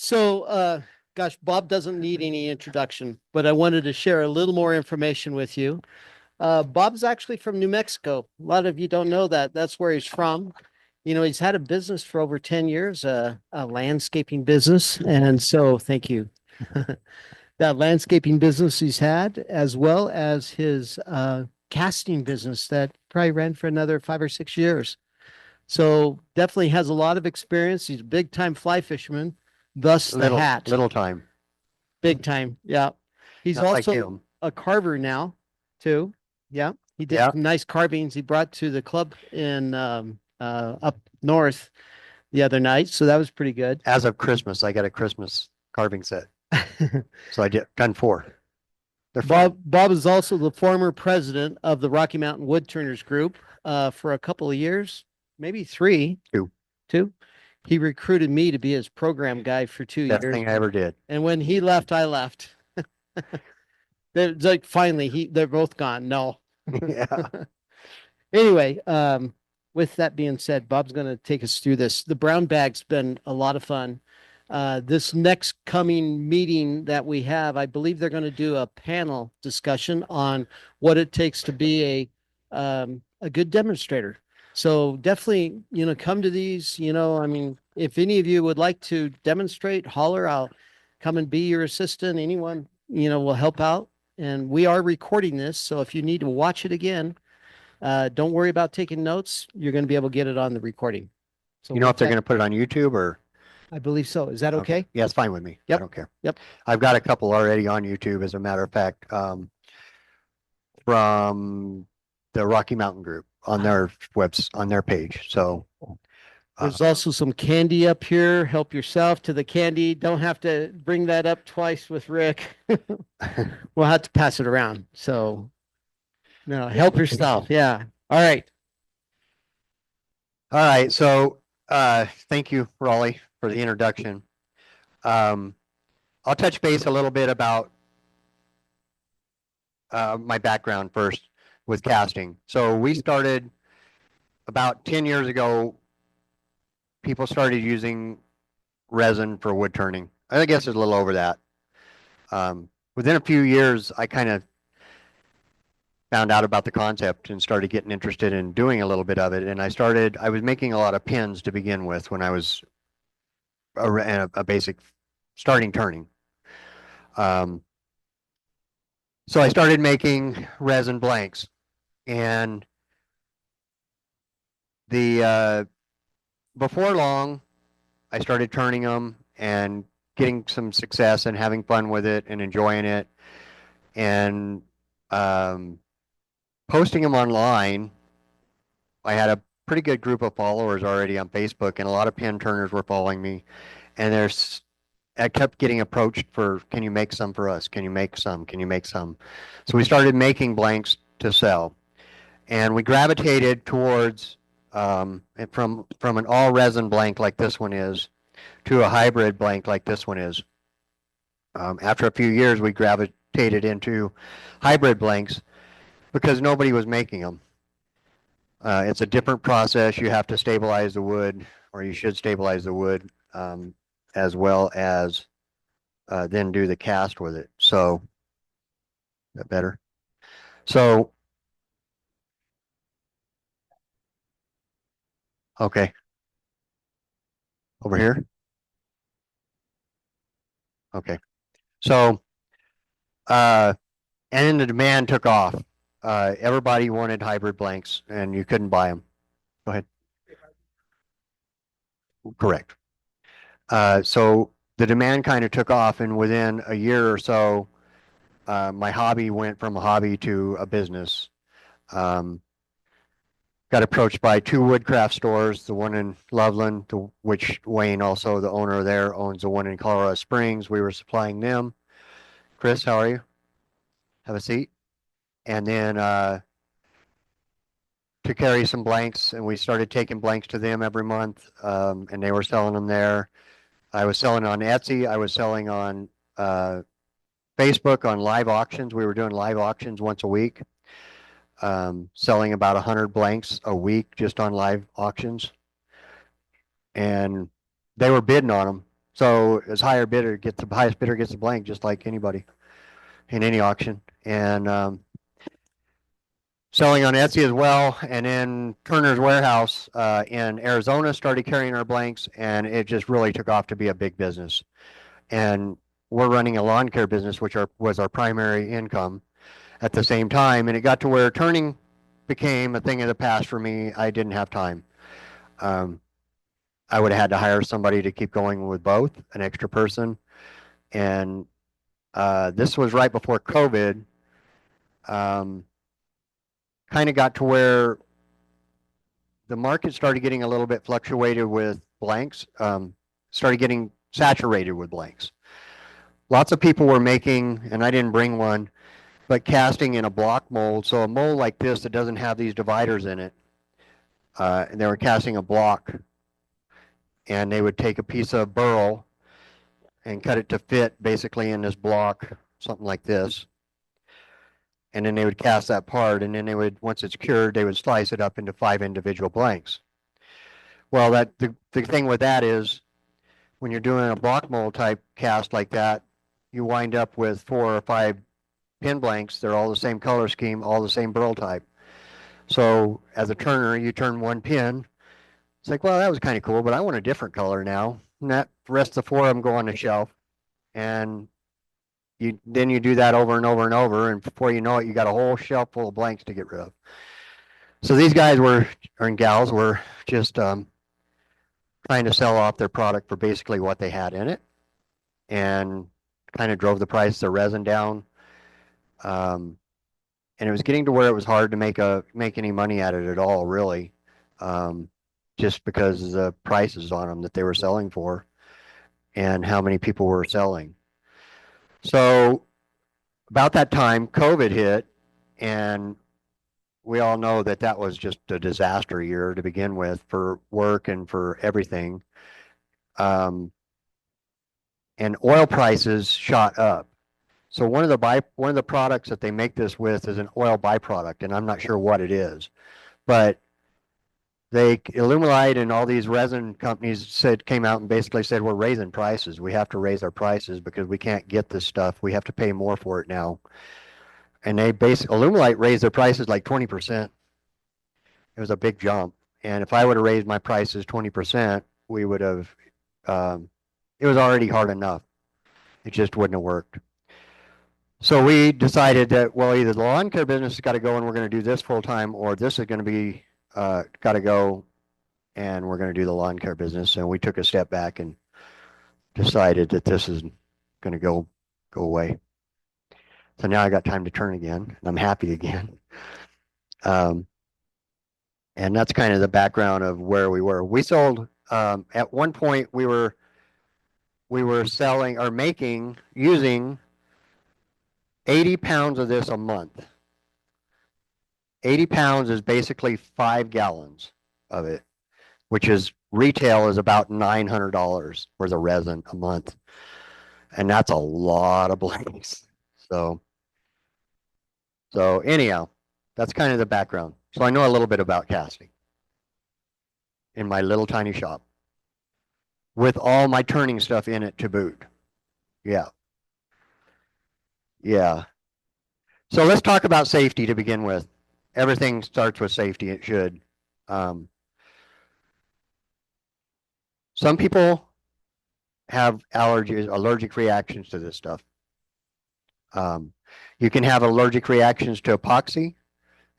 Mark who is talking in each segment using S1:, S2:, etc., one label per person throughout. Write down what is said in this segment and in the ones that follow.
S1: Gosh, Bob doesn't need any introduction, but I wanted to share a little more information with you. Bob's actually from New Mexico. A lot of you don't know that. That's where he's from. He's had a business for over 10 years, a landscaping business. And so, thank you. That landscaping business he's had, as well as his casting business that probably ran for another 5 or 6 years. So, definitely has a lot of experience. He's a big time fly fisherman, thus the hat.
S2: Little time.
S1: Big time. Yeah. He's
S2: Not like
S1: also
S2: him.
S1: a carver now, too. Yeah. He did
S2: Yeah.
S1: some nice carvings he brought to the club in up north the other night. So that was pretty good.
S2: As of Christmas, I got a Christmas carving set. So I done 4. They're fun.
S1: Bob is also the former president of the Rocky Mountain Woodturners Group for a couple of years, maybe 3.
S2: 2.
S1: 2. He recruited me to be his program guy for 2
S2: Best
S1: years.
S2: thing I ever did.
S1: And when he left, I left. It's like finally they're both gone. No.
S2: Yeah.
S1: Anyway, with that being said, Bob's going to take us through this. The brown bag's been a lot of fun. This next coming meeting that we have, I believe they're going to do a panel discussion on what it takes to be a good demonstrator. So definitely, come to these. I mean, if any of you would like to demonstrate, holler. I'll come and be your assistant. Anyone, will help out. And we are recording this, so if you need to watch it again, don't worry about taking notes. You're going to be able to get it on the recording. So
S2: You know if they're going to put it on YouTube or?
S1: I believe so. Is that okay?
S2: Yeah, it's fine with me.
S1: Yep.
S2: I don't care.
S1: Yep.
S2: I've got a couple already on YouTube, as a matter of fact, from the Rocky Mountain Group on their on their page. So
S1: There's also some candy up here. Help yourself to the candy. Don't have to bring that up twice with Rick. We'll have to pass it around. So, no, help yourself. Yeah. All right.
S2: All right. So, thank you, Raleigh, for the introduction. I'll touch base a little bit about my background first with casting. So we started about 10 years ago. People started using resin for wood turning. I guess it's a little over that. Within a few years, I kind of found out about the concept and started getting interested in doing a little bit of it. And I was making a lot of pins to begin with when I was a basic starting turning. So I started making resin blanks, and before long, I started turning them and getting some success and having fun with it and enjoying it, and posting them online. I had a pretty good group of followers already on Facebook, and a lot of pin turners were following me. And I kept getting approached for, can you make some for us? Can you make some? Can you make some? So we started making blanks to sell, and we gravitated towards from an all resin blank like this one is to a hybrid blank like this one is. After a few years, we gravitated into hybrid blanks because nobody was making them. It's a different process. You have to stabilize the wood, or you should stabilize the wood, as well as then do the cast with it. So, is that better? So, okay. Over here? Okay. So, and then the demand took off. Everybody wanted hybrid blanks, and you couldn't buy them. Go ahead. Correct. So the demand kind of took off, and within a year or so, my hobby went from a hobby to a business. Got approached by 2 woodcraft stores, the one in Loveland, which Wayne, also the owner there, owns the one in Colorado Springs. We were supplying them. Chris, how are you? Have a seat. And then to carry some blanks, and we started taking blanks to them every month, and they were selling them there. I was selling on Etsy. I was selling on Facebook on live auctions. We were doing live auctions once a week, selling about 100 blanks a week just on live auctions. And they were bidding on them. So as higher bidder gets the highest bidder gets the blank, just like anybody in any auction. And selling on Etsy as well. And then Turner's Warehouse in Arizona started carrying our blanks, and it just really took off to be a big business. And we're running a lawn care business, which was our primary income at the same time. And it got to where turning became a thing of the past for me. I didn't have time. Um, I would have had to hire somebody to keep going with both, an extra person. And this was right before COVID. Um, kind of got to where the market started getting a little bit fluctuated with blanks, started getting saturated with blanks. Lots of people were making, and I didn't bring one, but casting in a block mold. So a mold like this that doesn't have these dividers in it, and they were casting a block, and they would take a piece of burl and cut it to fit basically in this block, something like this. And then they would cast that part, and then they would, once it's cured, they would slice it up into 5 individual blanks. Well, the thing with that is when you're doing a block mold type cast like that, you wind up with 4 or 5 pin blanks. They're all the same color scheme, all the same burl type. So as a turner, you turn one pin. It's like, well, that was kind of cool, but I want a different color now. And that the rest of the 4 of them go on the shelf. And then you do that over and over and over, and before you know it, you got a whole shelf full of blanks to get rid of. So these guys and gals were just trying to sell off their product for basically what they had in it, and kind of drove the price of the resin down. Um, and it was getting to where it was hard to make any money at it at all, really, just because of the prices on them that they were selling for and how many people were selling. So about that time, COVID hit, and we all know that that was just a disaster year to begin with for work and for everything. Um, and oil prices shot up. So one of the products that they make this with is an oil byproduct, and I'm not sure what it is, but they Illuminite and all these resin companies came out and basically said we're raising prices. We have to raise our prices because we can't get this stuff. We have to pay more for it now. And they basically Illuminite raised their prices like 20%. It was a big jump. And if I would have raised my prices 20%, we would have. It was already hard enough. It just wouldn't have worked. So we decided that, well, either the lawn care business has got to go and we're going to do this full time, or this is going to be got to go and we're going to do the lawn care business. And we took a step back and decided that this is going to go away. So now I got time to turn again, and I'm happy again. Um, and that's kind of the background of where we were. We sold at one point we were selling or making using 80 pounds of this a month. 80 pounds is basically 5 gallons of it, which is retail is about $900 worth of resin a month. And that's a lot of blanks. So anyhow, that's kind of the background. So I know a little bit about casting in my little tiny shop with all my turning stuff in it to boot. Yeah. Yeah. So let's talk about safety to begin with. Everything starts with safety. It should. Um, some people have allergic reactions to this stuff. You can have allergic reactions to epoxy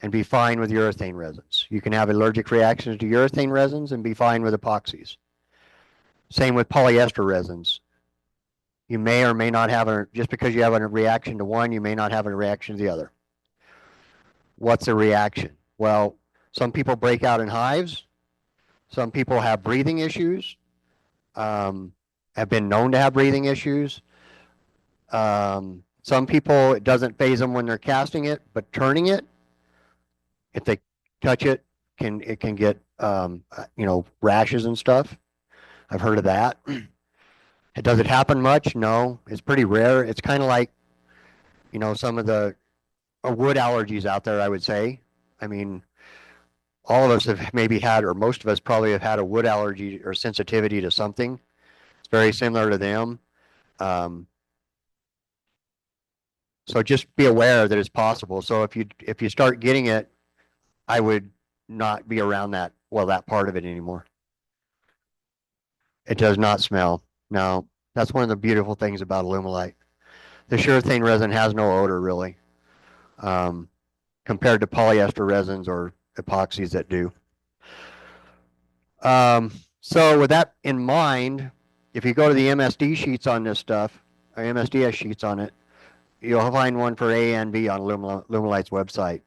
S2: and be fine with urethane resins. You can have allergic reactions to urethane resins and be fine with epoxies. Same with polyester resins. You may or may not have just because you have a reaction to one, you may not have a reaction to the other. What's a reaction? Well, some people break out in hives. Some people have breathing issues, have been known to have breathing issues. Some people, it doesn't phase them when they're casting it, but turning it, if they touch it, it can get, rashes and stuff. I've heard of that. Does it happen much? No, it's pretty rare. It's kind of like, some of the wood allergies out there, I would say. I mean, all of us have maybe had, or most of us probably have had a wood allergy or sensitivity to something, very similar to them. Um, so just be aware that it's possible. So if you start getting it, I would not be around that part of it anymore. It does not smell. No, that's one of the beautiful things about Alumilite. The Surethane resin has no odor really, um, compared to polyester resins or epoxies that do. So with that in mind, if you go to the MSD sheets on this stuff, or MSDS sheets on it, you'll find one for A and B on Lumilite's website.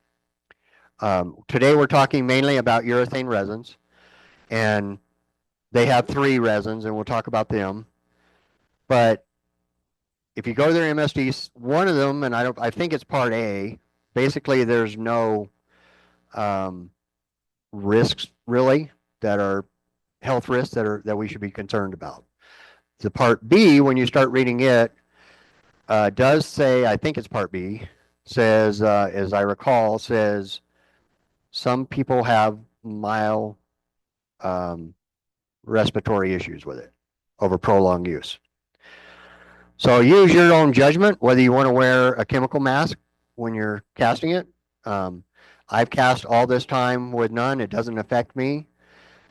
S2: Today we're talking mainly about urethane resins, and they have 3 resins, and we'll talk about them. But if you go to their MSDs, one of them, and I think it's part A. Basically, there's no risks really that are health risks that we should be concerned about. The part B, when you start reading it, does say, I think it's part B, says, as I recall, says some people have mild respiratory issues with it over prolonged use. So use your own judgment whether you want to wear a chemical mask when you're casting it. I've cast all this time with none. It doesn't affect me.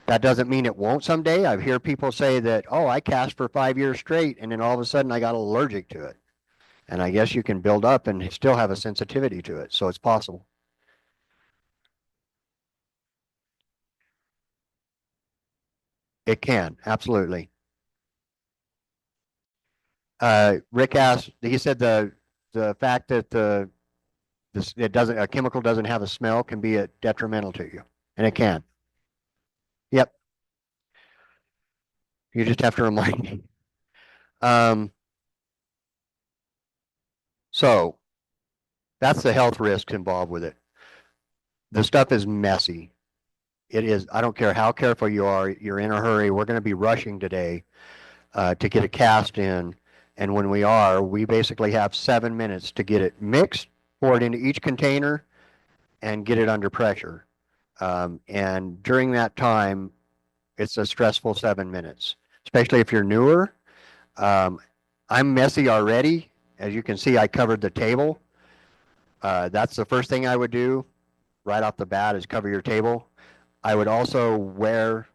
S2: That doesn't mean it won't someday. I hear people say that, oh, I cast for 5 years straight, and then all of a sudden I got allergic to it. And I guess you can build up and still have a sensitivity to it. So it's possible. It can, absolutely. Rick asked, he said the fact that a chemical doesn't have a smell can be detrimental to you. And it can. Yep. You just have to remind me. Um, so that's the health risks involved with it. The stuff is messy. It is, I don't care how careful you are, you're in a hurry. We're going to be rushing today to get a cast in. And when we are, we basically have 7 minutes to get it mixed, pour it into each container, and get it under pressure. And during that time, it's a stressful 7 minutes, especially if you're newer. Um, I'm messy already. As you can see, I covered the table. That's the first thing I would do right off the bat is cover your table. I would also wear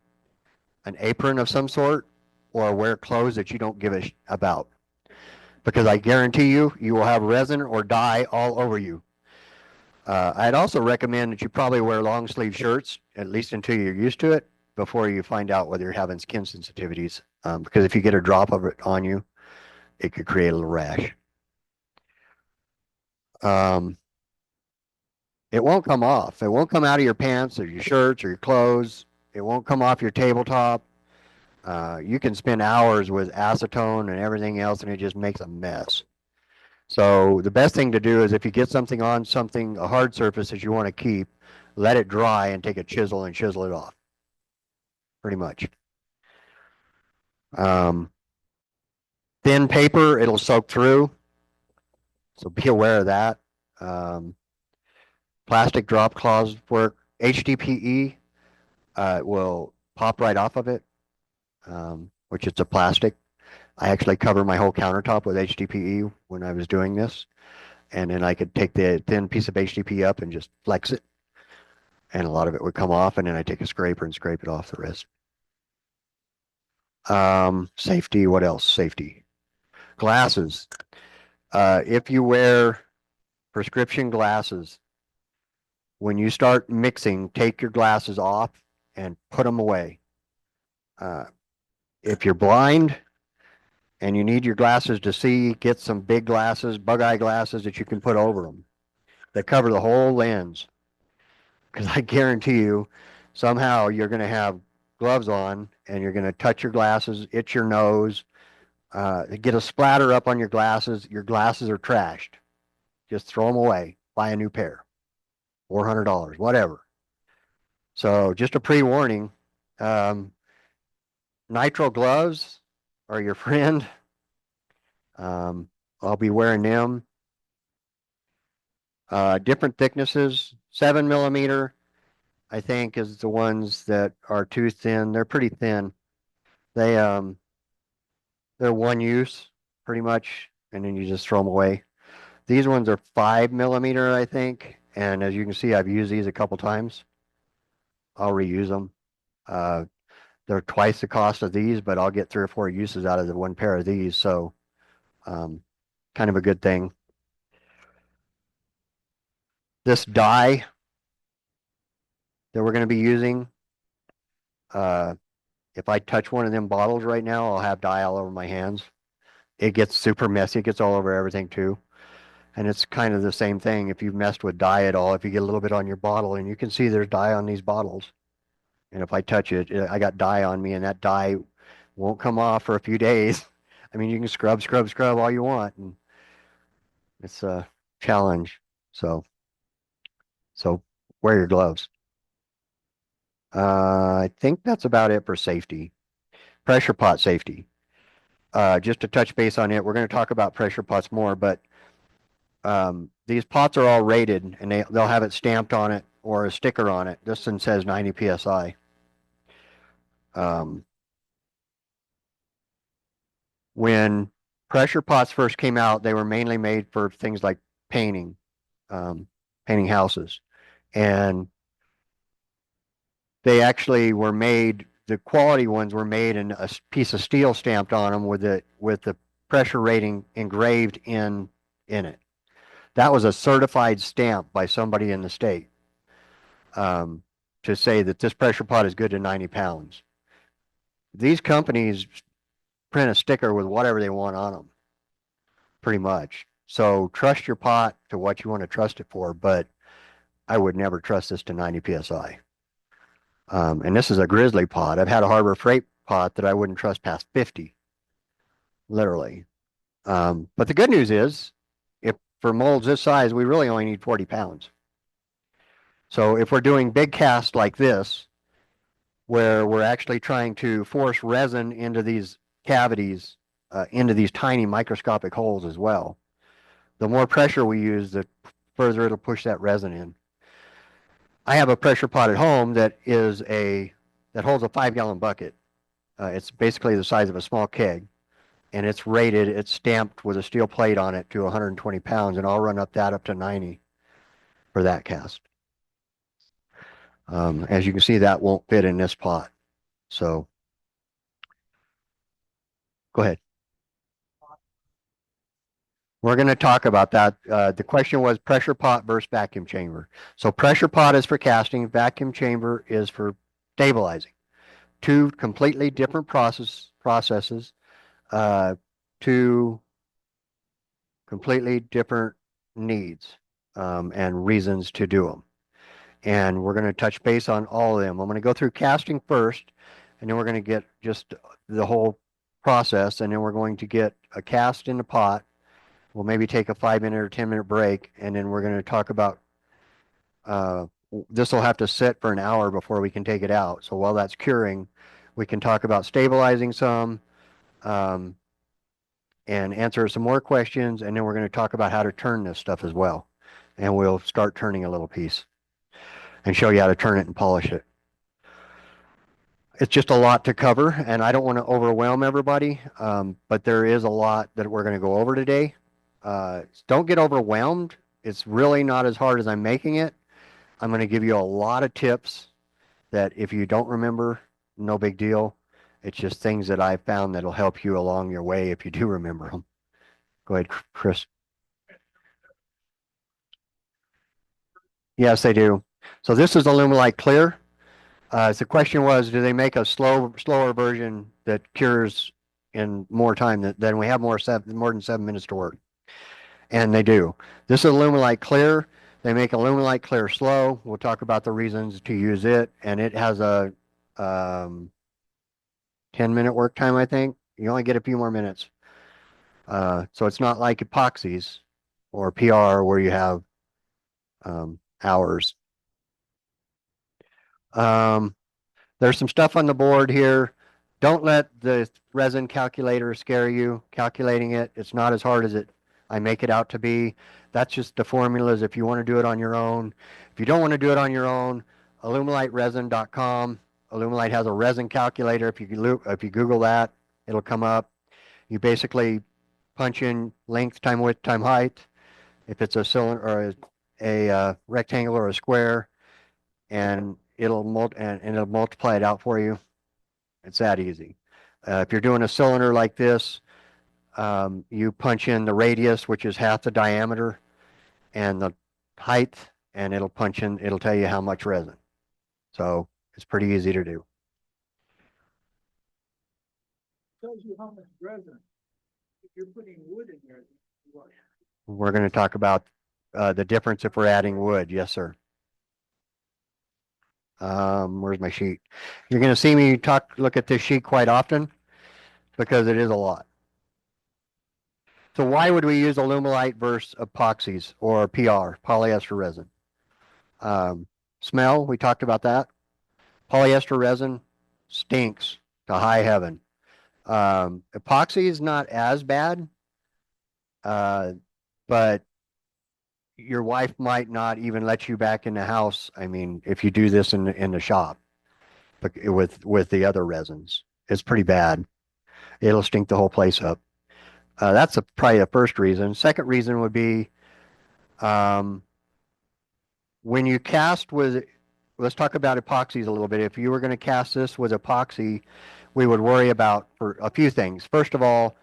S2: an apron of some sort or wear clothes that you don't give about. Because I guarantee you, you will have resin or dye all over you. I'd also recommend that you probably wear long sleeve shirts, at least until you're used to it, before you find out whether you're having skin sensitivities. Because if you get a drop of it on you, it could create a little rash. Um, it won't come off. It won't come out of your pants or your shirts or your clothes. It won't come off your tabletop. You can spend hours with acetone and everything else, and it just makes a mess. So the best thing to do is if you get something on a hard surface that you want to keep, let it dry and take a chisel and chisel it off. Pretty much. Thin paper, it'll soak through. So be aware of that. Plastic drop cloths work. HDPE will pop right off of it, which is a plastic. I actually cover my whole countertop with HDPE when I was doing this. And then I could take the thin piece of HDPE up and just flex it. And a lot of it would come off, and then I take a scraper and scrape it off the rest. Safety, what else? Safety. Glasses. If you wear prescription glasses, when you start mixing, take your glasses off and put them away. If you're blind and you need your glasses to see, get some big glasses, bug eye glasses that you can put over them that cover the whole lens. Because I guarantee you, somehow you're going to have gloves on and you're going to touch your glasses, itch your nose, get a splatter up on your glasses. Your glasses are trashed. Just throw them away. Buy a new pair. $400, whatever. So just a pre-warning. Nitrile gloves are your friend. I'll be wearing them. Different thicknesses. 7 millimeter, I think, is the ones that are too thin. They're pretty thin. They They're one use pretty much, and then you just throw them away. These ones are 5 millimeter, I think. And as you can see, I've used these a couple times. I'll reuse them. Uh, they're twice the cost of these, but I'll get 3 or 4 uses out of the one pair of these. So, um, kind of a good thing. This dye that we're going to be using, uh, if I touch one of them bottles right now, I'll have dye all over my hands. It gets super messy. It gets all over everything too. And it's kind of the same thing if you've messed with dye at all. If you get a little bit on your bottle, and you can see there's dye on these bottles. And if I touch it, I got dye on me, and that dye won't come off for a few days. I mean, you can scrub, scrub, scrub all you want, and it's a challenge. So, so wear your gloves. I think that's about it for safety. Pressure pot safety. Just to touch base on it, we're going to talk about pressure pots more, but these pots are all rated, and they'll have it stamped on it or a sticker on it. This one says 90 psi. Um, when pressure pots first came out, they were mainly made for things like painting, um, painting houses, and they actually were made. The quality ones were made and a piece of steel stamped on them with the pressure rating engraved in it. That was a certified stamp by somebody in the state, um, to say that this pressure pot is good to 90 pounds. These companies print a sticker with whatever they want on them, pretty much. So trust your pot to what you want to trust it for, but I would never trust this to 90 psi. And this is a grizzly pot. I've had a Harbor Freight pot that I wouldn't trust past 50, literally. But the good news is, if for molds this size, we really only need 40 pounds. So if we're doing big cast like this, where we're actually trying to force resin into these cavities, into these tiny microscopic holes as well, the more pressure we use, the further it'll push that resin in. I have a pressure pot at home that holds a 5 gallon bucket. It's basically the size of a small keg, and it's rated, it's stamped with a steel plate on it to 120 pounds, and I'll run that up to 90 for that cast. As you can see, that won't fit in this pot. So go ahead. We're going to talk about that. The question was pressure pot versus vacuum chamber. So pressure pot is for casting, vacuum chamber is for stabilizing. Two completely different processes, two completely different needs, and reasons to do them. And we're going to touch base on all of them. I'm going to go through casting first, and then we're going to get just the whole process, and then we're going to get a cast in the pot. We'll maybe take a 5 minute or 10 minute break, and then we're going to talk about, this will have to sit for an hour before we can take it out. So while that's curing, we can talk about stabilizing some, um, and answer some more questions, and then we're going to talk about how to turn this stuff as well. And we'll start turning a little piece and show you how to turn it and polish it. It's just a lot to cover, and I don't want to overwhelm everybody, but there is a lot that we're going to go over today. Don't get overwhelmed. It's really not as hard as I'm making it. I'm going to give you a lot of tips that if you don't remember, no big deal. It's just things that I've found that'll help you along your way if you do remember them. Go ahead, Chris. Yes, they do. So this is Alumilite Clear. So the question was, do they make a slower version that cures in more time than we have more than 7 minutes to work? And they do. This is Alumilite Clear. They make Alumilite Clear slow. We'll talk about the reasons to use it. And it has a 10-minute work time, I think. You only get a few more minutes. So it's not like epoxies or PR where you have hours. There's some stuff on the board here. Don't let the resin calculator scare you. Calculating it, it's not as hard as I make it out to be. That's just the formulas if you want to do it on your own. If you don't want to do it on your own, alumiliteresin.com. Alumilite has a resin calculator. If you Google that, it'll come up. You basically punch in length time width time height, if it's a cylinder or a rectangle or a square, and it'll multiply it out for you. It's that easy. If you're doing a cylinder like this, you punch in the radius, which is half the diameter, and the height, and it'll tell you how much resin. So it's pretty easy to do.
S3: Tells you how much resin. If you're putting wood in there, what?
S2: We're going to talk about the difference if we're adding wood. Yes, sir. Where's my sheet? You're going to see me look at this sheet quite often because it is a lot. So why would we use Alumilite versus epoxies or PR, polyester resin? Smell, we talked about that. Polyester resin stinks to high heaven. Epoxy is not as bad, but your wife might not even let you back in the house. I mean, if you do this in the shop with the other resins, it's pretty bad. It'll stink the whole place up. That's probably the first reason. Second reason would be when you cast with, let's talk about epoxies a little bit. If you were going to cast this with epoxy, we would worry about for a few things. First of all,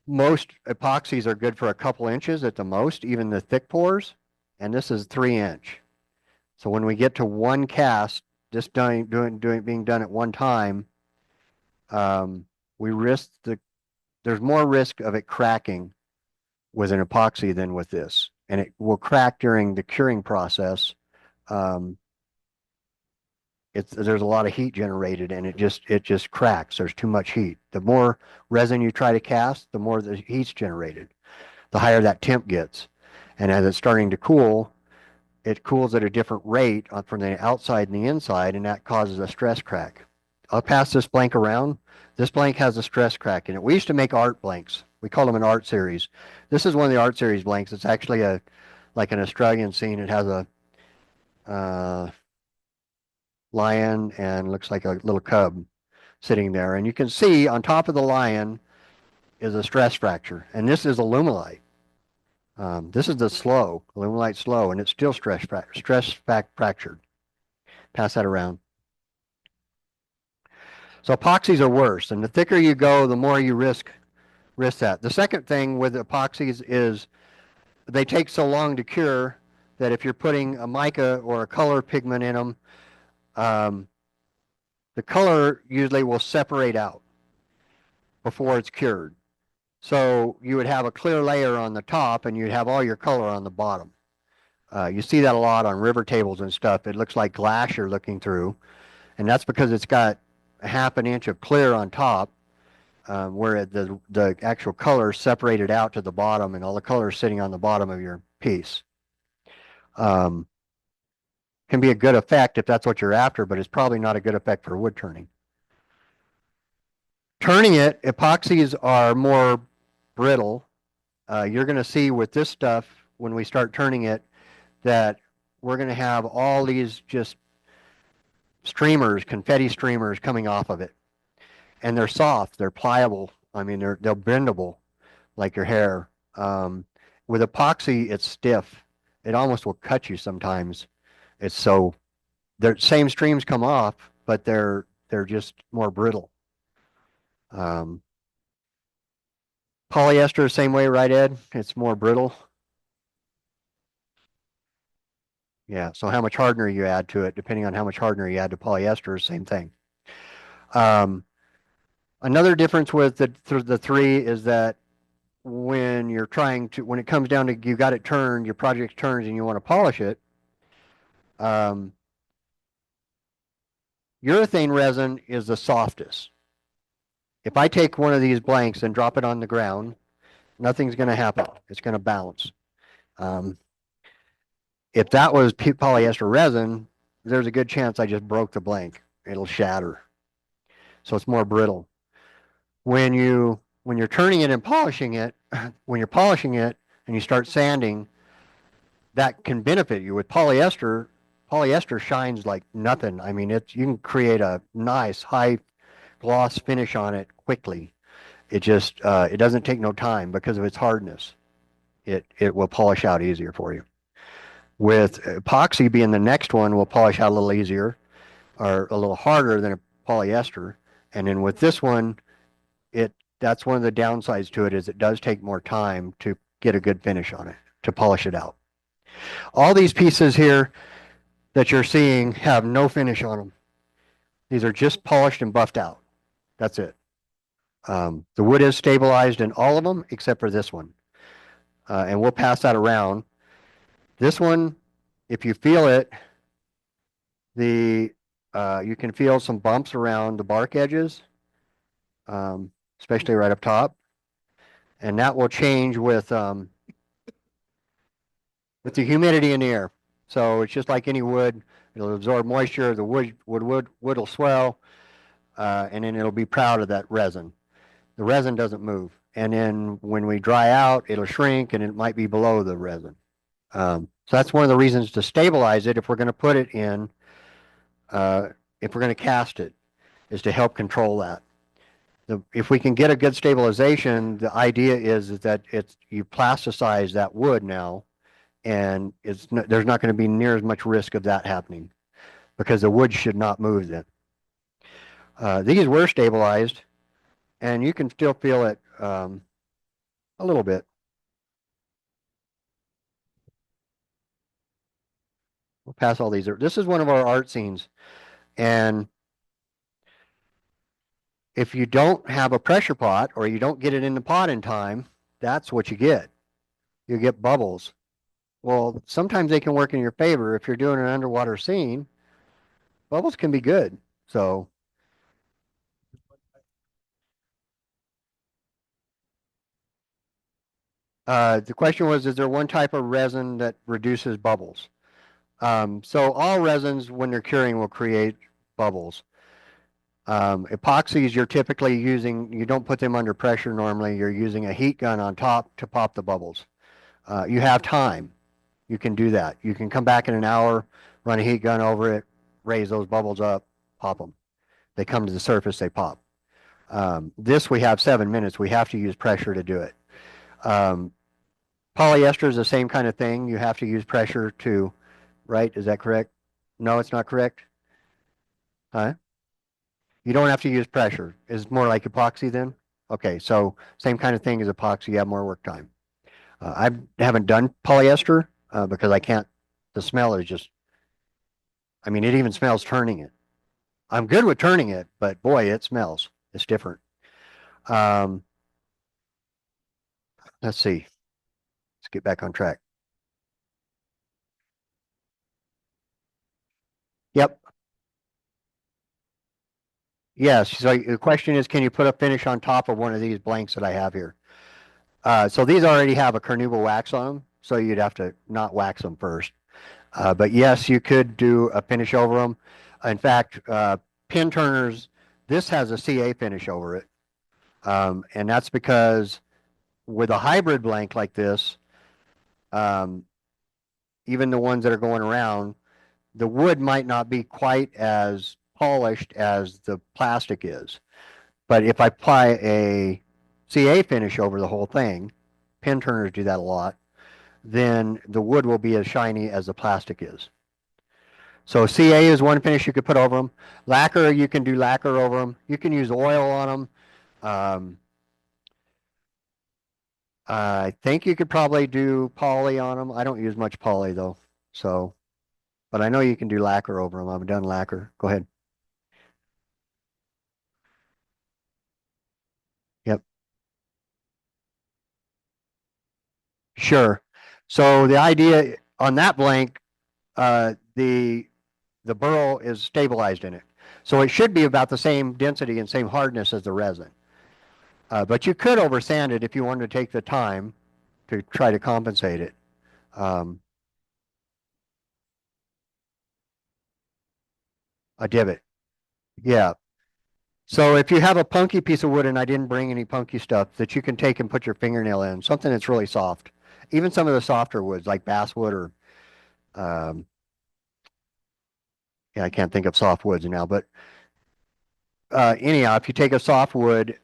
S2: most epoxies are good for a couple inches at the most, even the thick pours, and this is 3-inch. So when we get to one cast, just being done at one time, we risk there's more risk of it cracking with an epoxy than with this, and it will crack during the curing process. There's a lot of heat generated, and it just cracks. There's too much heat. The more resin you try to cast, the more the heat's generated, the higher that temp gets, and as it's starting to cool, it cools at a different rate from the outside and the inside, and that causes a stress crack. I'll pass this blank around. This blank has a stress crack in it. We used to make art blanks. We call them an art series. This is one of the art series blanks. It's actually like an Australian scene. It has a lion and looks like a little cub sitting there. And you can see on top of the lion is a stress fracture. And this is Alumilite. This is the slow, Alumilite slow, and it's still fractured. Pass that around. So epoxies are worse, and the thicker you go, the more you risk that. The second thing with epoxies is they take so long to cure that if you're putting a mica or a color pigment in them, the color usually will separate out before it's cured. So you would have a clear layer on the top and you'd have all your color on the bottom. You see that a lot on river tables and stuff. It looks like glass you're looking through, and that's because it's got a half an inch of clear on top, where the actual color separated out to the bottom, and all the color is sitting on the bottom of your piece. Can be a good effect if that's what you're after, but it's probably not a good effect for wood turning. Turning it, epoxies are more brittle. You're going to see with this stuff when we start turning it that we're going to have all these just streamers, confetti streamers coming off of it. And they're soft, they're pliable. I mean, they're bendable like your hair. With epoxy, it's stiff. It almost will cut you sometimes. It's so, the same streams come off, but they're just more brittle. Polyester, same way, right, Ed? It's more brittle. Yeah, so how much hardener you add to it, depending on how much hardener you add to polyester, same thing. Another difference with the three is that when it comes down to you got it turned, your project turns and you want to polish it, urethane resin is the softest. If I take one of these blanks and drop it on the ground, nothing's going to happen. It's going to bounce. If that was polyester resin, there's a good chance I just broke the blank. It'll shatter. So it's more brittle. When you're turning it and polishing it, when you're polishing it and you start sanding, that can benefit you. With polyester shines like nothing. I mean, you can create a nice high gloss finish on it quickly. It just, it doesn't take no time because of its hardness. It will polish out easier for you. With epoxy being the next one, will polish out a little easier or a little harder than a polyester. And then with this one, that's one of the downsides to it is it does take more time to get a good finish on it, to polish it out. All these pieces here that you're seeing have no finish on them. These are just polished and buffed out. That's it. The wood is stabilized in all of them except for this one. And we'll pass that around. This one, if you feel it, you can feel some bumps around the bark edges, especially right up top. And that will change with the humidity in the air. So it's just like any wood. It'll absorb moisture. The wood will swell, and then it'll be proud of that resin. The resin doesn't move. And then when we dry out, it'll shrink and it might be below the resin. So that's one of the reasons to stabilize it if we're going to put it in, if we're going to cast it, is to help control that. If we can get a good stabilization, the idea is that you plasticize that wood now, and there's not going to be near as much risk of that happening because the wood should not move then. These were stabilized, and you can still feel it a little bit. We'll pass all these. This is one of our art scenes, and if you don't have a pressure pot or you don't get it in the pot in time, that's what you get. You get bubbles. Well, sometimes they can work in your favor. If you're doing an underwater scene, bubbles can be good. So the question was, is there one type of resin that reduces bubbles? So all resins, when they're curing, will create bubbles. Epoxies, you're typically using, you don't put them under pressure normally. You're using a heat gun on top to pop the bubbles. You have time. You can do that. You can come back in an hour, run a heat gun over it, raise those bubbles up, pop them. They come to the surface, they pop. This we have 7 minutes. We have to use pressure to do it. Polyester is the same kind of thing. You have to use pressure to, right? Is that correct? No, it's not correct. Huh? You don't have to use pressure. It's more like epoxy then? Okay, so same kind of thing as epoxy. You have more work time. I haven't done polyester because I can't, the smell is just, I mean, it even smells turning it. I'm good with turning it, but boy, it smells. It's different. Let's see. Let's get back on track. Yep. Yes. So the question is, can you put a finish on top of one of these blanks that I have here? So these already have a carnauba wax on them, so you'd have to not wax them first. But yes, you could do a finish over them. In fact, pin turners, this has a CA finish over it. And that's because with a hybrid blank like this, even the ones that are going around, the wood might not be quite as polished as the plastic is. But if I apply a CA finish over the whole thing, pin turners do that a lot, then the wood will be as shiny as the plastic is. So CA is one finish you could put over them. Lacquer, you can do lacquer over them. You can use oil on them. I think you could probably do poly on them. I don't use much poly though. So, but I know you can do lacquer over them. I've done lacquer. Go ahead. Yep. Sure. So the idea on that blank, the burl is stabilized in it. So it should be about the same density and same hardness as the resin. But you could oversand it if you wanted to take the time to try to compensate it. A divot. Yeah. So if you have a punky piece of wood, and I didn't bring any punky stuff that you can take and put your fingernail in, something that's really soft, even some of the softer woods like basswood or, yeah, I can't think of soft woods now, but anyhow, if you take a soft wood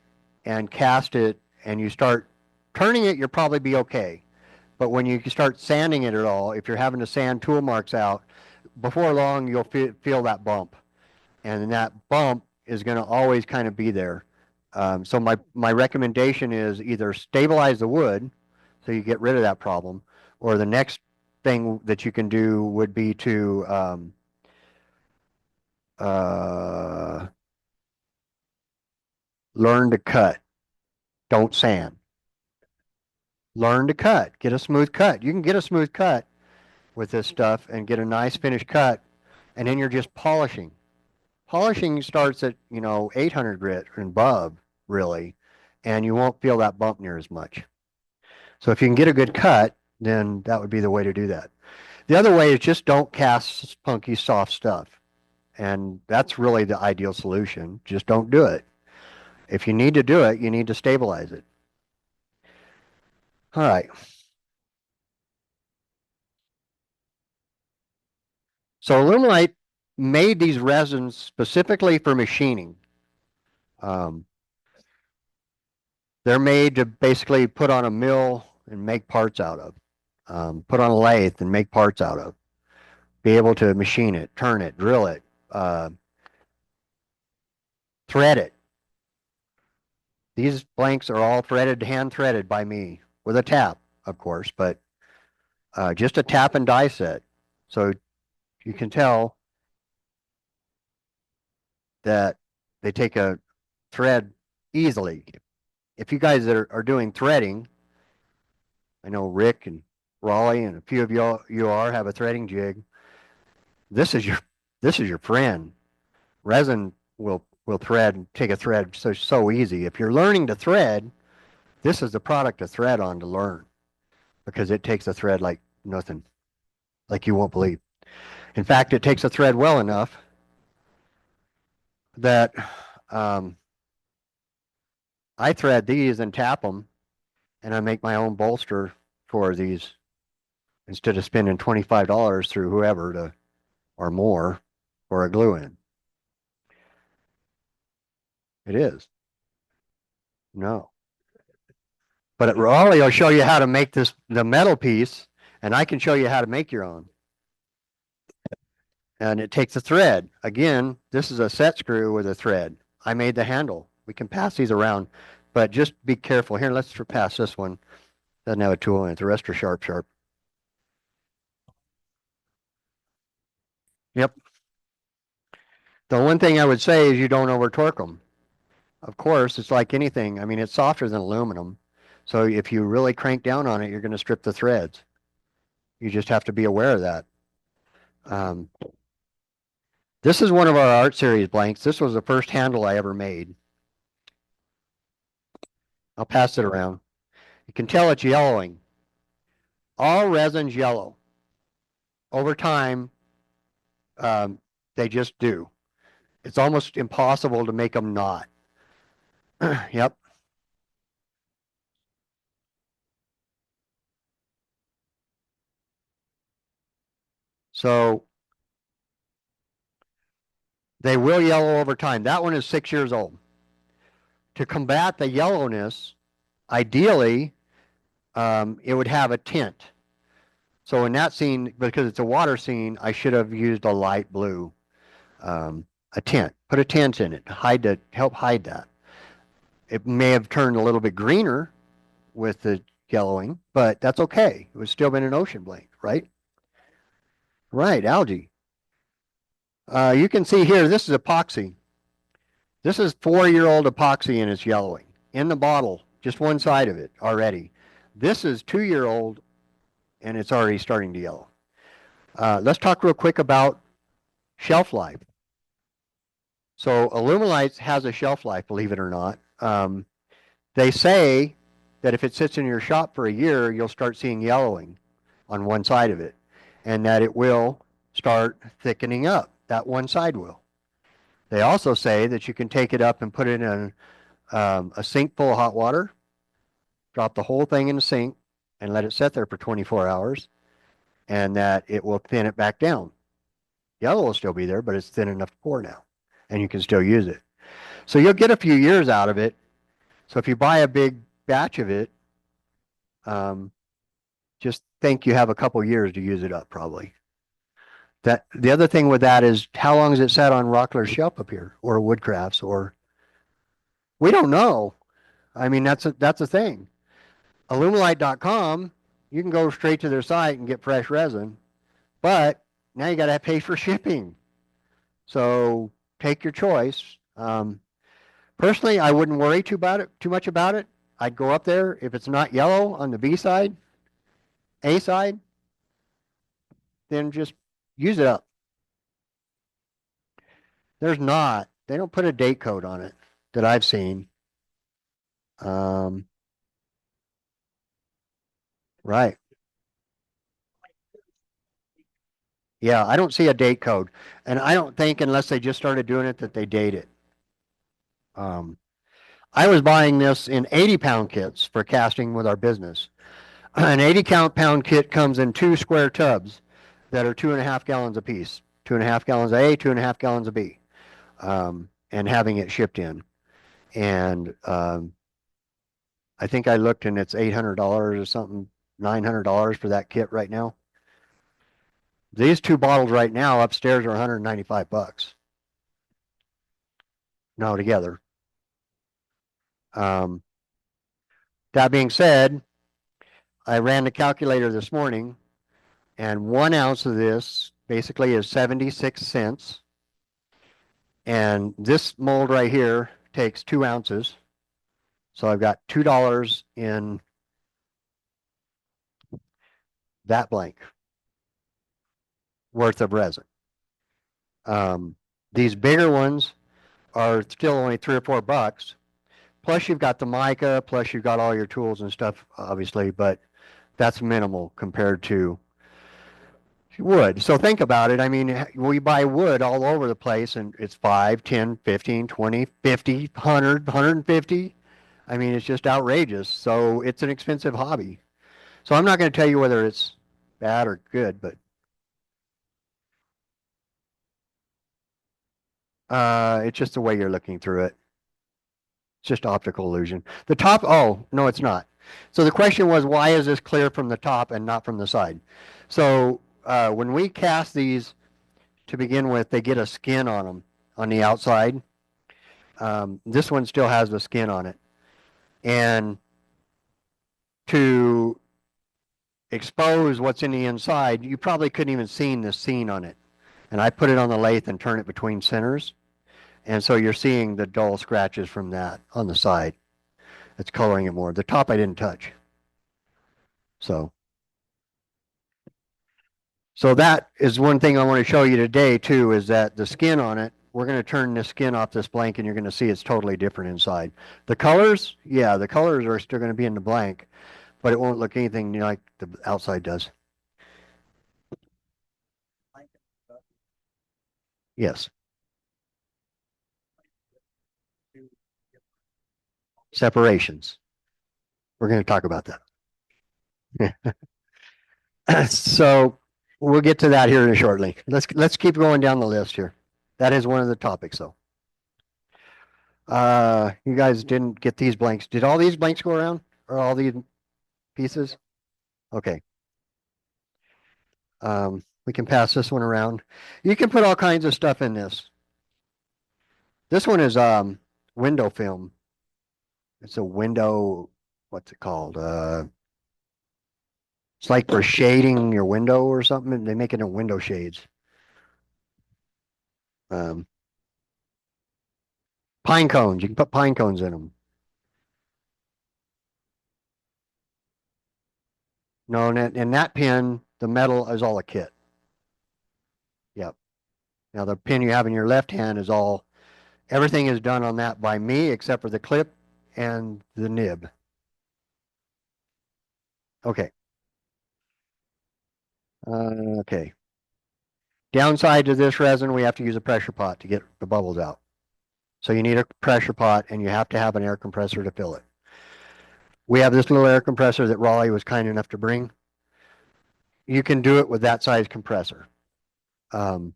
S2: and cast it and you start turning it, you'll probably be okay. But when you start sanding it at all, if you're having to sand tool marks out, before long you'll feel that bump. And that bump is going to always kind of be there. So my recommendation is either stabilize the wood so you get rid of that problem, or the next thing that you can do would be to uh, learn to cut. Don't sand. Learn to cut. Get a smooth cut. You can get a smooth cut with this stuff and get a nice finished cut, and then you're just polishing. Polishing starts at 800 grit and above, really, and you won't feel that bump near as much. So if you can get a good cut, then that would be the way to do that. The other way is just don't cast spunky soft stuff, and that's really the ideal solution. Just don't do it. If you need to do it, you need to stabilize it. All right. So Illuminate made these resins specifically for machining. Um, they're made to basically put on a mill and make parts out of. Put on a lathe and make parts out of. Be able to machine it, turn it, drill it, thread it. These blanks are all threaded, hand threaded by me with a tap, of course, but just a tap and die set. So you can tell that they take a thread easily. If you guys are doing threading, I know Rick and Raleigh and a few of you have a threading jig. This is your friend. Resin will thread, take a thread so easy. If you're learning to thread, this is the product to thread on to learn, because it takes a thread like nothing, like you won't believe. In fact, it takes a thread well enough that I thread these and tap them, and I make my own bolster for these instead of spending $25 through whoever to or more for a glue in. It is. No. But at Raleigh, I'll show you how to make the metal piece, and I can show you how to make your own. And it takes a thread. Again, this is a set screw with a thread. I made the handle. We can pass these around, but just be careful. Here, let's pass this one. Doesn't have a tool in it. The rest are sharp. Yep. The one thing I would say is you don't over torque them. Of course, it's like anything. I mean, it's softer than aluminum. So if you really crank down on it, you're going to strip the threads. You just have to be aware of that. This is one of our art series blanks. This was the first handle I ever made. I'll pass it around. You can tell it's yellowing. All resin's yellow. Over time, they just do. It's almost impossible to make them not. Yep. So they will yellow over time. That one is 6 years old. To combat the yellowness, ideally, it would have a tint. So in that scene, because it's a water scene, I should have used a light blue, a tint. Put a tint in it, help hide that. It may have turned a little bit greener with the yellowing, but that's okay. It would still been an ocean blank, right? Right, algae. You can see here, this is epoxy. This is 4-year-old epoxy and it's yellowing. In the bottle, just one side of it already. This is 2-year-old and it's already starting to yellow. Let's talk real quick about shelf life. So Alumilite has a shelf life, believe it or not. They say that if it sits in your shop for a year, you'll start seeing yellowing on one side of it, and that it will start thickening up. That one side will. They also say that you can take it up and put it in a sink full of hot water, drop the whole thing in the sink, and let it sit there for 24 hours, and that it will thin it back down. Yellow will still be there, but it's thin enough to pour now, and you can still use it. So you'll get a few years out of it. So if you buy a big batch of it, just think you have a couple years to use it up probably. That the other thing with that is how long is it sat on Rockler's shelf up here or Woodcrafts or we don't know. I mean that's a thing. Alumilite.com, you can go straight to their site and get fresh resin, but now you got to pay for shipping. So take your choice. Personally, I wouldn't worry too much about it. I'd go up there if it's not yellow on the B side, A side, then just use it up. There's not. They don't put a date code on it that I've seen. Right. Yeah, I don't see a date code. And I don't think unless they just started doing it that they date it. I was buying this in 80-pound kits for casting with our business. An 80-pound kit comes in 2 square tubs that are 2.5 gallons apiece. 2.5 gallons of A, 2.5 gallons of B. And having it shipped in. And I think I looked and it's $800 or something, $900 for that kit right now. These 2 bottles right now upstairs are 195 bucks. No, together. That being said, I ran the calculator this morning and 1 ounce of this basically is 76 cents. And this mold right here takes 2 ounces. So I've got $2 in that blank worth of resin. These bigger ones are still only 3 or 4 bucks. Plus you've got the mica, plus you've got all your tools and stuff, obviously, but that's minimal compared to wood. So think about it. I mean, we buy wood all over the place and it's 5, 10, 15, 20, 50, 100, 150. I mean, it's just outrageous. So it's an expensive hobby. So I'm not going to tell you whether it's bad or good, but it's just the way you're looking through it. It's just optical illusion. The top, oh, no, it's not. So the question was, why is this clear from the top and not from the side? So when we cast these to begin with, they get a skin on them on the outside. This one still has the skin on it. And to expose what's in the inside, you probably couldn't even see the seam on it. And I put it on the lathe and turn it between centers. And so you're seeing the dull scratches from that on the side. It's coloring it more. The top I didn't touch. So that is one thing I want to show you today too, is that the skin on it, we're going to turn the skin off this blank and you're going to see it's totally different inside. The colors, yeah, the colors are still going to be in the blank, but it won't look anything like the outside does. Yes. Separations. We're going to talk about that. So we'll get to that here shortly. Let's keep going down the list here. That is one of the topics though. You guys didn't get these blanks. Did all these blanks go around or all these pieces? Okay. We can pass this one around. You can put all kinds of stuff in this. This one is window film. It's a window, what's it called? It's like for shading your window or something. They make it in window shades. Pine cones. You can put pine cones in them. No, in that pin, the metal is all a kit. Yep. Now the pin you have in your left hand is all, everything is done on that by me except for the clip and the nib. Okay. Okay. Downside to this resin, we have to use a pressure pot to get the bubbles out. So you need a pressure pot and you have to have an air compressor to fill it. We have this little air compressor that Raleigh was kind enough to bring. You can do it with that size compressor. So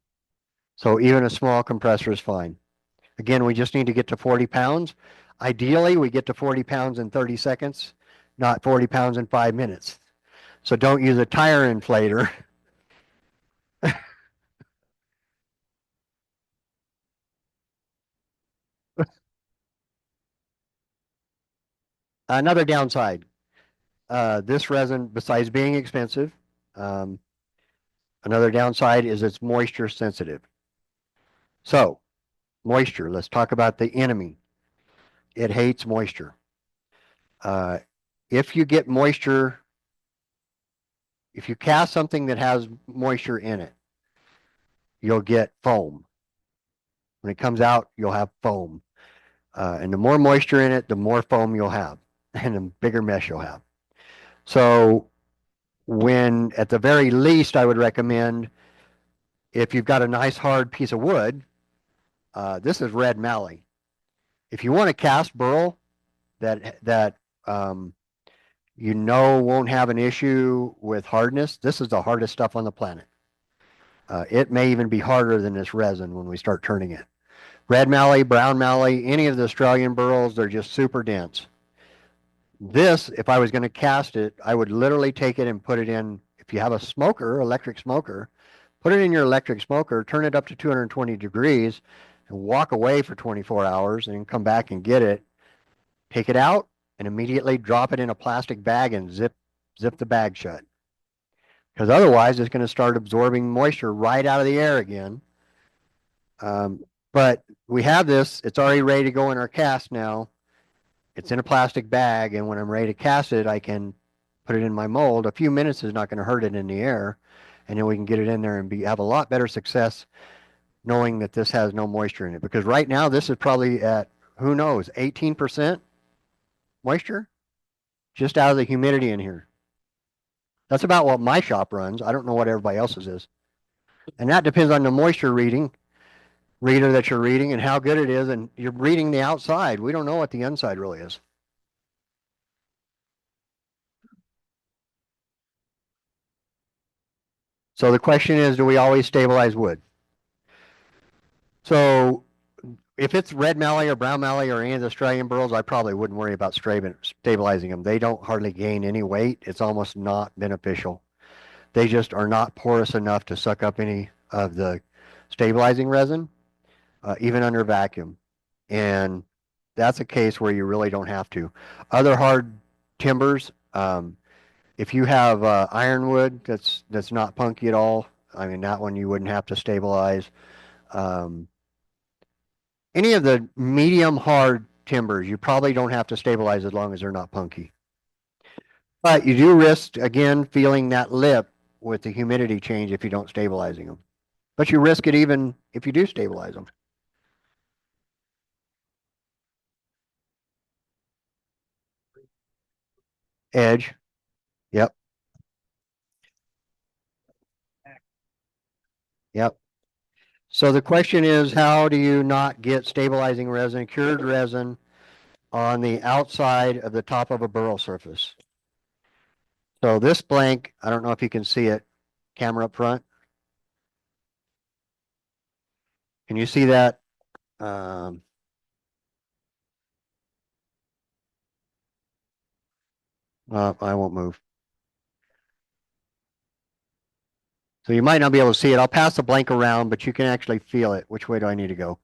S2: even a small compressor is fine. Again, we just need to get to 40 pounds. Ideally, we get to 40 pounds in 30 seconds, not 40 pounds in 5 minutes. So don't use a tire inflator. Another downside, this resin, besides being expensive, um, another downside is it's moisture sensitive. So moisture, let's talk about the enemy. It hates moisture. Uh, if you get moisture, if you cast something that has moisture in it, you'll get foam. When it comes out, you'll have foam. And the more moisture in it, the more foam you'll have and the bigger mess you'll have. So when, at the very least, I would recommend if you've got a nice hard piece of wood, this is red mallee. If you want to cast burl that you know won't have an issue with hardness, this is the hardest stuff on the planet. It may even be harder than this resin when we start turning it. Red mallee, brown mallee, any of the Australian burls, they're just super dense. This, if I was going to cast it, I would literally take it and put it in, if you have a smoker, electric smoker, put it in your electric smoker, turn it up to 220 degrees, and walk away for 24 hours, and then come back and get it, take it out, and immediately drop it in a plastic bag and zip the bag shut. Because otherwise, it's going to start absorbing moisture right out of the air again. But we have this, it's already ready to go in our cast now. It's in a plastic bag, and when I'm ready to cast it, I can put it in my mold. A few minutes is not going to hurt it in the air, and then we can get it in there and have a lot better success knowing that this has no moisture in it. Because right now, this is probably at, who knows, 18% moisture just out of the humidity in here. That's about what my shop runs. I don't know what everybody else's is. And that depends on the moisture reader that you're reading and how good it is. And you're reading the outside. We don't know what the inside really is. So the question is, do we always stabilize wood? So if it's red mallee or brown mallee or any of the Australian burls, I probably wouldn't worry about stabilizing them. They don't hardly gain any weight. It's almost not beneficial. They just are not porous enough to suck up any of the stabilizing resin, even under vacuum. And that's a case where you really don't have to. Other hard timbers, if you have ironwood that's not punky at all, I mean, that one you wouldn't have to stabilize. Um, any of the medium hard timbers, you probably don't have to stabilize as long as they're not punky. But you do risk, again, feeling that lip with the humidity change if you don't stabilizing them. But you risk it even if you do stabilize them. Edge. Yep. Yep. So the question is, how do you not get stabilizing resin, cured resin on the outside of the top of a burl surface? So this blank, I don't know if you can see it, camera up front. Can you see that? I won't move. So you might not be able to see it. I'll pass the blank around, but you can actually feel it. Which way do I need to go?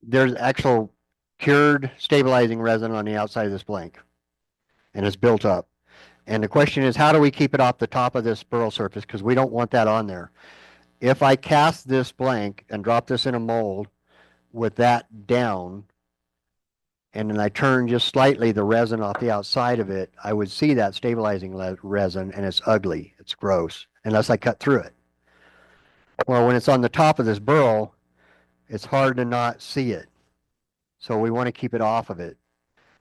S2: There's actual cured stabilizing resin on the outside of this blank, and it's built up. And the question is, how do we keep it off the top of this burl surface? Because we don't want that on there. If I cast this blank and drop this in a mold with that down, and then I turn just slightly the resin off the outside of it, I would see that stabilizing resin, and it's ugly. It's gross, unless I cut through it. Well, when it's on the top of this burl, it's hard to not see it. So we want to keep it off of it.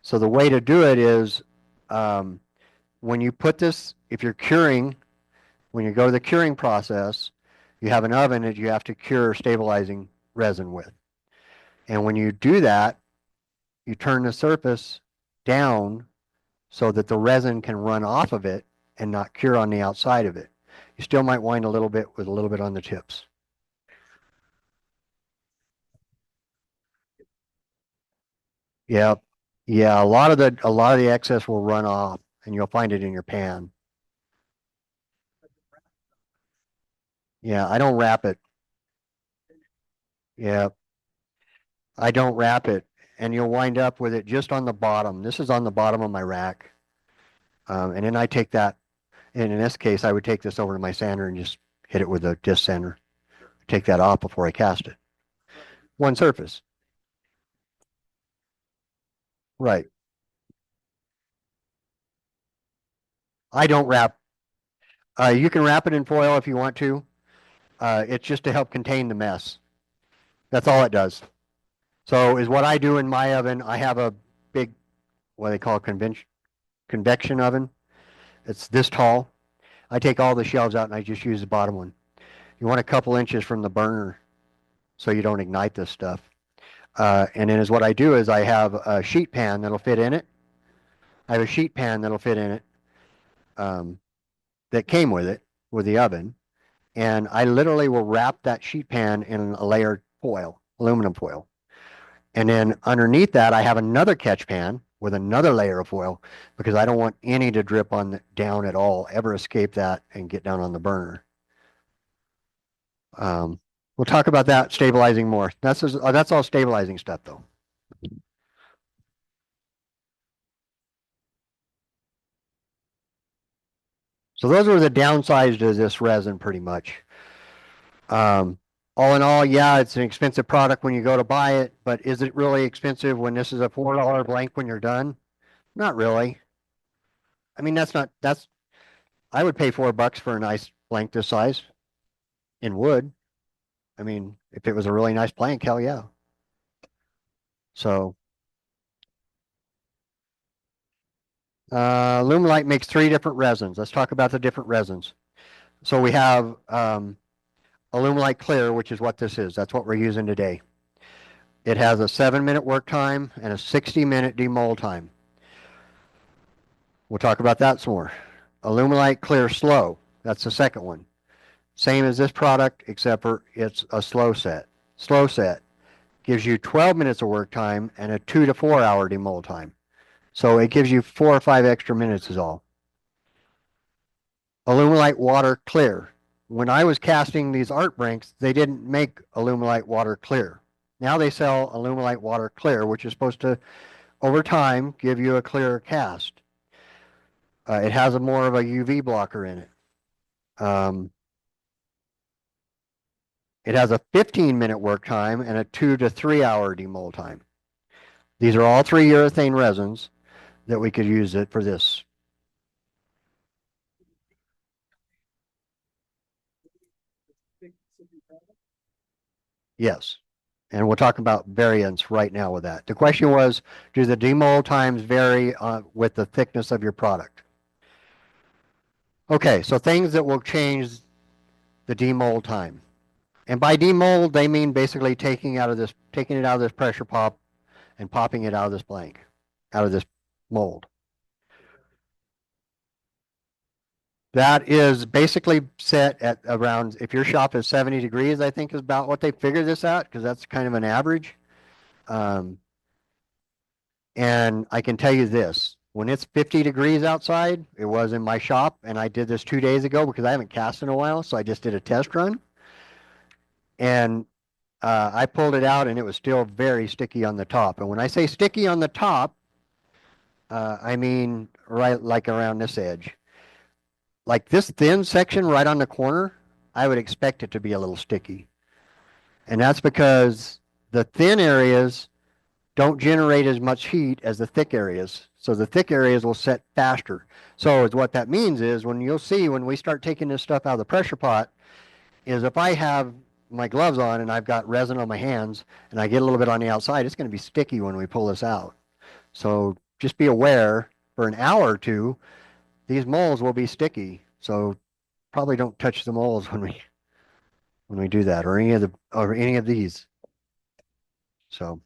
S2: So the way to do it is when you put this, if you're curing, when you go to the curing process, you have an oven that you have to cure stabilizing resin with. And when you do that, you turn the surface down so that the resin can run off of it and not cure on the outside of it. You still might wind a little bit with a little bit on the tips. Yeah. Yeah. A lot of the excess will run off and you'll find it in your pan. Yeah. I don't wrap it. Yeah. I don't wrap it and you'll wind up with it just on the bottom. This is on the bottom of my rack. And then I take that, and in this case, I would take this over to my sander and just hit it with a disc sander. Take that off before I cast it. One surface. Right. I don't wrap. You can wrap it in foil if you want to. It's just to help contain the mess. That's all it does. So is what I do in my oven. I have a big, what they call convection oven. It's this tall. I take all the shelves out and I just use the bottom one. You want a couple inches from the burner so you don't ignite this stuff. And then is what I do is I have a sheet pan that'll fit in it. I have a sheet pan that'll fit in it um, that came with it, with the oven. And I literally will wrap that sheet pan in a layered foil, aluminum foil. And then underneath that, I have another catch pan with another layer of foil because I don't want any to drip on down at all, ever escape that and get down on the burner. Um, we'll talk about that stabilizing more. That's all stabilizing stuff though. So those are the downsides to this resin pretty much. Um, all in all, yeah, it's an expensive product when you go to buy it, but is it really expensive when this is a $4 blank when you're done? Not really. I mean, I would pay $4 for a nice blank this size in wood. I mean, if it was a really nice blank, hell yeah. So, Lumelite makes 3 different resins. Let's talk about the different resins. So we have, Alumilite Clear, which is what this is. That's what we're using today. It has a 7-minute work time and a 60-minute demold time. We'll talk about that some more. Alumilite Clear Slow. That's the second one. Same as this product, except for it's a slow set. Slow set gives you 12 minutes of work time and a 2 to 4 hour demold time. So it gives you 4 or 5 extra minutes is all. Alumilite Water Clear. When I was casting these art brinks, they didn't make Alumilite Water Clear. Now they sell Alumilite Water Clear, which is supposed to, over time, give you a clearer cast. It has a more of a UV blocker in it. It has a 15-minute work time and a 2 to 3 hour demold time. These are all 3 urethane resins that we could use it for this. Yes. And we'll talk about variants right now with that. The question was, do the demold times vary with the thickness of your product? Okay, so things that will change the demold time. And by demold, they mean basically taking it out of this pressure pop and popping it out of this blank, out of this mold. That is basically set at around, if your shop is 70 degrees, I think is about what they figure this at, because that's kind of an average. And I can tell you this, when it's 50 degrees outside, it was in my shop, and I did this 2 days ago because I haven't cast in a while, so I just did a test run. And I pulled it out and it was still very sticky on the top. And when I say sticky on the top, I mean right like around this edge. Like this thin section right on the corner, I would expect it to be a little sticky. And that's because the thin areas don't generate as much heat as the thick areas. So the thick areas will set faster. So what that means is when you'll see when we start taking this stuff out of the pressure pot is if I have my gloves on and I've got resin on my hands and I get a little bit on the outside, it's going to be sticky when we pull this out. So just be aware for an hour or two, these molds will be sticky. So probably don't touch the molds when we do that or any of these. So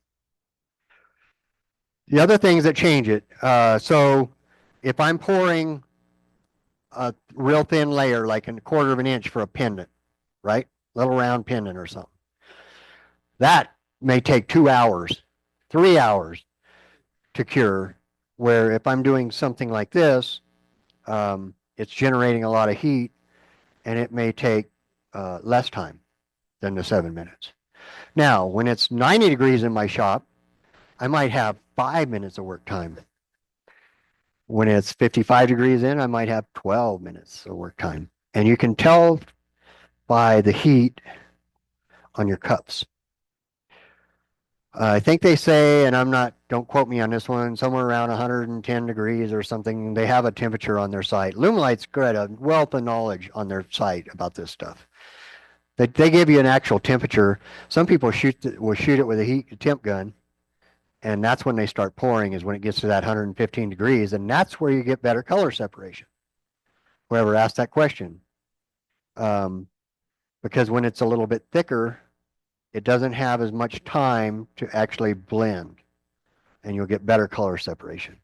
S2: the other things that change it. So if I'm pouring a real thin layer, like a quarter of an inch for a pendant, right? Little round pendant or something. That may take 2 hours, 3 hours. to cure. Where if I'm doing something like this, it's generating a lot of heat and it may take less time than the 7 minutes. Now, when it's 90 degrees in my shop, I might have 5 minutes of work time. When it's 55 degrees in, I might have 12 minutes of work time. And you can tell by the heat on your cups. I think they say, and I'm not, don't quote me on this one, somewhere around 110 degrees or something. They have a temperature on their site. Lumelite's got a wealth of knowledge on their site about this stuff. They give you an actual temperature. Some people will shoot it with a heat temp gun, and that's when they start pouring, is when it gets to that 115 degrees, and that's where you get better color separation. Whoever asked that question. Because when it's a little bit thicker, it doesn't have as much time to actually blend, and you'll get better color separation.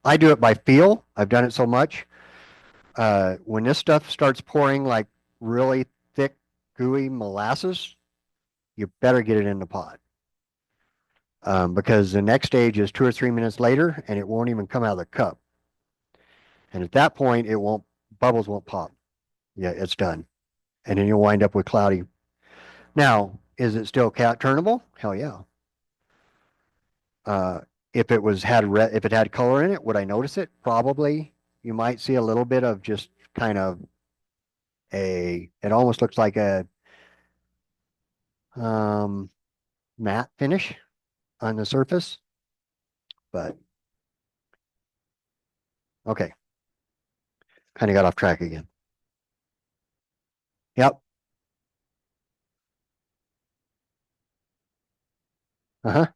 S2: I do it by feel. I've done it so much. When this stuff starts pouring like really thick, gooey molasses, you better get it in the pot. Because the next stage is 2 or 3 minutes later, and it won't even come out of the cup. And at that point, bubbles won't pop. Yeah, it's done. And then you'll wind up with cloudy. Now, is it still turnable? Hell yeah. If it had color in it, would I notice it? Probably. You might see a little bit of just kind of it almost looks like a matte finish on the surface. But okay, kind of got off track again. Yep. Uh-huh.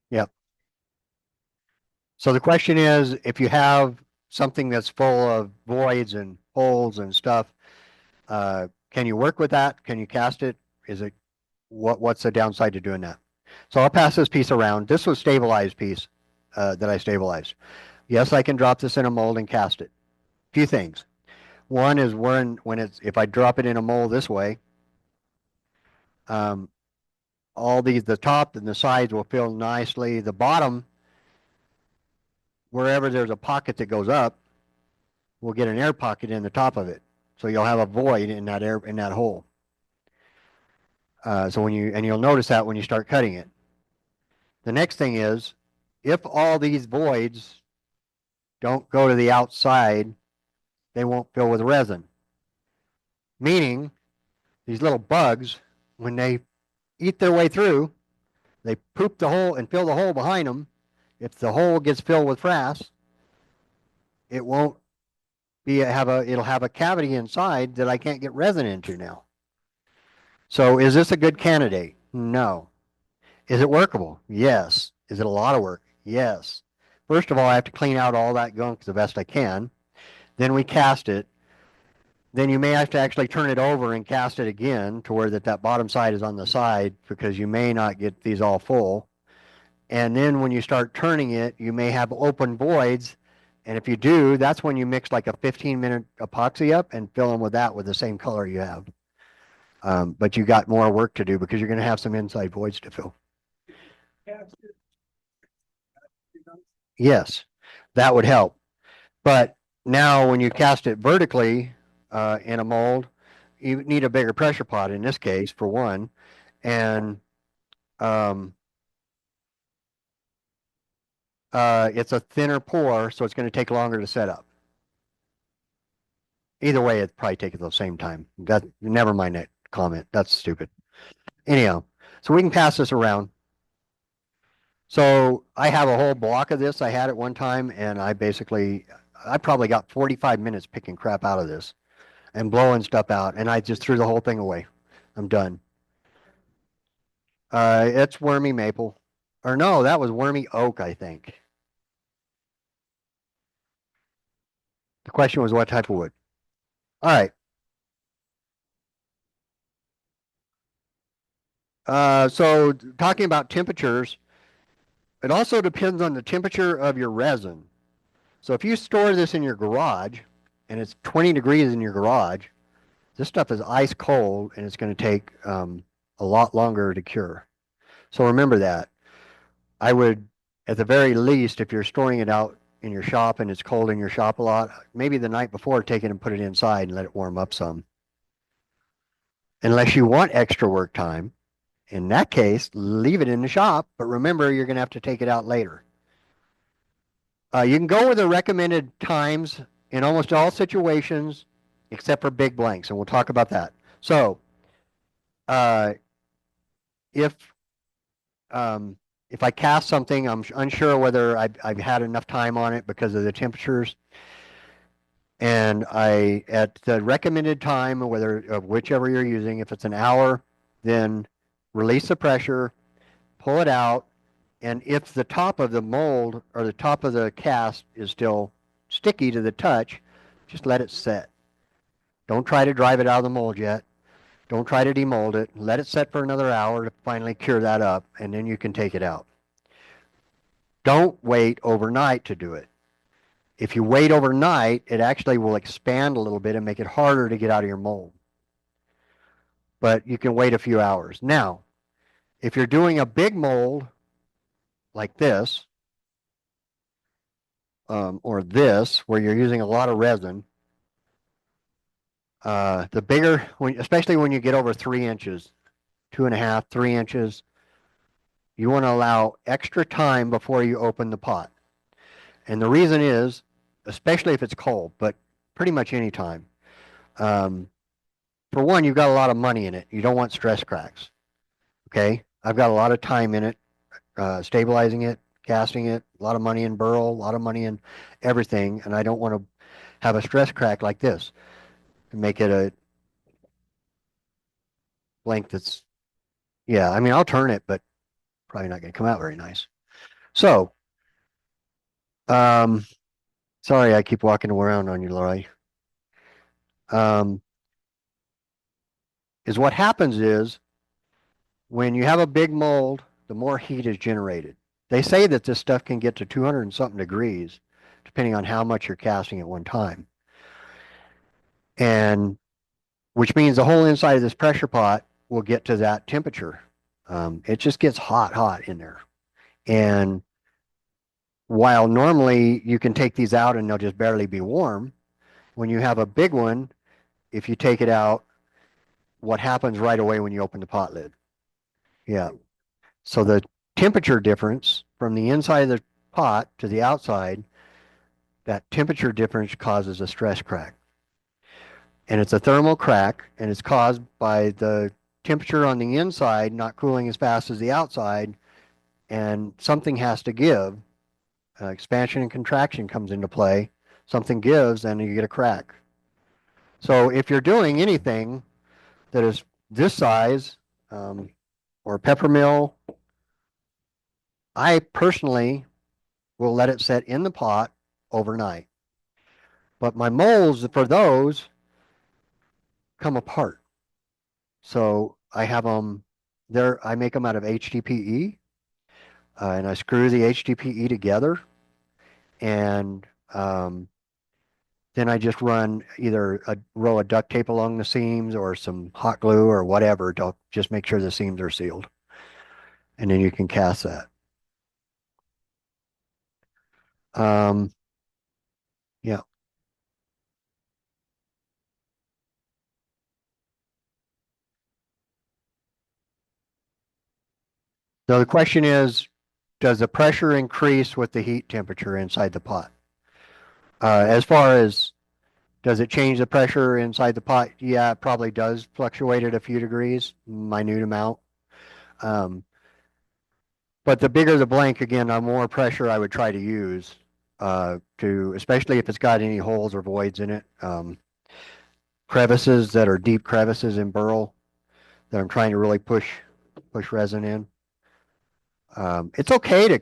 S2: Yep. So the question is, if you have something that's full of voids and holes and stuff, can you work with that? Can you cast it? What's the downside to doing that? So I'll pass this piece around. This was stabilized piece that I stabilized. Yes, I can drop this in a mold and cast it. Few things. One is if I drop it in a mold this way, the top and the sides will fill nicely. The bottom, wherever there's a pocket that goes up, will get an air pocket in the top of it. So you'll have a void in that hole. You'll notice that when you start cutting it. The next thing is, if all these voids don't go to the outside, they won't fill with resin. Meaning, these little bugs, when they eat their way through, they poop the hole and fill the hole behind them. If the hole gets filled with frass, it won't it'll have a cavity inside that I can't get resin into now. So is this a good candidate? No. Is it workable? Yes. Is it a lot of work? Yes. First of all, I have to clean out all that gunk the best I can. Then we cast it. Then you may have to actually turn it over and cast it again to where that bottom side is on the side, because you may not get these all full. And then when you start turning it, you may have open voids. And if you do, that's when you mix like a 15-minute epoxy up and fill them with that with the same color you have. But you got more work to do because you're going to have some inside voids to fill.
S3: Cast it.
S2: Yes, that would help. But now when you cast it vertically in a mold, you need a bigger pressure pot in this case, for one. And it's a thinner pour, so it's going to take longer to set up. Either way, it probably take it the same time. Never mind that comment. That's stupid. Anyhow, so we can pass this around. So I have a whole block of this I had at one time, and I probably got 45 minutes picking crap out of this and blowing stuff out, and I just threw the whole thing away. I'm done. It's wormy maple. Or no, that was wormy oak, I think. The question was what type of wood. All right. So talking about temperatures, it also depends on the temperature of your resin. So if you store this in your garage and it's 20 degrees in your garage, this stuff is ice cold and it's going to take a lot longer to cure. So remember that. I would, at the very least, if you're storing it out in your shop and it's cold in your shop a lot, maybe the night before, take it and put it inside and let it warm up some. Unless you want extra work time. In that case, leave it in the shop, but remember you're going to have to take it out later. You can go with the recommended times in almost all situations except for big blanks, and we'll talk about that. So, uh, if if I cast something, I'm unsure whether I've had enough time on it because of the temperatures, and at the recommended time, whether of whichever you're using, if it's an hour, then release the pressure, pull it out, and if the top of the mold or the top of the cast is still sticky to the touch, just let it set. Don't try to drive it out of the mold yet. Don't try to demold it. Let it set for another hour to finally cure that up, and then you can take it out. Don't wait overnight to do it. If you wait overnight, it actually will expand a little bit and make it harder to get out of your mold. But you can wait a few hours. Now, if you're doing a big mold like this, or this, where you're using a lot of resin, the bigger, especially when you get over 3 inches, 2.5, 3 inches, you want to allow extra time before you open the pot. And the reason is, especially if it's cold, but pretty much any time. For one, you've got a lot of money in it. You don't want stress cracks. Okay? I've got a lot of time in it, stabilizing it, casting it, a lot of money in burl, a lot of money in everything, and I don't want to have a stress crack like this and make it a blank that's, yeah, I mean, I'll turn it, but probably not going to come out very nice. So, sorry, I keep walking around on you, Lori. Is what happens is when you have a big mold, the more heat is generated. They say that this stuff can get to 200 and something degrees, depending on how much you're casting at one time. And which means the whole inside of this pressure pot will get to that temperature. It just gets hot in there. And while normally you can take these out and they'll just barely be warm, when you have a big one, if you take it out, what happens right away when you open the pot lid? Yeah. So the temperature difference from the inside of the pot to the outside, that temperature difference causes a stress crack. And it's a thermal crack, and it's caused by the temperature on the inside not cooling as fast as the outside, and something has to give. Expansion and contraction comes into play. Something gives, and you get a crack. So if you're doing anything that is this size, or peppermill, I personally will let it set in the pot overnight. But my molds for those come apart. So I have them there. I make them out of HDPE, and I screw the HDPE together, and then I just run either a row of duct tape along the seams or some hot glue or whatever to just make sure the seams are sealed. And then you can cast that. Yeah. So the question is, does the pressure increase with the heat temperature inside the pot? As far as does it change the pressure inside the pot? Yeah, it probably does fluctuate at a few degrees, minute amount. But the bigger the blank, again, the more pressure I would try to use especially if it's got any holes or voids in it. Crevices that are deep crevices in burl that I'm trying to really push resin in. It's okay to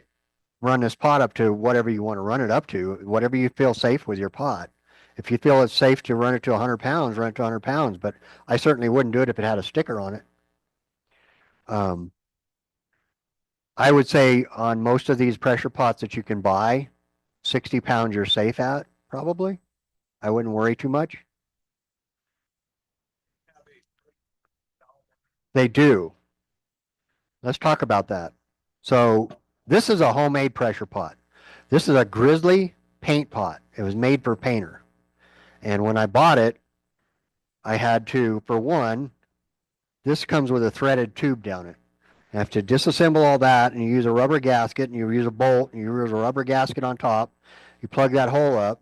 S2: run this pot up to whatever you want to run it up to, whatever you feel safe with your pot. If you feel it's safe to run it to 100 pounds, run it to 100 pounds, but I certainly wouldn't do it if it had a sticker on it. I would say on most of these pressure pots that you can buy, 60 pounds you're safe at, probably. I wouldn't worry too much. They do. Let's talk about that. So this is a homemade pressure pot. This is a Grizzly paint pot. It was made for painter. And when I bought it, I had to, for one, this comes with a threaded tube down it. You have to disassemble all that, and you use a rubber gasket, and you use a bolt, and you use a rubber gasket on top. You plug that hole up.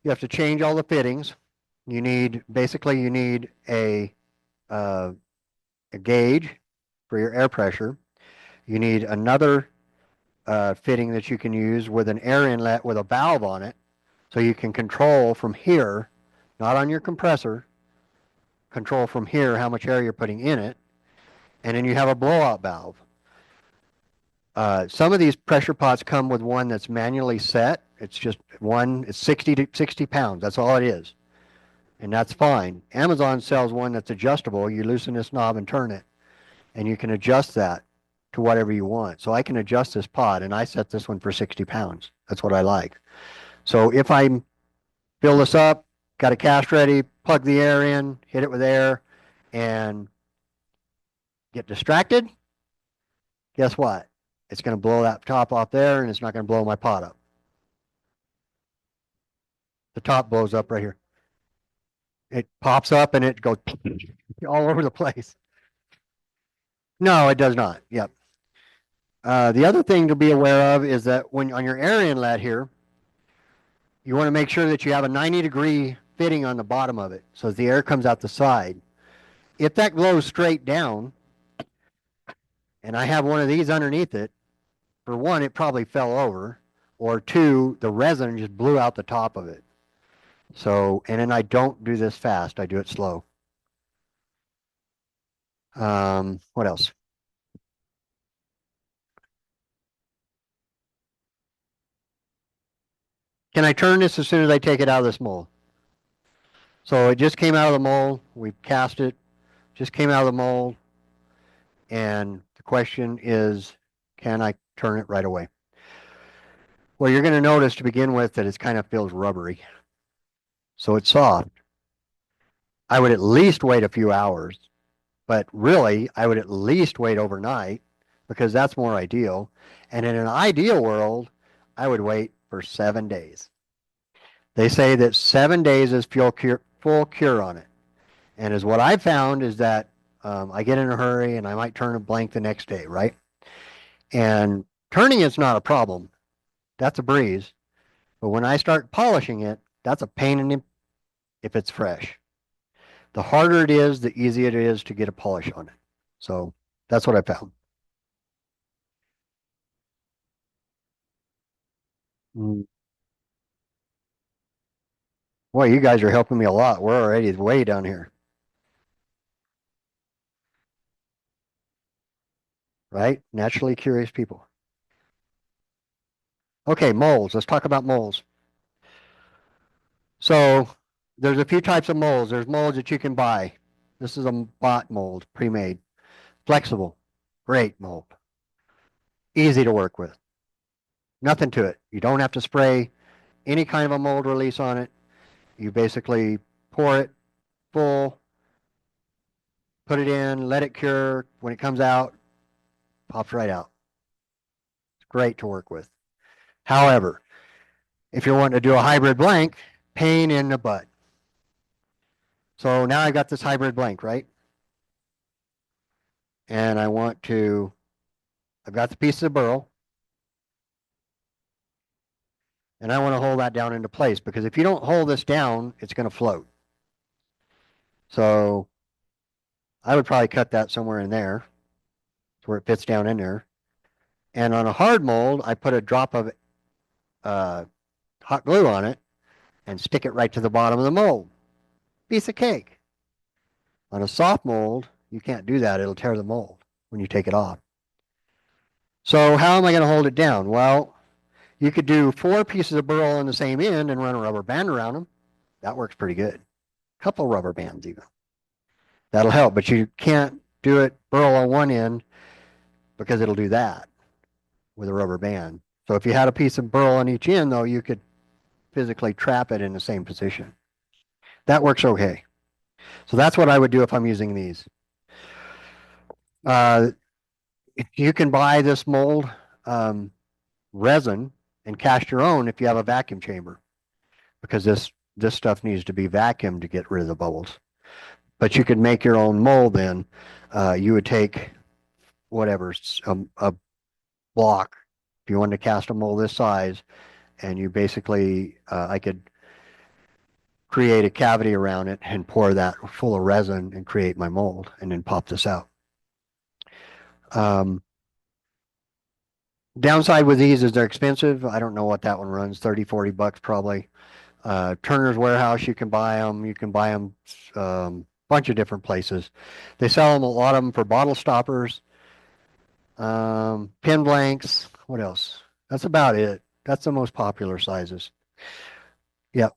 S2: You have to change all the fittings. You need, basically, you need a gauge for your air pressure. You need another fitting that you can use with an air inlet with a valve on it, so you can control from here, not on your compressor, control from here how much air you're putting in it, and then you have a blowout valve. Some of these pressure pots come with one that's manually set. It's just one, it's 60 pounds. That's all it is. And that's fine. Amazon sells one that's adjustable. You loosen this knob and turn it, and you can adjust that to whatever you want. So I can adjust this pot, and I set this one for 60 pounds. That's what I like. So if I fill this up, got a cast ready, plug the air in, hit it with air, and get distracted, guess what? It's going to blow that top off there, and it's not going to blow my pot up. The top blows up right here. It pops up and it goes all over the place. No, it does not. Yep. The other thing to be aware of is that when on your air inlet here, you want to make sure that you have a 90-degree fitting on the bottom of it, so as the air comes out the side. If that blows straight down, and I have one of these underneath it, for one, it probably fell over, or two, the resin just blew out the top of it. So, and then I don't do this fast, I do it slow. What else? Can I turn this as soon as I take it out of this mold? So it just came out of the mold. We cast it, just came out of the mold. And the question is, can I turn it right away? Well, you're going to notice to begin with that it kind of feels rubbery. So it's soft. I would at least wait a few hours, but really I would at least wait overnight because that's more ideal. And in an ideal world, I would wait for 7 days. They say that 7 days is full cure on it. And as what I've found is that I get in a hurry and I might turn a blank the next day, right? And turning it's not a problem. That's a breeze. But when I start polishing it, that's a pain in the if it's fresh. The harder it is, the easier it is to get a polish on it. So that's what I found. Boy, you guys are helping me a lot. We're already way down here. Right? Naturally curious people. Okay, molds. Let's talk about molds. So there's a few types of molds. There's molds that you can buy. This is a bot mold, pre-made. Flexible. Great mold. Easy to work with. Nothing to it. You don't have to spray any kind of a mold release on it. You basically pour it full, put it in, let it cure. When it comes out, pops right out. It's great to work with. However, if you're wanting to do a hybrid blank, pain in the butt. So now I got this hybrid blank, right? And I want to, I've got the piece of burl. And I want to hold that down into place because if you don't hold this down, it's going to float. So I would probably cut that somewhere in there where it fits down in there. And on a hard mold, I put a drop of hot glue on it and stick it right to the bottom of the mold. Piece of cake. On a soft mold, you can't do that. It'll tear the mold when you take it off. So how am I going to hold it down? Well, you could do 4 pieces of burl on the same end and run a rubber band around them. That works pretty good. A couple rubber bands even. That'll help, but you can't do it burl on one end because it'll do that with a rubber band. So if you had a piece of burl on each end, though, you could physically trap it in the same position. That works okay. So that's what I would do if I'm using these. You can buy this mold resin and cast your own if you have a vacuum chamber, because this stuff needs to be vacuumed to get rid of the bubbles. But you could make your own mold then. You would take whatever, a block, if you wanted to cast a mold this size, and you basically, I could create a cavity around it and pour that full of resin and create my mold and then pop this out. Downside with these is they're expensive. I don't know what that one runs, 30, 40 bucks probably. Turner's Warehouse, you can buy them. You can buy them bunch of different places. They sell them, a lot of them for bottle stoppers, pen blanks. What else? That's about it. That's the most popular sizes. Yep.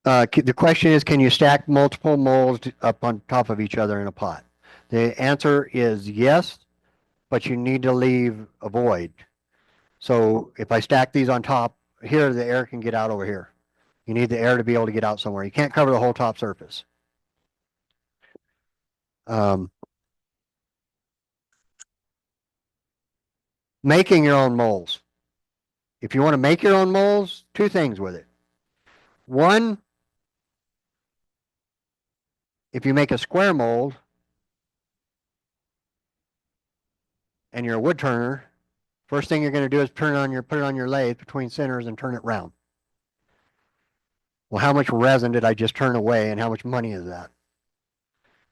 S2: The question is, can you stack multiple molds up on top of each other in a pot? The answer is yes, but you need to leave a void. So if I stack these on top here, the air can get out over here. You need the air to be able to get out somewhere. You can't cover the whole top surface. Making your own molds. If you want to make your own molds, two things with it. One, if you make a square mold and you're a wood turner, first thing you're going to do is put it on your lathe between centers and turn it round. Well, how much resin did I just turn away and how much money is that?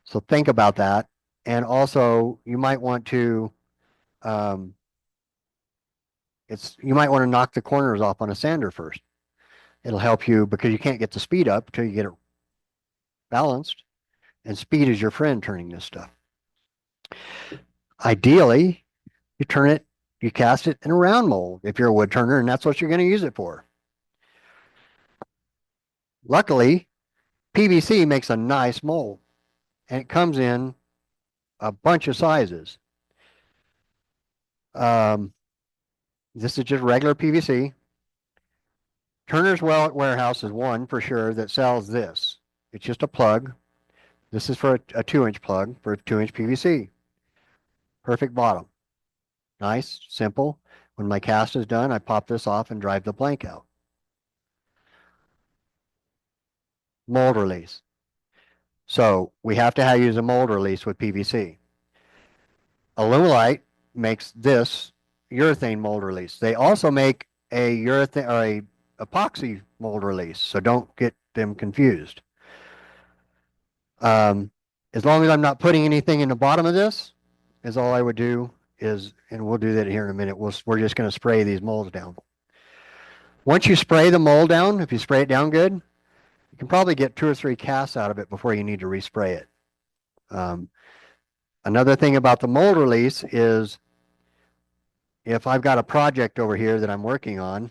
S2: So think about that. And also you might want to, you might want to knock the corners off on a sander first. It'll help you because you can't get the speed up until you get it balanced. And speed is your friend turning this stuff. Ideally, you cast it in a round mold if you're a wood turner, and that's what you're going to use it for. Luckily, PVC makes a nice mold, and it comes in a bunch of sizes. This is just regular PVC. Turner's Warehouse is one for sure that sells this. It's just a plug. This is for a 2-inch plug for 2-inch PVC. Perfect bottom. Nice, simple. When my cast is done, I pop this off and drive the blank out. Mold release. So we have to use a mold release with PVC. Alumilite makes this urethane mold release. They also make a urethane or a epoxy mold release, so don't get them confused. As long as I'm not putting anything in the bottom of this, is all I would do is, and we'll do that here in a minute. We're just going to spray these molds down. Once you spray the mold down, if you spray it down good, you can probably get 2 or 3 casts out of it before you need to respray it. Another thing about the mold release is if I've got a project over here that I'm working on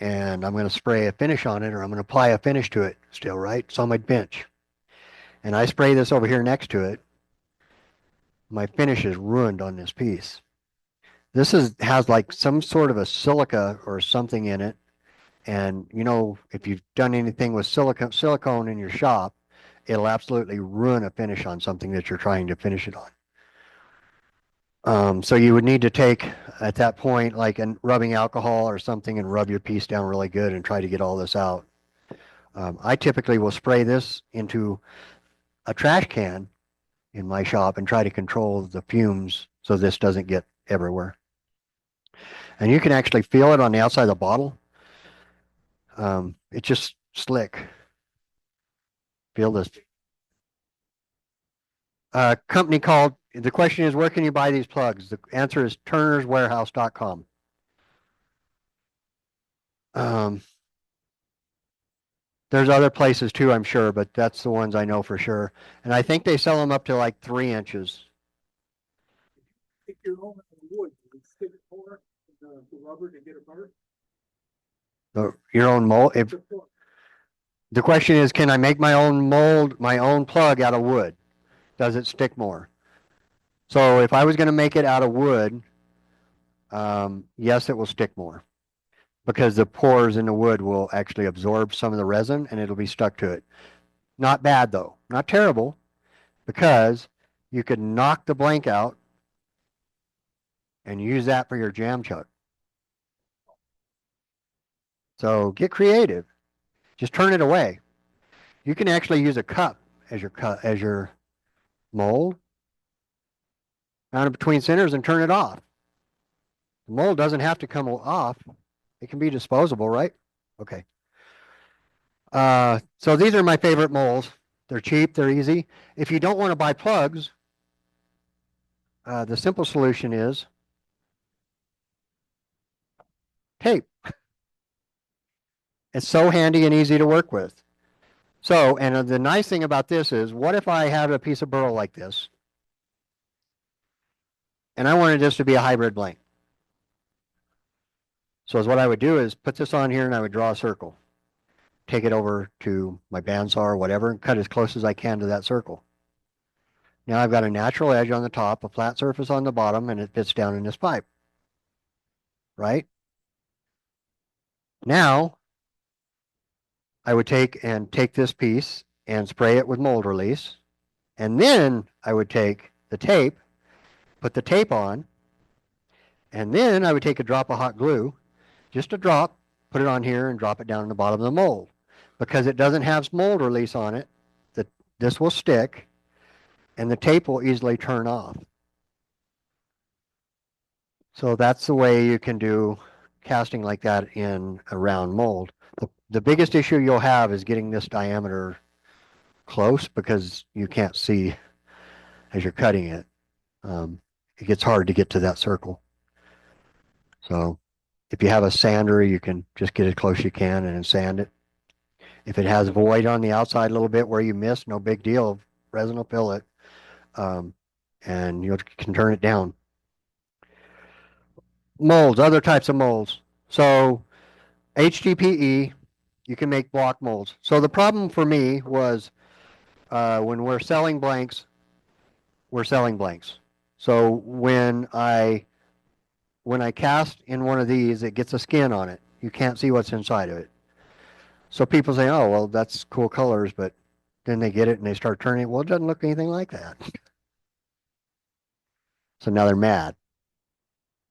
S2: and I'm going to spray a finish on it, or I'm going to apply a finish to it still, right? It's on my bench. And I spray this over here next to it, my finish is ruined on this piece. This has like some sort of a silica or something in it. And you know, if you've done anything with silicone in your shop, it'll absolutely ruin a finish on something that you're trying to finish it on. So you would need to take, at that point, like a rubbing alcohol or something and rub your piece down really good and try to get all this out. I typically will spray this into a trash can in my shop and try to control the fumes so this doesn't get everywhere. And you can actually feel it on the outside of the bottle. It's just slick. Feel this. Company called, the question is, where can you buy these plugs? The answer is turnerswarehouse.com. There's other places too, I'm sure, but that's the ones I know for sure. And I think they sell them up to like 3 inches.
S3: If you're home in the wood, you stick it more the rubber to get apart.
S2: Your own mold. If the question is, can I make my own mold, my own plug out of wood? Does it stick more? So if I was going to make it out of wood, yes, it will stick more because the pores in the wood will actually absorb some of the resin and it'll be stuck to it. Not bad though, not terrible, because you could knock the blank out and use that for your jam chuck. So get creative. Just turn it away. You can actually use a cup as your mold, mount it between centers and turn it off. The mold doesn't have to come off. It can be disposable, right? Okay. So these are my favorite molds. They're cheap, they're easy. If you don't want to buy plugs, the simple solution is tape. It's so handy and easy to work with. So, and the nice thing about this is, what if I have a piece of burl like this, and I wanted this to be a hybrid blank? So what I would do is put this on here and I would draw a circle. Take it over to my bandsaw or whatever and cut as close as I can to that circle. Now I've got a natural edge on the top, a flat surface on the bottom, and it fits down in this pipe. Right? Now I would take this piece and spray it with mold release. And then I would take the tape, put the tape on, and then I would take a drop of hot glue, just a drop, put it on here and drop it down in the bottom of the mold. Because it doesn't have mold release on it, this will stick and the tape will easily turn off. So that's the way you can do casting like that in a round mold. The biggest issue you'll have is getting this diameter close because you can't see as you're cutting it. It gets hard to get to that circle. So if you have a sander, you can just get as close as you can and then sand it. If it has void on the outside a little bit where you miss, no big deal. Resin will fill it. And you can turn it down. Molds, other types of molds. So HDPE, you can make block molds. So the problem for me was when we're selling blanks, we're selling blanks. So when I cast in one of these, it gets a skin on it. You can't see what's inside of it. So people say, oh, well, that's cool colors, but then they get it and they start turning it. Well, it doesn't look anything like that. So now they're mad.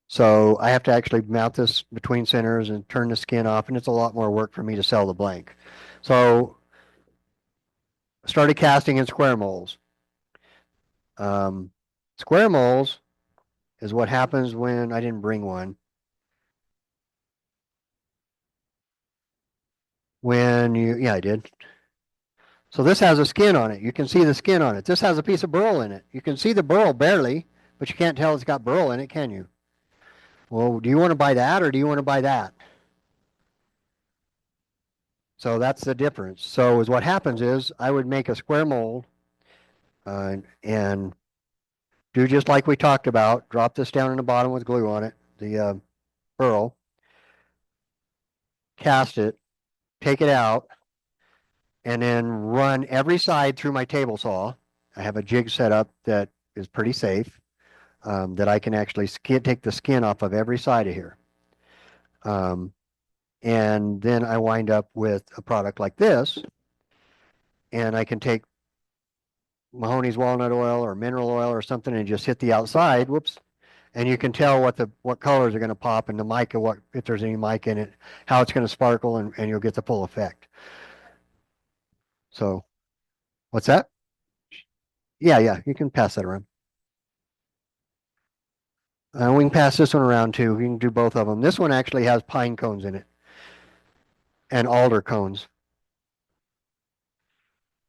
S2: So I have to actually mount this between centers and turn the skin off, and it's a lot more work for me to sell the blank. So I started casting in square molds. Square molds is what happens when I didn't bring one. Yeah, I did. So this has a skin on it. You can see the skin on it. This has a piece of burl in it. You can see the burl barely, but you can't tell it's got burl in it, can you? Well, do you want to buy that or do you want to buy that? So that's the difference. So is what happens is I would make a square mold and do just like we talked about. Drop this down in the bottom with glue on it, the burl. Cast it, take it out, and then run every side through my table saw. I have a jig set up that is pretty safe, that I can actually take the skin off of every side of here. And then I wind up with a product like this, and I can take Mahoney's walnut oil or mineral oil or something and just hit the outside, whoops, and you can tell what colors are going to pop and the mica, if there's any mica in it, how it's going to sparkle, and you'll get the full effect. So, what's that? Yeah, you can pass that around. We can pass this one around too. We can do both of them. This one actually has pine cones in it and alder cones.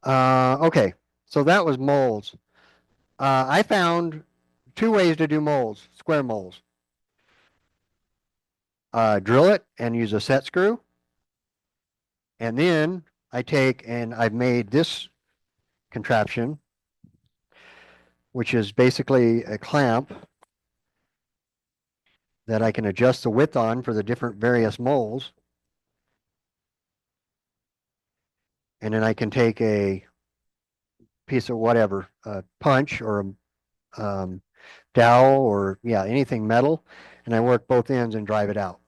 S2: Okay, so that was molds. I found two ways to do molds, square molds. Drill it and use a set screw. And then I take and I've made this contraption, which is basically a clamp that I can adjust the width on for the different various molds. And then I can take a piece of whatever, a punch or dowel or, yeah, anything metal, and I work both ends and drive it out.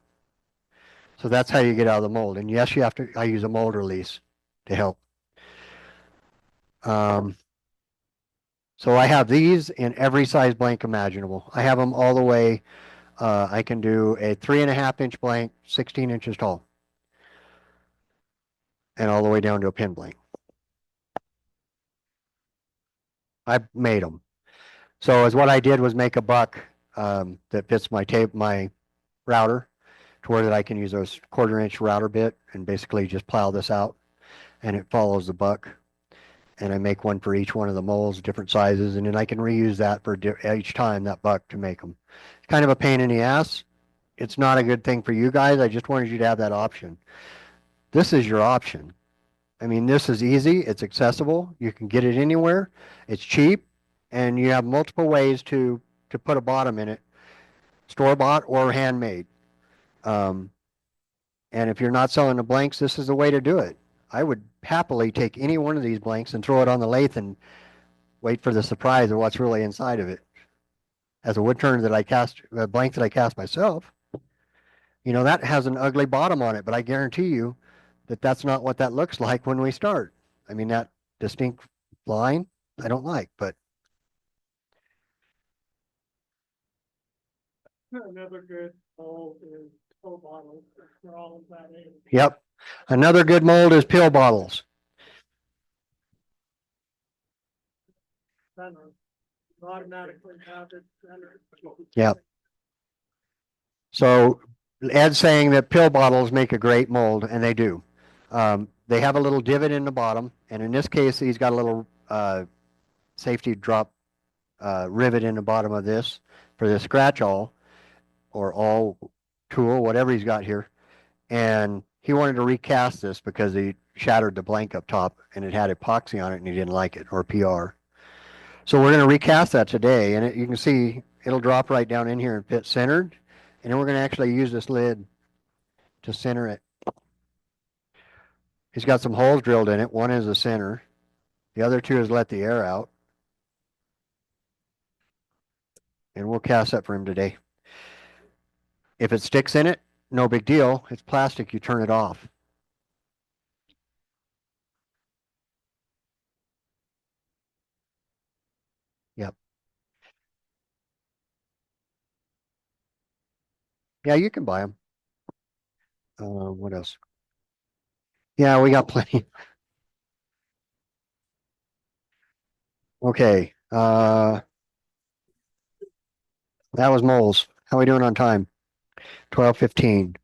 S2: So that's how you get out of the mold. And yes, you have to, I use a mold release to help. So I have these in every size blank imaginable. I have them all the way. I can do a 3.5 inch blank, 16 inches tall, and all the way down to a pin blank. I made them. So as what I did was make a buck that fits my tape, my router, to where that I can use those 1/4 inch router bit and basically just plow this out, and it follows the buck. And I make one for each one of the molds, different sizes, and then I can reuse that for each time, that buck, to make them. It's kind of a pain in the ass. It's not a good thing for you guys. I just wanted you to have that option. This is your option. I mean, this is easy. It's accessible. You can get it anywhere. It's cheap, and you have multiple ways to put a bottom in it, store bought or handmade. Um, and if you're not selling the blanks, this is the way to do it. I would happily take any one of these blanks and throw it on the lathe and wait for the surprise of what's really inside of it. As a wood turner that I cast, a blank that I cast myself, you know, that has an ugly bottom on it, but I guarantee you that that's not what that looks like when we start. I mean, that distinct line, I don't like, but
S3: Another good mold is pill bottles. For all of that age.
S2: yep. Another good mold is pill bottles.
S3: Center. Automatically have it centered.
S2: Yep. So Ed's saying that pill bottles make a great mold, and they do. They have a little divot in the bottom, and in this case, he's got a little safety drop rivet in the bottom of this for the scratch all or all tool, whatever he's got here. And he wanted to recast this because he shattered the blank up top and it had epoxy on it and he didn't like it, or PR. So we're going to recast that today, and you can see it'll drop right down in here and fit centered. And then we're going to actually use this lid to center it. He's got some holes drilled in it. One is the center. The other two is let the air out. And we'll cast that for him today. If it sticks in it, no big deal. It's plastic. You turn it off. Yep. Yeah, you can buy them. What else? Yeah, we got plenty. Okay. That was moles. How are we doing on time? 12:15.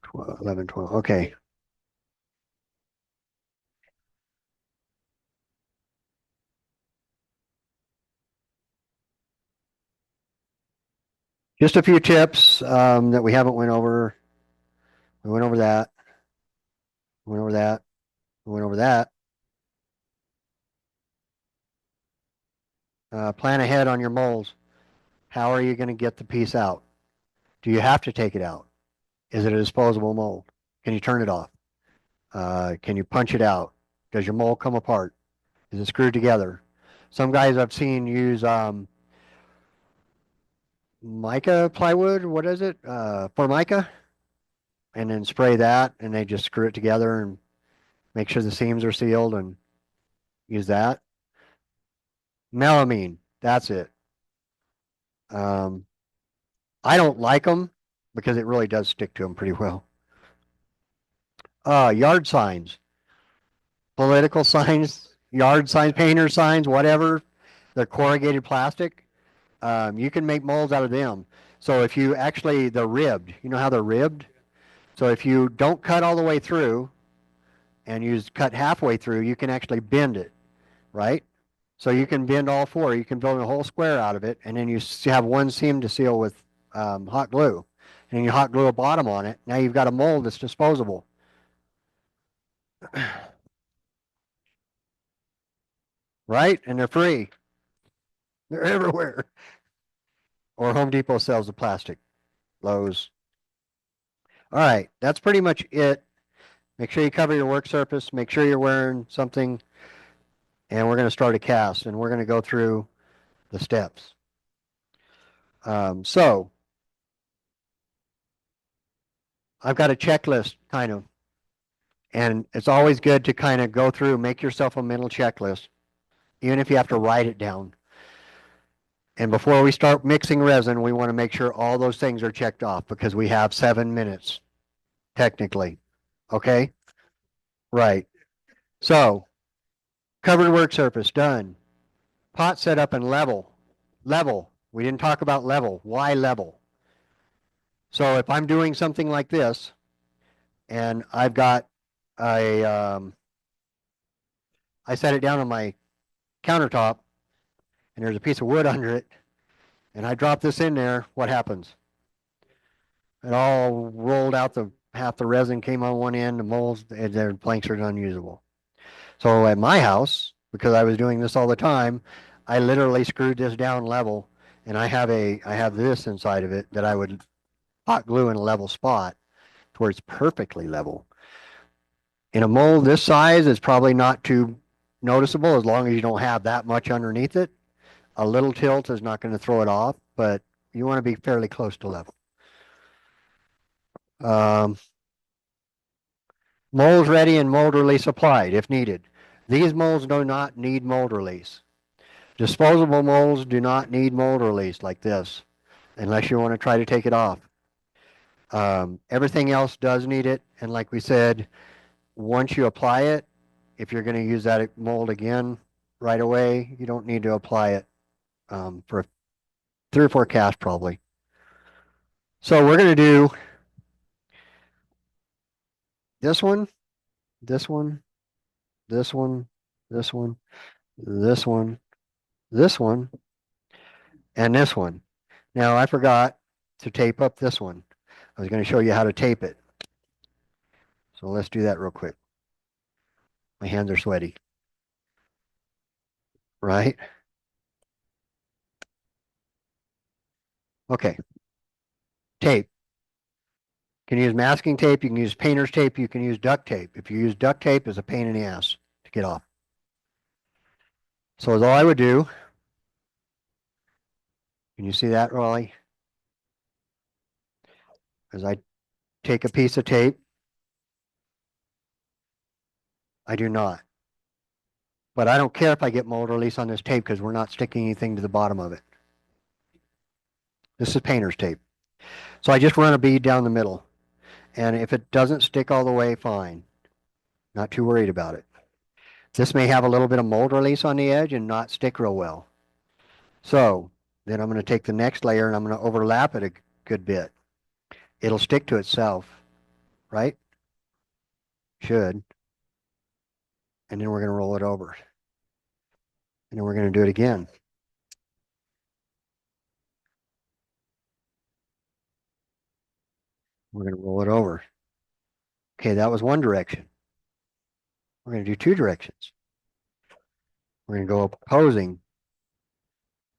S2: 12, 11, 12. Okay. Just a few tips that we haven't went over. We went over that. We went over that. We went over that. Plan ahead on your moles. How are you going to get the piece out? Do you have to take it out? Is it a disposable mold? Can you turn it off? Can you punch it out? Does your mold come apart? Is it screwed together? Some guys I've seen use mica plywood. What is it? Formica, and then spray that, and they just screw it together and make sure the seams are sealed and use that. Melamine, that's it. I don't like them because it really does stick to them pretty well. Yard signs, political signs, yard signs, painter signs, whatever. They're corrugated plastic. You can make molds out of them. So if you actually, they're ribbed. You know how they're ribbed? So if you don't cut all the way through and you cut halfway through, you can actually bend it, right? So you can bend all four. You can build a whole square out of it, and then you have one seam to seal with hot glue. And you hot glue a bottom on it. Now you've got a mold that's disposable. Right? And they're free. They're everywhere. Or Home Depot sells the plastic. Lowe's. All right, that's pretty much it. Make sure you cover your work surface. Make sure you're wearing something. And we're going to start a cast, and we're going to go through the steps. So I've got a checklist kind of, and it's always good to kind of go through, make yourself a mental checklist, even if you have to write it down. And before we start mixing resin, we want to make sure all those things are checked off because we have 7 minutes technically. Okay? Right. So covered work surface done. Pot set up and level. Level. We didn't talk about level. Why level? So if I'm doing something like this and I've got a, I set it down on my countertop and there's a piece of wood under it and I drop this in there, what happens? It all rolled out, the half the resin came on one end, the molds, their planks are unusable. So at my house, because I was doing this all the time, I literally screwed this down level and I have this inside of it that I would hot glue in a level spot to where it's perfectly level. In a mold this size, it's probably not too noticeable as long as you don't have that much underneath it. A little tilt is not going to throw it off, but you want to be fairly close to level. Molds ready and mold release applied if needed. These molds do not need mold release. Disposable molds do not need mold release like this, unless you want to try to take it off. Everything else does need it, and like we said, once you apply it, if you're going to use that mold again right away, you don't need to apply it for 3 or 4 casts probably. So we're going to do this one, this one, this one, this one, this one, this one, and this one. Now I forgot to tape up this one. I was going to show you how to tape it. So let's do that real quick. My hands are sweaty. Right? Okay. Tape. You can use masking tape, you can use painter's tape, you can use duct tape. If you use duct tape, it's a pain in the ass to get off. So all I would do, can you see that, Raleigh? As I take a piece of tape, I do not. But I don't care if I get mold release on this tape because we're not sticking anything to the bottom of it. This is painter's tape. So I just run a bead down the middle. And if it doesn't stick all the way, fine. Not too worried about it. This may have a little bit of mold release on the edge and not stick real well. So then I'm going to take the next layer and I'm going to overlap it a good bit. It'll stick to itself, right? Should. And then we're going to roll it over. And then we're going to do it again. We're going to roll it over. Okay, that was one direction. We're going to do 2 directions. We're going to go opposing.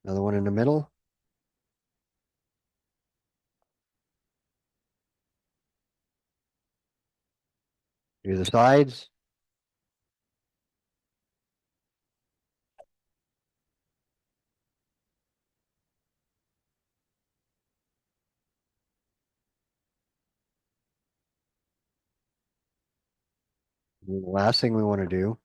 S2: Another one in the middle. Do the sides. And the last thing we want to do,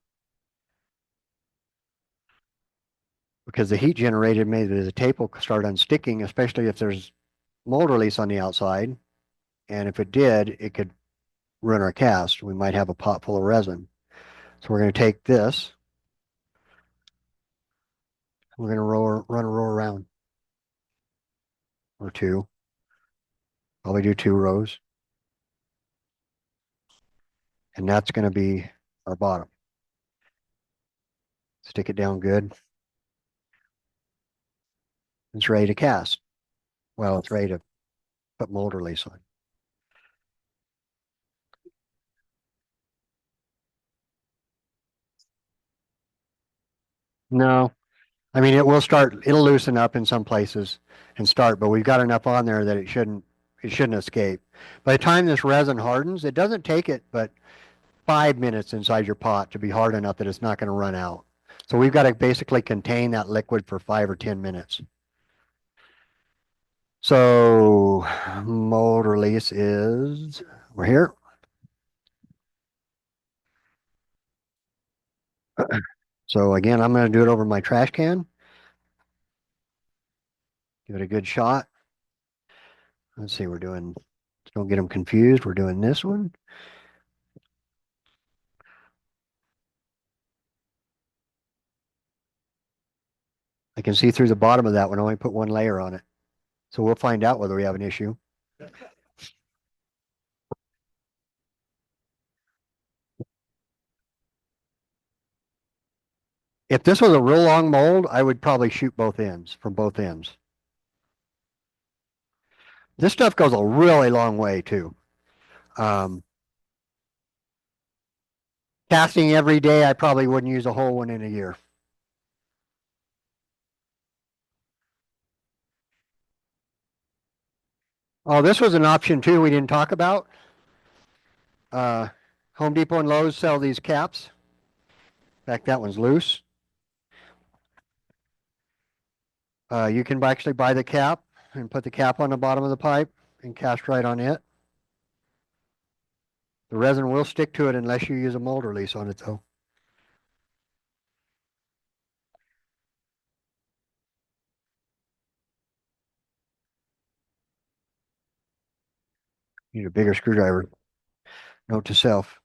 S2: because the heat generated, maybe the tape will start unsticking, especially if there's mold release on the outside. And if it did, it could ruin our cast. We might have a pot full of resin. So we're going to take this. We're going to run a row around. Or 2. Probably do 2 rows. And that's going to be our bottom. Stick it down good. It's ready to cast. Well, it's ready to put mold release on. No, I mean, it'll loosen up in some places and start, but we've got enough on there that it shouldn't escape. By the time this resin hardens, it doesn't take it but 5 minutes inside your pot to be hard enough that it's not going to run out. So we've got to basically contain that liquid for 5 or 10 minutes. So mold release is, we're here. So again, I'm going to do it over my trash can. Give it a good shot. Let's see, we're doing, don't get them confused. We're doing this one. I can see through the bottom of that one. I only put one layer on it. So we'll find out whether we have an issue. If this was a real long mold, I would probably shoot both ends from both ends. This stuff goes a really long way too. Um, Casting every day, I probably wouldn't use a whole one in a year. Oh, this was an option too we didn't talk about. Uh, Home Depot and Lowe's sell these caps. In fact, that one's loose. You can actually buy the cap and put the cap on the bottom of the pipe and cast right on it. The resin will stick to it unless you use a mold release on it though. Need a bigger screwdriver. Note to self.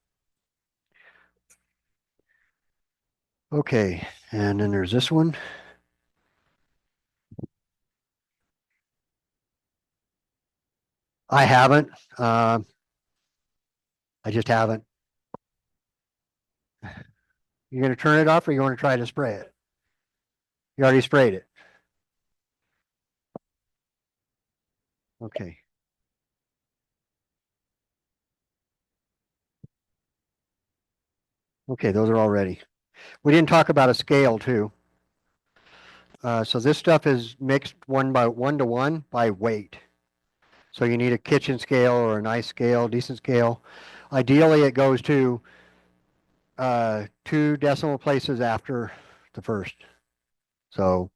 S2: Okay, and then there's this one. I haven't. I just haven't. You're going to turn it off or you want to try to spray it? You already sprayed it. Okay. Okay, those are all ready. We didn't talk about a scale too. So this stuff is mixed one to one by weight. So you need a kitchen scale or a nice scale, decent scale. Ideally, it goes to 2 decimal places after the first. So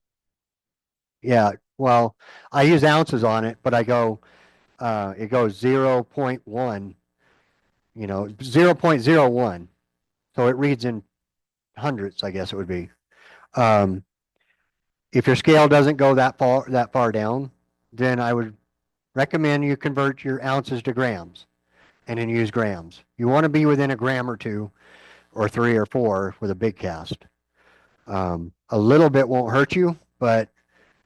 S2: yeah, well, I use ounces on it, but I go, it goes 0.1, 0.01. So it reads in hundredths, I guess it would be. Um, if your scale doesn't go that far down, then I would recommend you convert your ounces to grams and then use grams. You want to be within a gram or two or 3 or 4 with a big cast. A little bit won't hurt you, but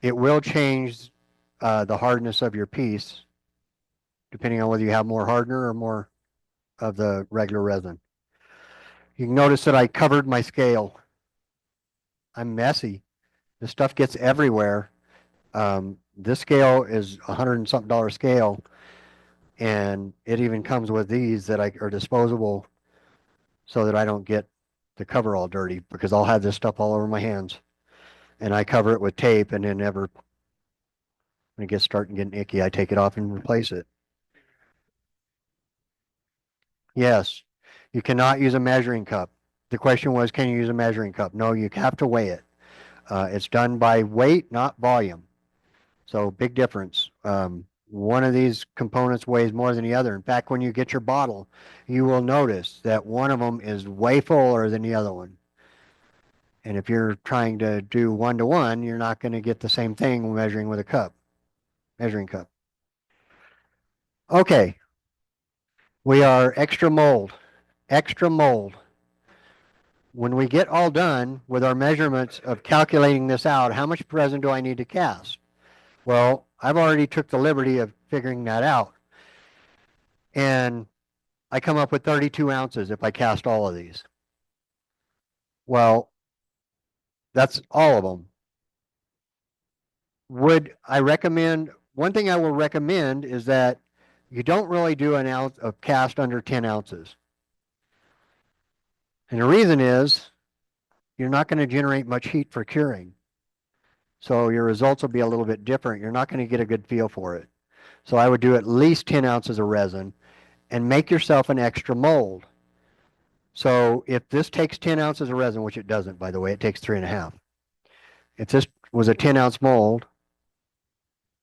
S2: it will change the hardness of your piece depending on whether you have more hardener or more of the regular resin. You can notice that I covered my scale. I'm messy. This stuff gets everywhere. This scale is $100 and something scale, and it even comes with these that are disposable so that I don't get the cover all dirty because I'll have this stuff all over my hands. And I cover it with tape, and then when it gets starting getting icky, I take it off and replace it. Yes, you cannot use a measuring cup. The question was, can you use a measuring cup? No, you have to weigh it. It's done by weight, not volume. So big difference. One of these components weighs more than the other. In fact, when you get your bottle, you will notice that one of them is way fuller than the other one. And if you're trying to do 1 to 1, you're not going to get the same thing measuring with a measuring cup. Okay, we are extra mold. Extra mold. When we get all done with our measurements of calculating this out, how much resin do I need to cast? Well, I've already took the liberty of figuring that out. And I come up with 32 ounces if I cast all of these. Well, that's all of them. Would I recommend, one thing I will recommend is that you don't really do an ounce of cast under 10 ounces. And the reason is you're not going to generate much heat for curing. So your results will be a little bit different. You're not going to get a good feel for it. So I would do at least 10 ounces of resin and make yourself an extra mold. So if this takes 10 ounces of resin, which it doesn't, by the way, it takes 3.5. If this was a 10-ounce mold,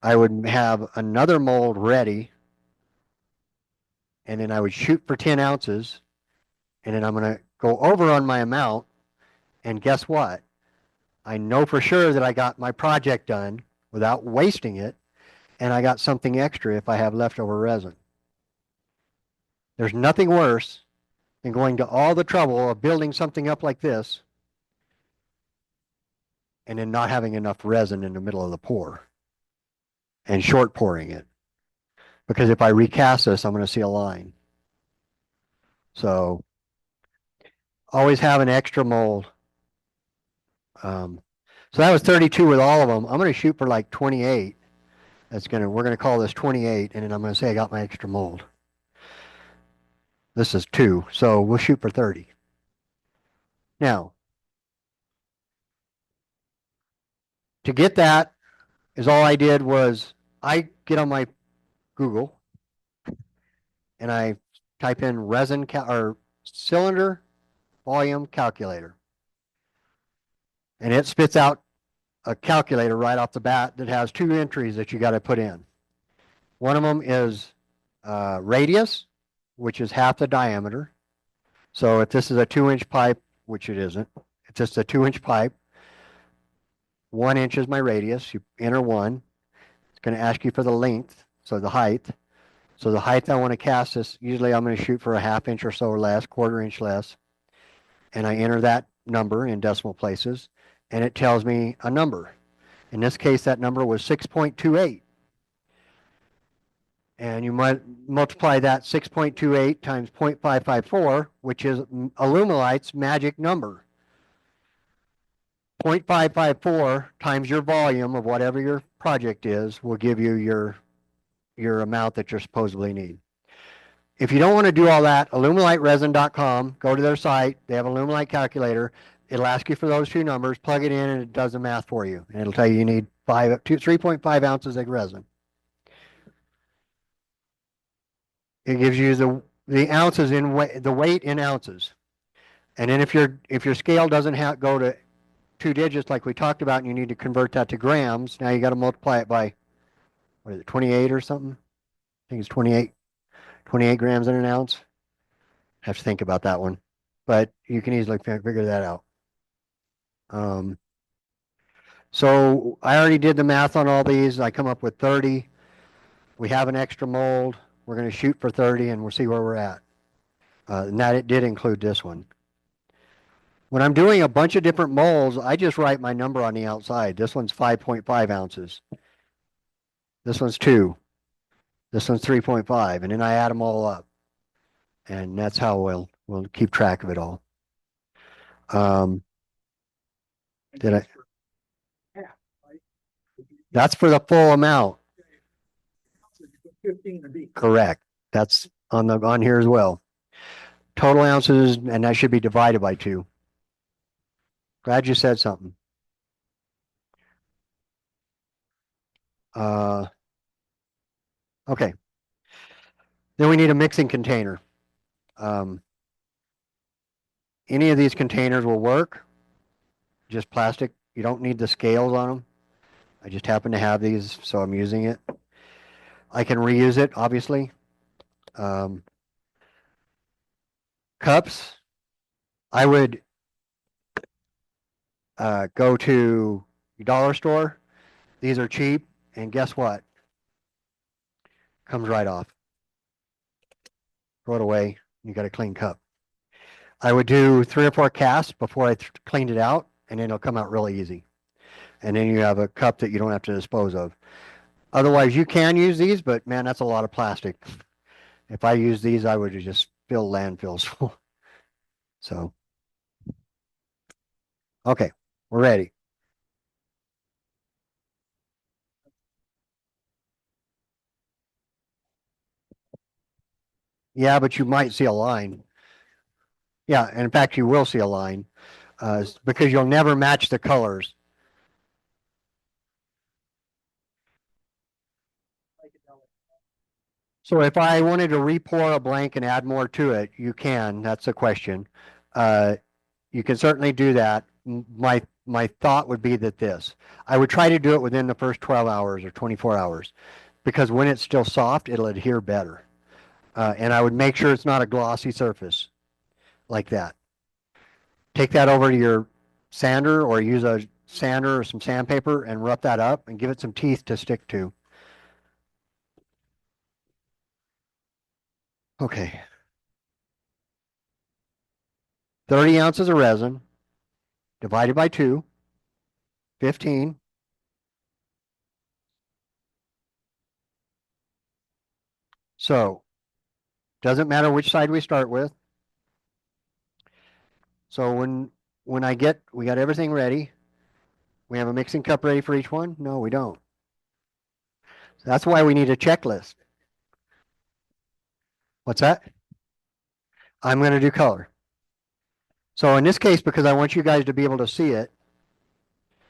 S2: I would have another mold ready, and then I would shoot for 10 ounces, and then I'm going to go over on my amount, and guess what? I know for sure that I got my project done without wasting it, and I got something extra if I have leftover resin. There's nothing worse than going to all the trouble of building something up like this and then not having enough resin in the middle of the pour and short pouring it. Because if I recast this, I'm going to see a line. So always have an extra mold. So that was 32 with all of them. I'm going to shoot for like 28. We're going to call this 28, and then I'm going to say I got my extra mold. This is 2, so we'll shoot for 30. Now, to get that is all I did was I get on my Google and I type in resin or cylinder volume calculator. And it spits out a calculator right off the bat that has 2 entries that you got to put in. One of them is radius, which is half the diameter. So if this is a 2-inch pipe, which it isn't, it's just a 2-inch pipe, 1 inch is my radius. You enter 1. It's going to ask you for the length, so the height. So the height I want to cast this, usually I'm going to shoot for a 1/2 inch or so or less, 1/4 inch less. And I enter that number in decimal places, and it tells me a number. In this case, that number was 6.28. And you might multiply that 6.28 times 0.554, which is Alumilite's magic number. 0.554 times your volume of whatever your project is will give you your amount that you supposedly need. If you don't want to do all that, alumiliteresin.com, go to their site. They have an Alumilite calculator. It'll ask you for those 2 numbers, plug it in, and it does the math for you. And it'll tell you need 3.5 ounces of resin. It gives you the ounces in the weight in ounces. And then if your scale doesn't go to 2 digits like we talked about, and you need to convert that to grams, now you got to multiply it by, what is it, 28 or something? I think it's 28 grams in an ounce. Have to think about that one, but you can easily figure that out. So I already did the math on all these. I come up with 30. We have an extra mold. We're going to shoot for 30, and we'll see where we're at. And that it did include this one. When I'm doing a bunch of different molds, I just write my number on the outside. This one's 5.5 ounces. This one's 2. This one's 3.5, and then I add them all up. And that's how we'll keep track of it all. Did I? That's for the full amount.
S3: 15 of each.
S2: Correct. That's on here as well. Total ounces, and that should be divided by 2. Glad you said something. Okay. Then we need a mixing container. Any of these containers will work. Just plastic. You don't need the scales on them. I just happen to have these, so I'm using it. I can reuse it, obviously. Cups. I would go to your dollar store. These are cheap, and guess what? Comes right off. Throw it away. You got a clean cup. I would do 3 or 4 casts before I cleaned it out, and then it'll come out really easy. And then you have a cup that you don't have to dispose of. Otherwise, you can use these, but man, that's a lot of plastic. If I used these, I would have just filled landfills full. So, okay, we're ready. Yeah, but you might see a line. Yeah, and in fact, you will see a line because you'll never match the colors. So if I wanted to re-pour a blank and add more to it, you can. That's the question. You can certainly do that. My my thought would be that I would try to do it within the first 12 hours or 24 hours, because when it's still soft, it'll adhere better. And I would make sure it's not a glossy surface like that. Take that over to your sander, or use a sander or some sandpaper and rough that up and give it some teeth to stick to. Okay. 30 ounces of resin divided by 2, 15. So, doesn't matter which side we start with. So when we got everything ready, we have a mixing cup ready for each one? No, we don't. That's why we need a checklist. What's that? I'm going to do color. So in this case, because I want you guys to be able to see it,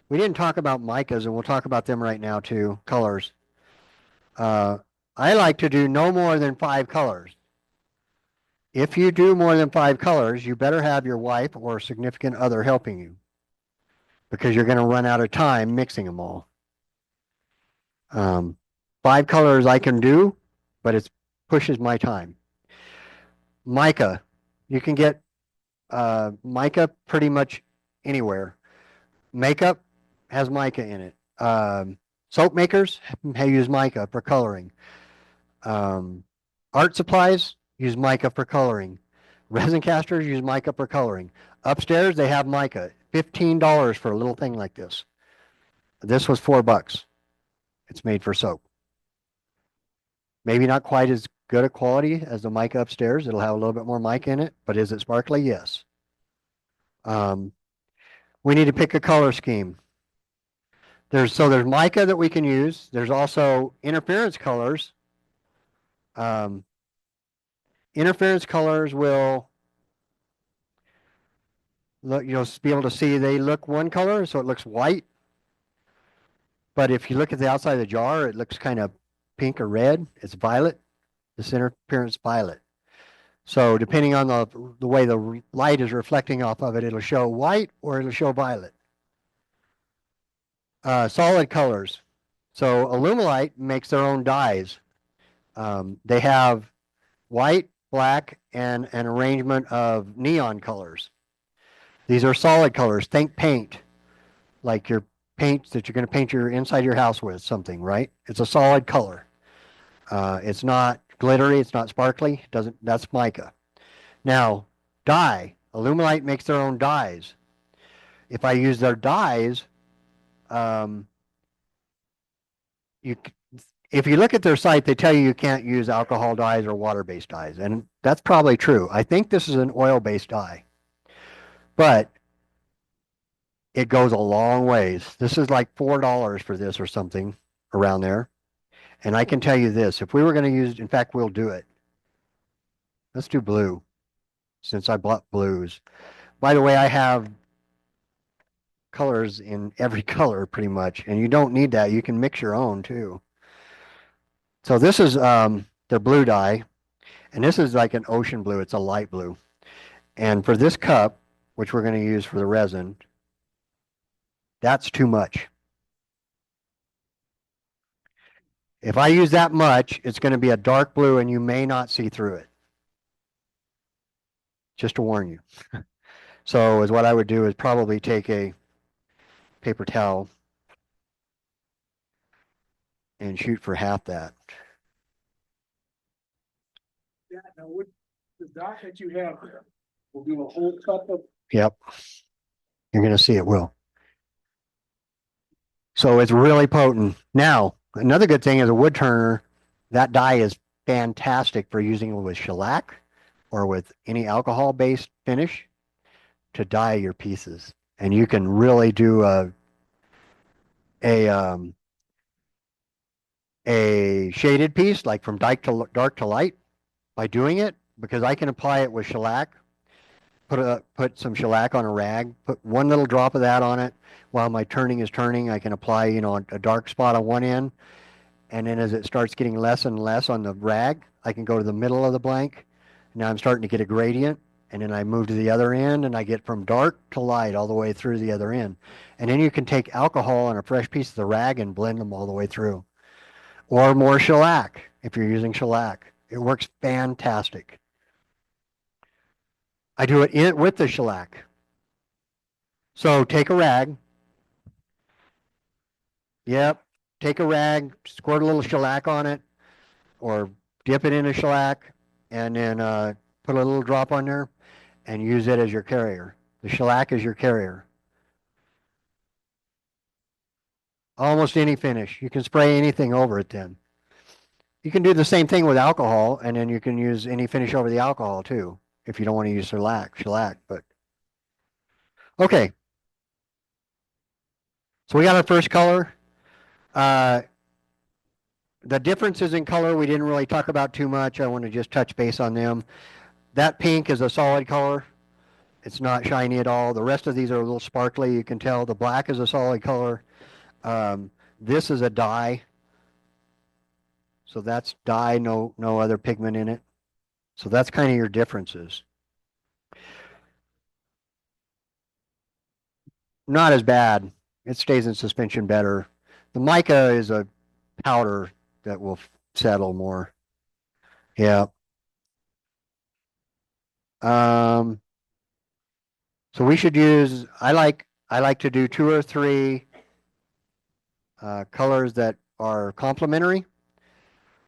S2: we didn't talk about micas, and we'll talk about them right now too, colors. I like to do no more than 5 colors. If you do more than 5 colors, you better have your wife or significant other helping you, because you're going to run out of time mixing them all. 5 colors I can do, but it pushes my time. Mica, you can get mica pretty much anywhere. Makeup has mica in it. Soap makers use mica for coloring. Art supplies use mica for coloring. Resin casters use mica for coloring. Upstairs they have mica. $15 for a little thing like this. This was $4. It's made for soap. Maybe not quite as good a quality as the mica upstairs. It'll have a little bit more mica in it, but is it sparkly? Yes. We need to pick a color scheme. There's mica that we can use. There's also interference colors. Interference colors will look, you'll be able to see they look one color, so it looks white. But if you look at the outside of the jar, it looks kind of pink or red. It's violet. This interference violet. So depending on the way the light is reflecting off of it, it'll show white or it'll show violet. Solid colors. So Alumilite makes their own dyes. They have white, black, and an arrangement of neon colors. These are solid colors. Think paint, like your paint that you're going to paint your inside of your house with something, right? It's a solid color. It's not glittery. It's not sparkly. That's mica. Now, dye. Alumilite makes their own dyes. If I use their dyes, if you look at their site, they tell you can't use alcohol dyes or water-based dyes, and that's probably true. I think this is an oil-based dye, but it goes a long ways. This is like $4 for this or something around there. And I can tell you this, if we were going to use, in fact, we'll do it. Let's do blue, since I bought blues. By the way, I have colors in every color pretty much, and you don't need that. You can mix your own too. So this is their blue dye, and this is like an ocean blue. It's a light blue. And for this cup, which we're going to use for the resin, that's too much. If I use that much, it's going to be a dark blue and you may not see through it. Just to warn you. So is what I would do is probably take a paper towel and shoot for half that.
S3: Yeah, now what, the dock that you have there, will do a whole cup of.
S2: Yep. You're going to see it will. So it's really potent. Now, another good thing is a wood turner, that dye is fantastic for using with shellac or with any alcohol-based finish to dye your pieces. And you can really do a shaded piece, like from dark to light, by doing it, because I can apply it with shellac, put some shellac on a rag, put one little drop of that on it while my turning is turning. I can apply, a dark spot on one end, and then as it starts getting less and less on the rag, I can go to the middle of the blank. Now I'm starting to get a gradient, And then I move to the other end and I get from dark to light all the way through the other end. And then you can take alcohol and a fresh piece of the rag and blend them all the way through. Or more shellac if you're using shellac. It works fantastic. I do it with the shellac. So take a rag. Yep. Take a rag, squirt a little shellac on it, or dip it in a shellac, and then put a little drop on there and use it as your carrier. The shellac is your carrier. Almost any finish. You can spray anything over it then. You can do the same thing with alcohol, and then you can use any finish over the alcohol too, if you don't want to use shellac, but okay. So we got our first color. Uh, the differences in color we didn't really talk about too much. I want to just touch base on them. That pink is a solid color. It's not shiny at all. The rest of these are a little sparkly. You can tell the black is a solid color. Um, this is a dye. So that's dye, no other pigment in it. So that's kind of your differences. Not as bad. It stays in suspension better. The mica is a powder that will settle more. Yeah. Um, so we should use, I like to do 2 or 3 colors that are complementary.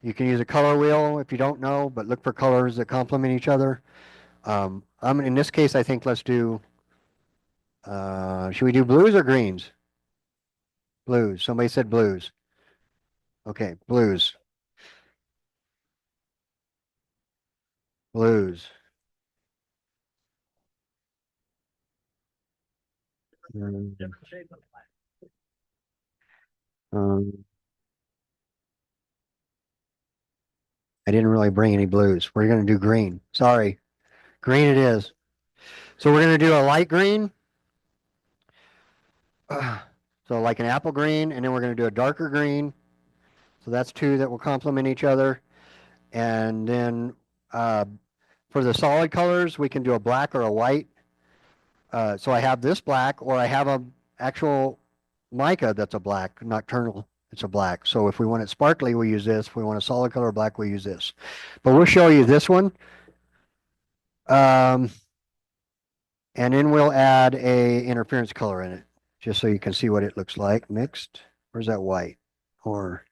S2: You can use a color wheel if you don't know, but look for colors that complement each other. In this case, I think let's do, should we do blues or greens? Blues. Somebody said blues. Okay, blues. Blues. Um, um, I didn't really bring any blues. We're going to do green. Sorry. Green it is. So we're going to do a light green. So like an apple green, and then we're going to do a darker green. So that's 2 that will complement each other. And then uh, for the solid colors, we can do a black or a white. So I have this black, or I have a actual mica that's a black, nocturnal. It's a black. So if we want it sparkly, we use this. If we want a solid color black, we use this. But we'll show you this one. Um, and then we'll add a interference color in it, just so you can see what it looks like mixed. Where's that white? Or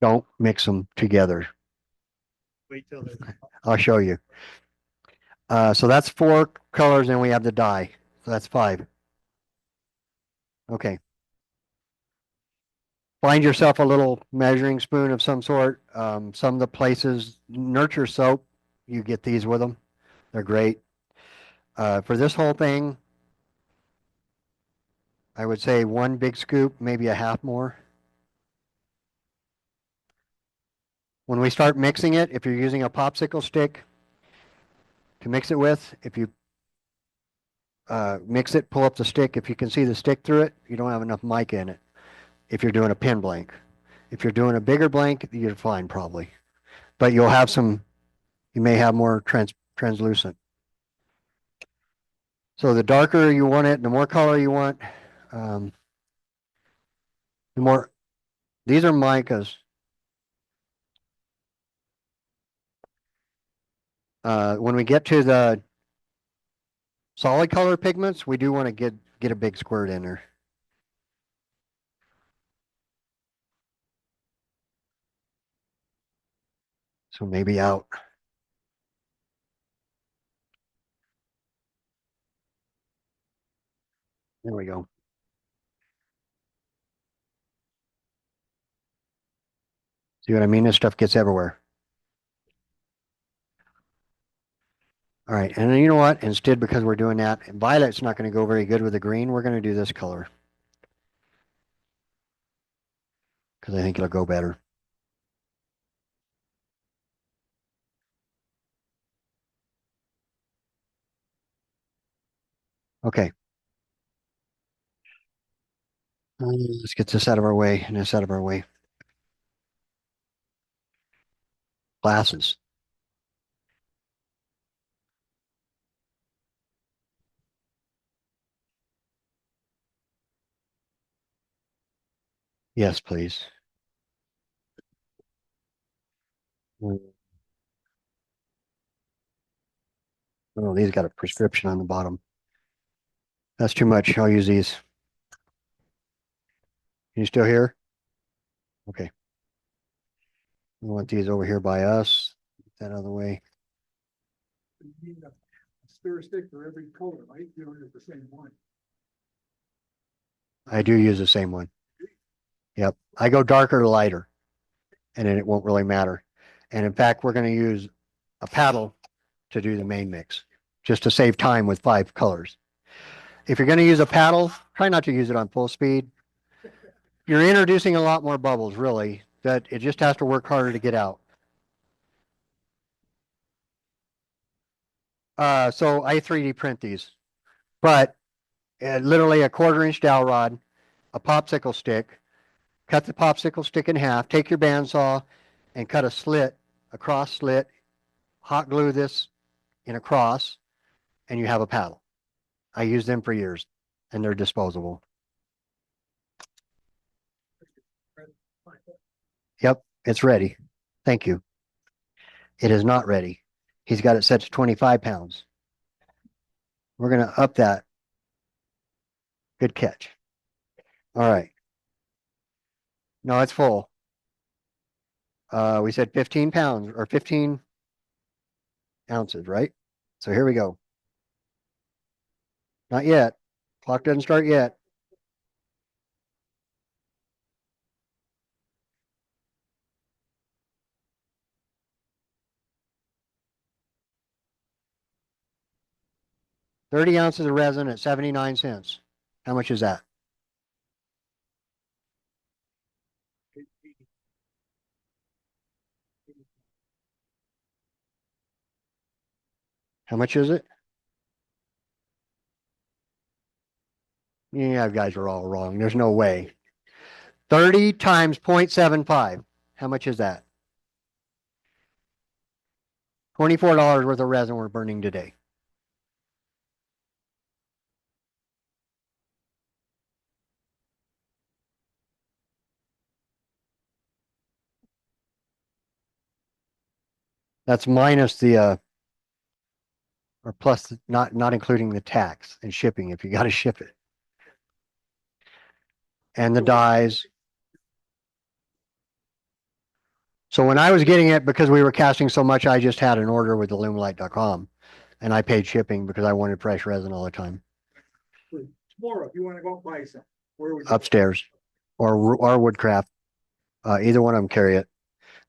S2: don't mix them together.
S3: Wait till they're.
S2: I'll show you. So that's 4 colors, and we have the dye. So that's 5. Okay. Find yourself a little measuring spoon of some sort. Some of the places, Nurture soap, you get these with them. They're great. For this whole thing, I would say 1 big scoop, maybe a half more. When we start mixing it, if you're using a popsicle stick to mix it with, if you mix it, pull up the stick. If you can see the stick through it, you don't have enough mica in it. If you're doing a pin blank. If you're doing a bigger blank, you're fine probably. But you'll have some, you may have more translucent. So the darker you want it, the more color you want, the more, these are micas. When we get to the solid color pigments, we do want to get a big squirt in there. So maybe out. There we go. See what I mean? This stuff gets everywhere. All right, and then you know what? Instead, because we're doing that, violet's not going to go very good with the green. We're going to do this color because I think it'll go better. Okay. Let's get this out of our way and this out of our way. Glasses. Yes, please. Oh, these got a prescription on the bottom. That's too much. I'll use these. You still here? Okay. We want these over here by us. Get that out of the way.
S3: You need a stir stick for every color, right? You don't use the same one.
S2: I do use the same one. Yep. I go darker to lighter, and then it won't really matter. And in fact, we're going to use a paddle to do the main mix, just to save time with 5 colors. If you're going to use a paddle, try not to use it on full speed. You're introducing a lot more bubbles, really, that it just has to work harder to get out. So I 3D print these, but literally a 1/4 inch dowel rod, a popsicle stick, cut the popsicle stick in half, take your bandsaw and cut a slit, a cross slit, hot glue this in a cross, and you have a paddle. I use them for years and they're disposable. Yep, it's ready. Thank you. It is not ready. He's got it set to 25 pounds. We're going to up that. Good catch. All right. No, it's full. We said 15 pounds or 15 ounces, right? So here we go. Not yet. Clock doesn't start yet. $30 ounces of resin at 79 cents. How much is that? How much is it? Yeah, you guys are all wrong. There's no way. 30 times 0.75. How much is that? $24 worth of resin we're burning today. That's minus the or plus not including the tax and shipping if you got to ship it. And the dyes. So when I was getting it, because we were casting so much, I just had an order with illumilite.com and I paid shipping because I wanted fresh resin all the time.
S3: Tomorrow, if you want to go buy some, where would you?
S2: Upstairs or Woodcraft. Either one of them carry it.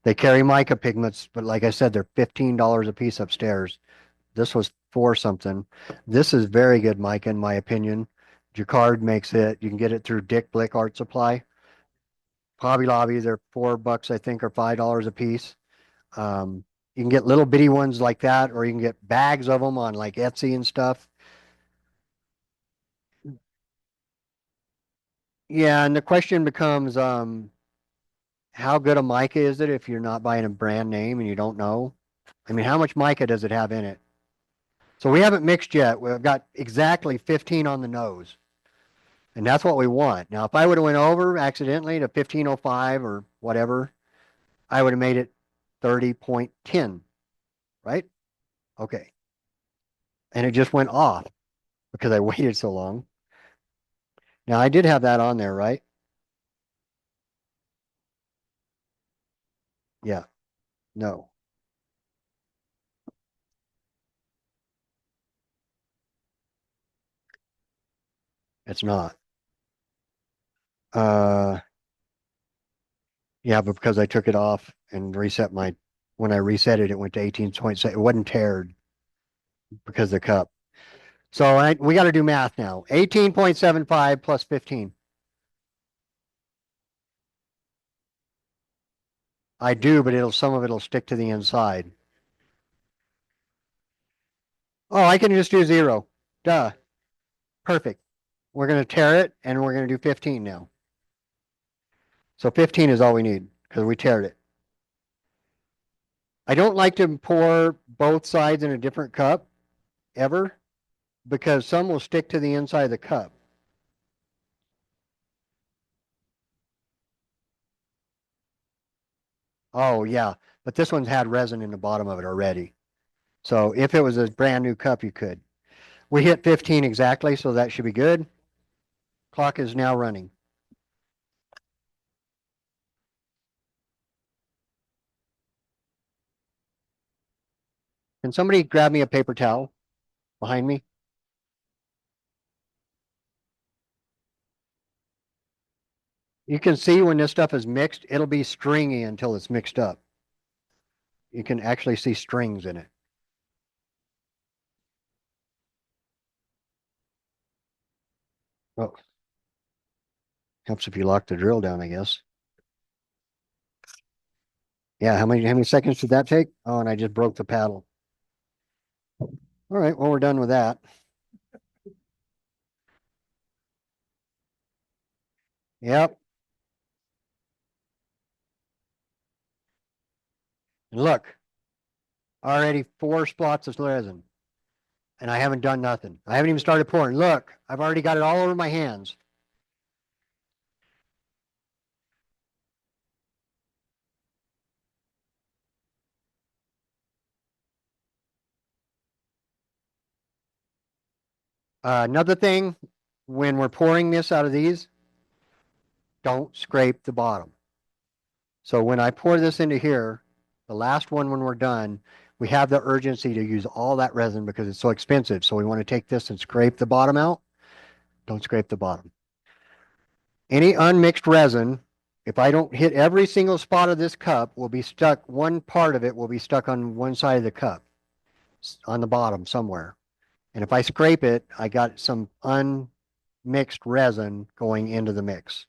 S2: They carry mica pigments, but like I said, they're $15 a piece upstairs. This was 4 something. This is very good mica in my opinion. Jacquard makes it. You can get it through Dick Blick Art Supply. Hobby Lobby, they're $4, I think, or $5 a piece. You can get little bitty ones like that, or you can get bags of them on like Etsy and stuff. Yeah, and the question becomes, how good a mica is it if you're not buying a brand name and you don't know? I mean, how much mica does it have in it? So we haven't mixed yet. We've got exactly 15 on the nose. And that's what we want. Now, if I would have went over accidentally to 1505 or whatever, I would have made it 30.10, right? Okay. And it just went off because I waited so long. Now, I did have that on there, right? Yeah. No. It's not. Uh, yeah, but because I took it off and reset when I reset it, it went to 18.6. It wasn't teared because of the cup. So we got to do math now. 18.75 plus 15. I do, but some of it'll stick to the inside. Oh, I can just do 0. Duh. Perfect. We're going to tear it and we're going to do 15 now. So 15 is all we need because we teared it. I don't like to pour both sides in a different cup ever because some will stick to the inside of the cup. Oh yeah, but this one's had resin in the bottom of it already. So if it was a brand new cup, you could. We hit 15 exactly, so that should be good. Clock is now running. Can somebody grab me a paper towel behind me? You can see when this stuff is mixed, it'll be stringy until it's mixed up. You can actually see strings in it. Oh, helps if you lock the drill down, I guess. Yeah, how many seconds did that take? Oh, and I just broke the paddle. All right, well, we're done with that. Yep. And look, already 4 spots of resin. And I haven't done nothing. I haven't even started pouring. Look, I've already got it all over my hands. Another thing, when we're pouring this out of these, don't scrape the bottom. So when I pour this into here, the last one when we're done, we have the urgency to use all that resin because it's so expensive. So we want to take this and scrape the bottom out. Don't scrape the bottom. Any unmixed resin, if I don't hit every single spot of this cup, will be stuck, one part of it will be stuck on one side of the cup, on the bottom somewhere. And if I scrape it, I got some unmixed resin going into the mix.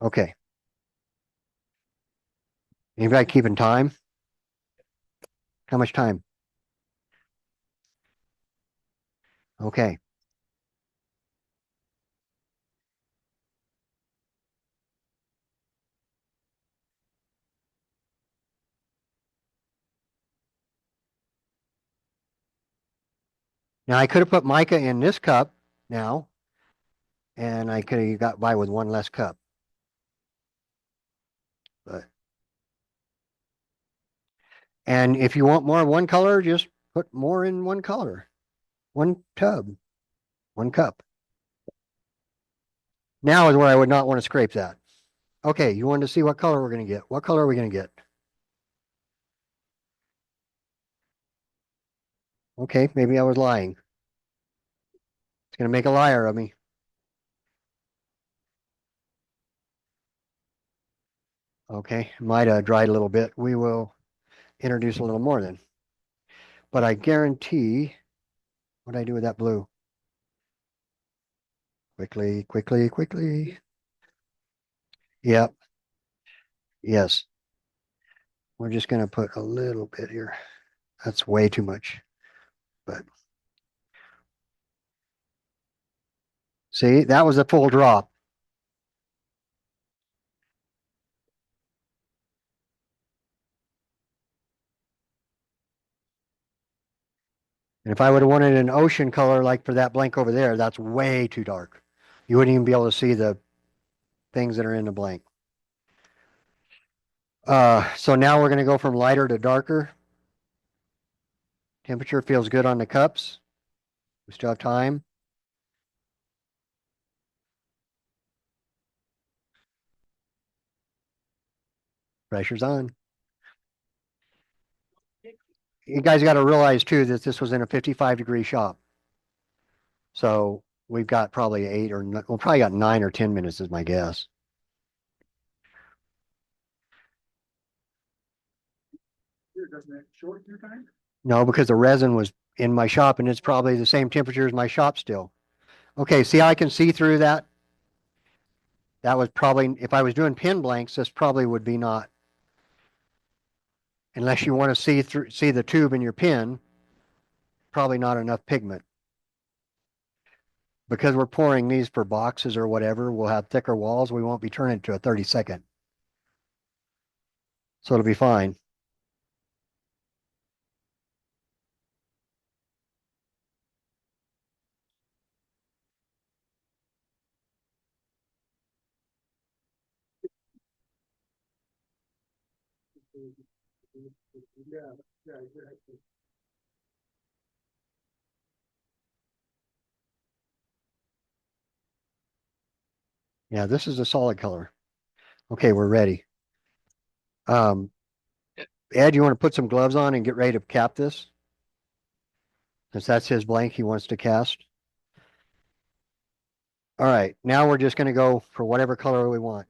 S2: Okay. Anybody keeping time? How much time? Okay. Now I could have put mica in this cup now, and I could have got by with one less cup. But and if you want more of one color, just put more in one color. One tub, one cup. Now is where I would not want to scrape that. Okay, you wanted to see what color we're going to get. What color are we going to get? Okay, maybe I was lying. It's going to make a liar of me. Okay, might have dried a little bit. We will introduce a little more then. But I guarantee, what did I do with that blue? Quickly, quickly, quickly. Yep, yes. We're just going to put a little bit here. That's way too much. But see, that was a full drop. And if I would have wanted an ocean color like for that blank over there, that's way too dark. You wouldn't even be able to see the things that are in the blank. So now we're going to go from lighter to darker. Temperature feels good on the cups. We still have time. Pressure's on. You guys got to realize too that this was in a 55-degree shop. So we've got probably we'll probably got 9 or 10 minutes is my guess.
S3: Here, doesn't that shorten your time?
S2: No, because the resin was in my shop and it's probably the same temperature as my shop still. Okay, see how I can see through that? That was probably, if I was doing pin blanks, this probably would be not. Unless you want to see the tube in your pin, probably not enough pigment. because we're pouring these for boxes or whatever, we'll have thicker walls. We won't be turning it to a 30-second. So it'll be fine.
S3: Yeah, yeah, exactly.
S2: Yeah, this is a solid color. Okay, we're ready. Ed, you want to put some gloves on and get ready to cap this? Since that's his blank he wants to cast. All right, now we're just going to go for whatever color we want.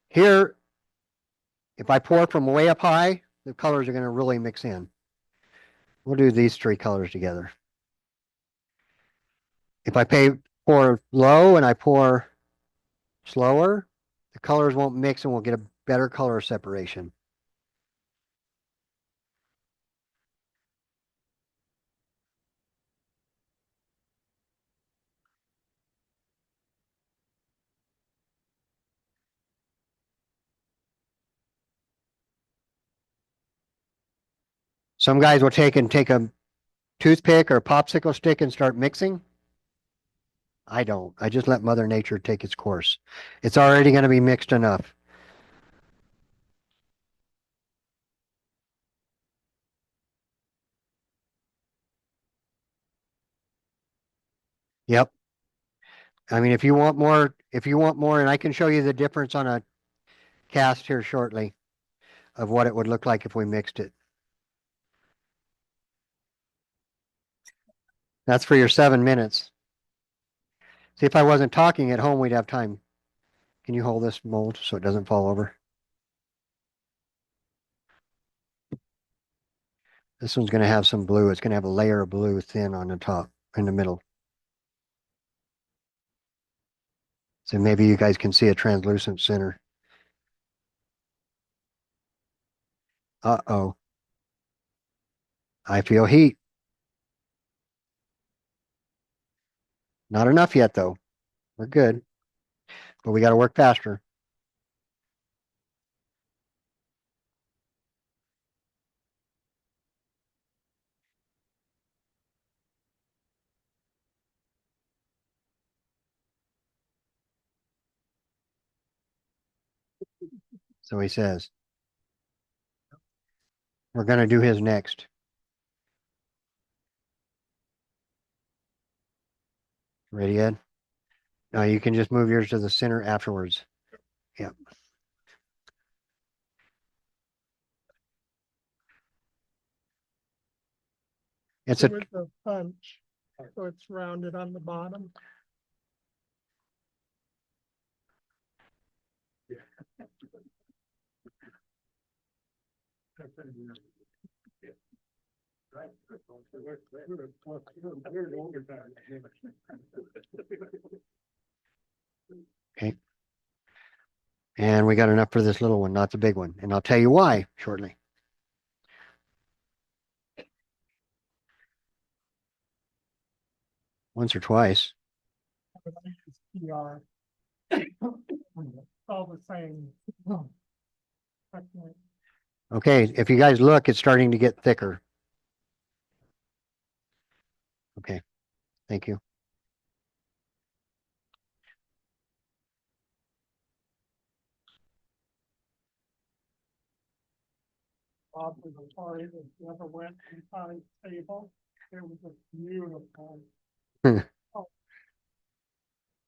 S2: Here, if I pour from way up high, the colors are going to really mix in. We'll do these three colors together. If I pour low and I pour slower, the colors won't mix and we'll get a better color separation. Some guys will take a toothpick or a popsicle stick and start mixing. I don't. I just let Mother Nature take its course. It's already going to be mixed enough. Yep. I mean, if you want more, and I can show you the difference on a cast here shortly of what it would look like if we mixed it. That's for your 7 minutes. See, if I wasn't talking at home, we'd have time. Can you hold this mold so it doesn't fall over? This one's going to have some blue. It's going to have a layer of blue thin on the top, in the middle. So maybe you guys can see a translucent center. Uh-oh. I feel heat. Not enough yet, though. We're good, but we got to work faster. So he says, we're going to do his next. Ready, Ed? Now you can just move yours to the center afterwards. Yep. It's a,
S4: With the punch, so it's rounded on the bottom.
S2: okay. And we got enough for this little one, not the big one. And I'll tell you why shortly. Once or twice.
S4: But I use PR. All the same. technique.
S2: Okay, if you guys look, it's starting to get thicker. Okay, thank you.
S4: Bob was a party that never went inside the table. It was just beautiful.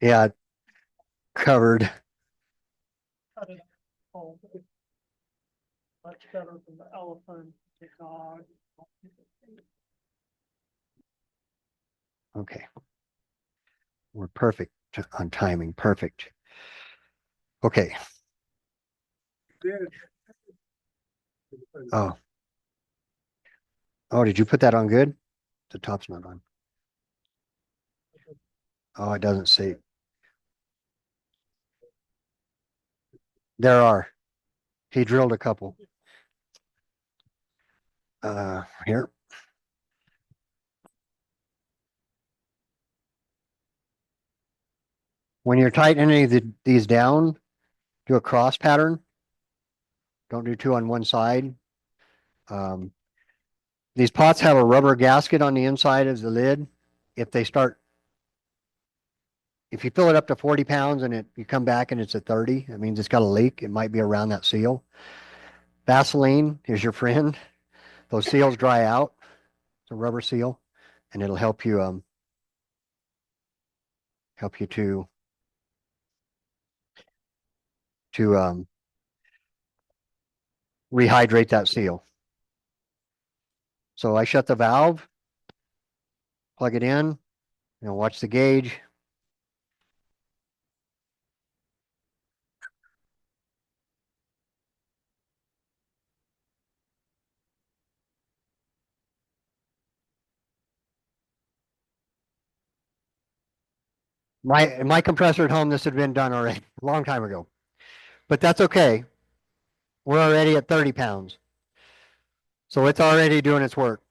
S2: Yeah, covered.
S4: Cut it off. Much better than the elephant, the dog.
S2: Okay. We're perfect on timing. Perfect. Okay. Oh. Oh, did you put that on good? The top's not on. Oh, it doesn't say. There are. He drilled a couple. Here. When you're tightening these down, do a cross pattern. Don't do two on one side. Um, these pots have a rubber gasket on the inside of the lid. If they start, if you fill it up to 40 pounds and you come back and it's at 30, it means it's got a leak. It might be around that seal. Vaseline is your friend. Those seals dry out. It's a rubber seal, and it'll help you to rehydrate that seal. So I shut the valve, plug it in, watch the gauge. My compressor at home, this had been done already a long time ago, but that's okay. We're already at 30 pounds. So it's already doing its work.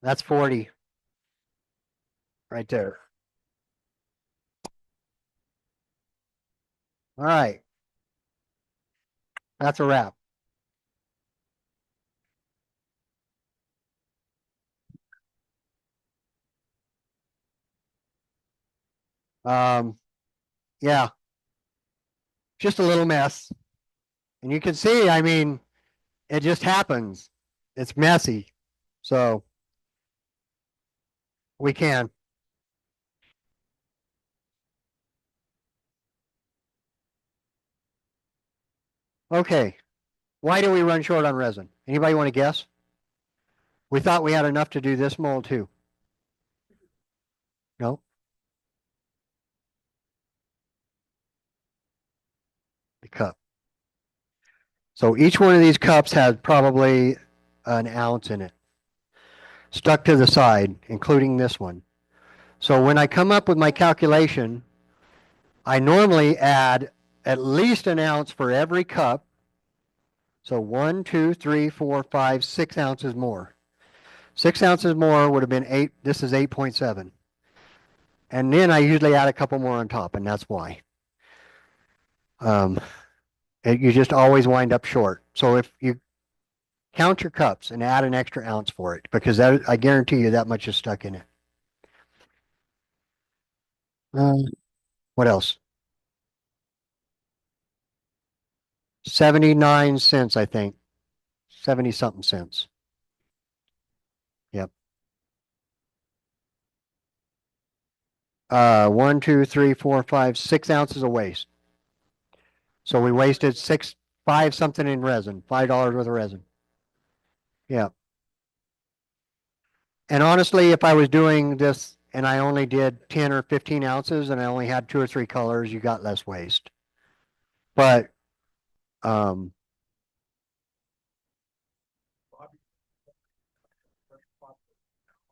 S2: That's 40 right there. All right. That's a wrap. Yeah, just a little mess. And you can see, I mean, it just happens. It's messy. So we can. Okay. Why do we run short on resin? Anybody want to guess? We thought we had enough to do this mold too. No? The cup. So each one of these cups has probably an ounce in it, stuck to the side, including this one. So when I come up with my calculation, I normally add at least an ounce for every cup. So 1, 2, 3, 4, 5, 6 ounces more. 6 ounces more would have been 8. This is 8.7. And then I usually add a couple more on top, and that's why. You just always wind up short. So if you count your cups and add an extra ounce for it, because that, I guarantee you that much is stuck in it. What else? 79 cents, I think. 70 something cents. Yep. 1, 2, 3, 4, 5, 6 ounces of waste. So we wasted 5 something in resin, $5 worth of resin. Yeah. And honestly, if I was doing this and I only did 10 or 15 ounces and I only had 2 or 3 colors, you got less waste. But um,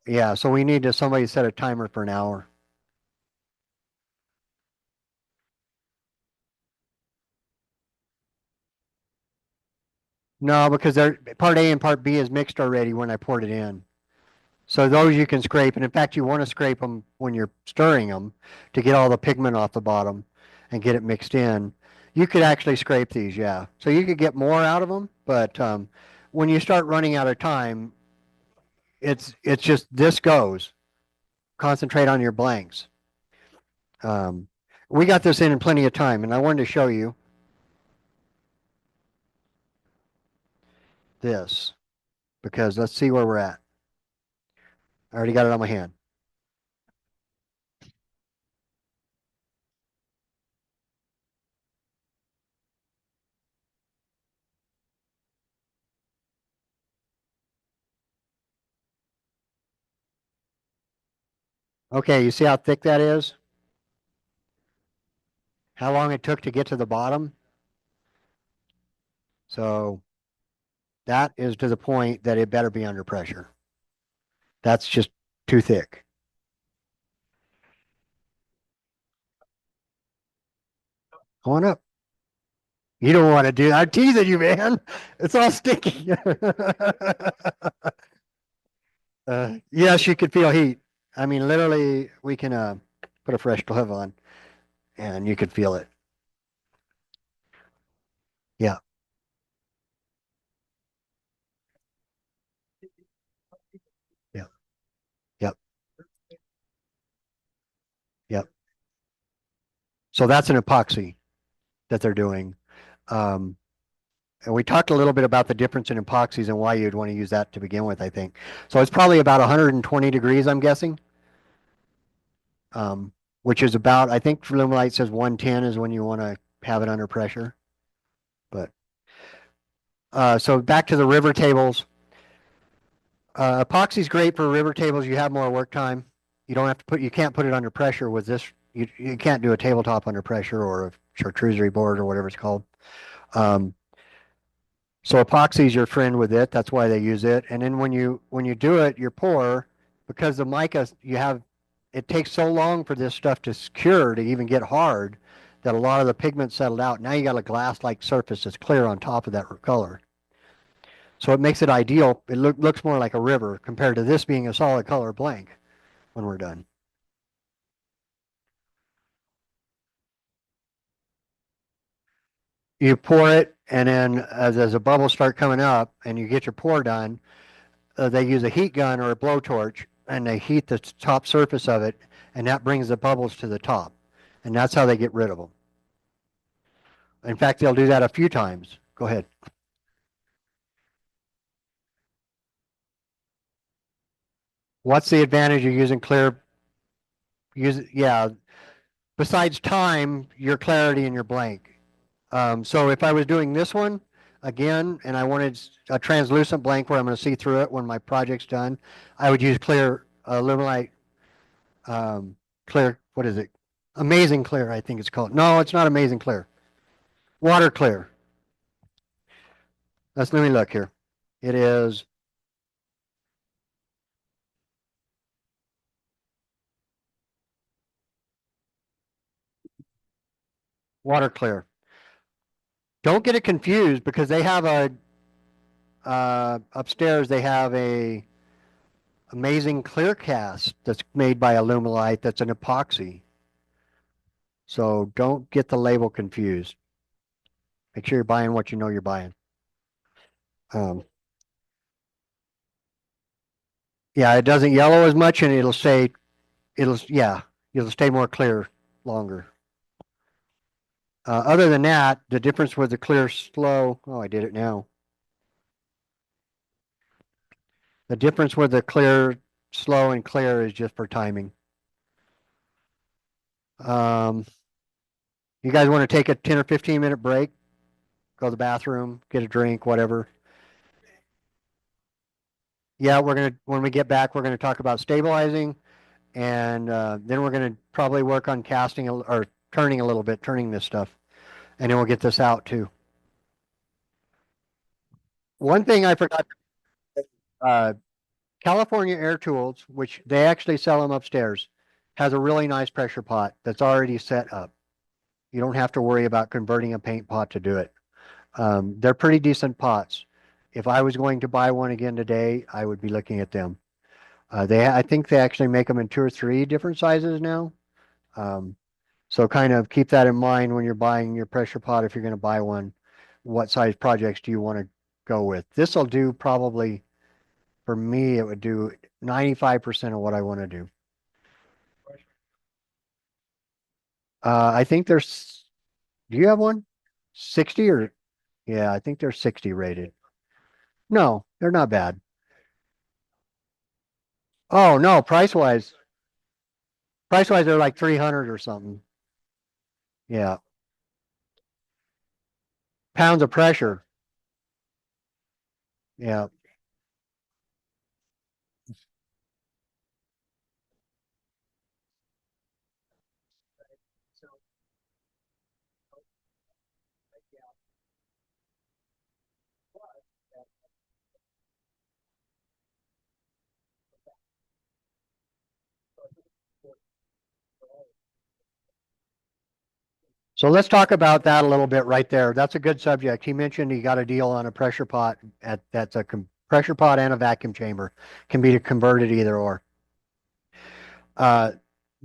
S2: yeah, so we need to somebody set a timer for an hour. No, because they're part A and part B is mixed already when I poured it in. So those you can scrape, and in fact, you want to scrape them when you're stirring them to get all the pigment off the bottom and get it mixed in. You could actually scrape these, yeah. So you could get more out of them, but when you start running out of time, it's just this goes. Concentrate on your blanks. Um, we got this in plenty of time, and I wanted to show you this because let's see where we're at. I already got it on my hand. Okay, you see how thick that is? How long it took to get to the bottom? So that is to the point that it better be under pressure. That's just too thick. Go on up. You don't want to do that. I'm teasing you, man. It's all sticky. Yes, you could feel heat. I mean, literally, we can put a fresh glove on, and you could feel it. Yeah, yeah, yep, yep. So that's an epoxy that they're doing. Um, and we talked a little bit about the difference in epoxies and why you'd want to use that to begin with, I think. So it's probably about 120 degrees, I'm guessing. Which is about, I think Lumelite says 110 is when you want to have it under pressure. But so back to the river tables. Epoxy's great for river tables. You have more work time. You don't have to put, you can't put it under pressure with this. You can't do a tabletop under pressure or a chartreuse board or whatever it's called. Um, so epoxy is your friend with it. That's why they use it. And then when you do it, your pour, because the mica you have, it takes so long for this stuff to cure to even get hard that a lot of the pigment settled out. Now you got a glass-like surface that's clear on top of that color. So it makes it ideal. It looks more like a river compared to this being a solid color blank when we're done. You pour it, and then as the bubbles start coming up and you get your pour done, they use a heat gun or a blowtorch and they heat the top surface of it, and that brings the bubbles to the top. And that's how they get rid of them. In fact, they'll do that a few times. Go ahead. What's the advantage of using clear? Yeah. Besides time, your clarity and your blank. So if I was doing this one again, and I wanted a translucent blank where I'm going to see through it when my project's done, I would use clear Lumelite, clear. What is it? Amazing Clear, I think it's called. No, it's not Amazing Clear. Water Clear. Let me look here. It is Water Clear. Don't get it confused because they have a upstairs. They have a Amazing Clear cast that's made by Alumilite. That's an epoxy. So don't get the label confused. Make sure you're buying what you know you're buying. Um, yeah, it doesn't yellow as much, and it'll stay more clear longer. Other than that, the difference with the clear slow, oh, I did it now. The difference with the clear slow and clear is just for timing. Um, you guys want to take a 10 or 15-minute break? Go to the bathroom, get a drink, whatever. Yeah, when we get back, we're gonna talk about stabilizing, and then we're gonna probably work on casting or turning a little bit, turning this stuff, and then we'll get this out too. One thing I forgot, uh, California Air Tools, which they actually sell them upstairs, has a really nice pressure pot that's already set up. You don't have to worry about converting a paint pot to do it. They're pretty decent pots. If I was going to buy one again today, I would be looking at them. I think they actually make them in 2 or 3 different sizes now. Um, so kind of keep that in mind when you're buying your pressure pot. If you're going to buy one, what size projects do you want to go with? This will do probably, for me, it would do 95% of what I want to do. I think do you have one? 60 or, yeah, I think they're 60 rated. No, they're not bad. Oh, no, price wise, they're like 300 or something. Yeah. Pounds of pressure. Yeah. So let's talk about that a little bit right there. That's a good subject. He mentioned he got a deal on a pressure pot that's a pressure pot and a vacuum chamber can be converted either or. Uh,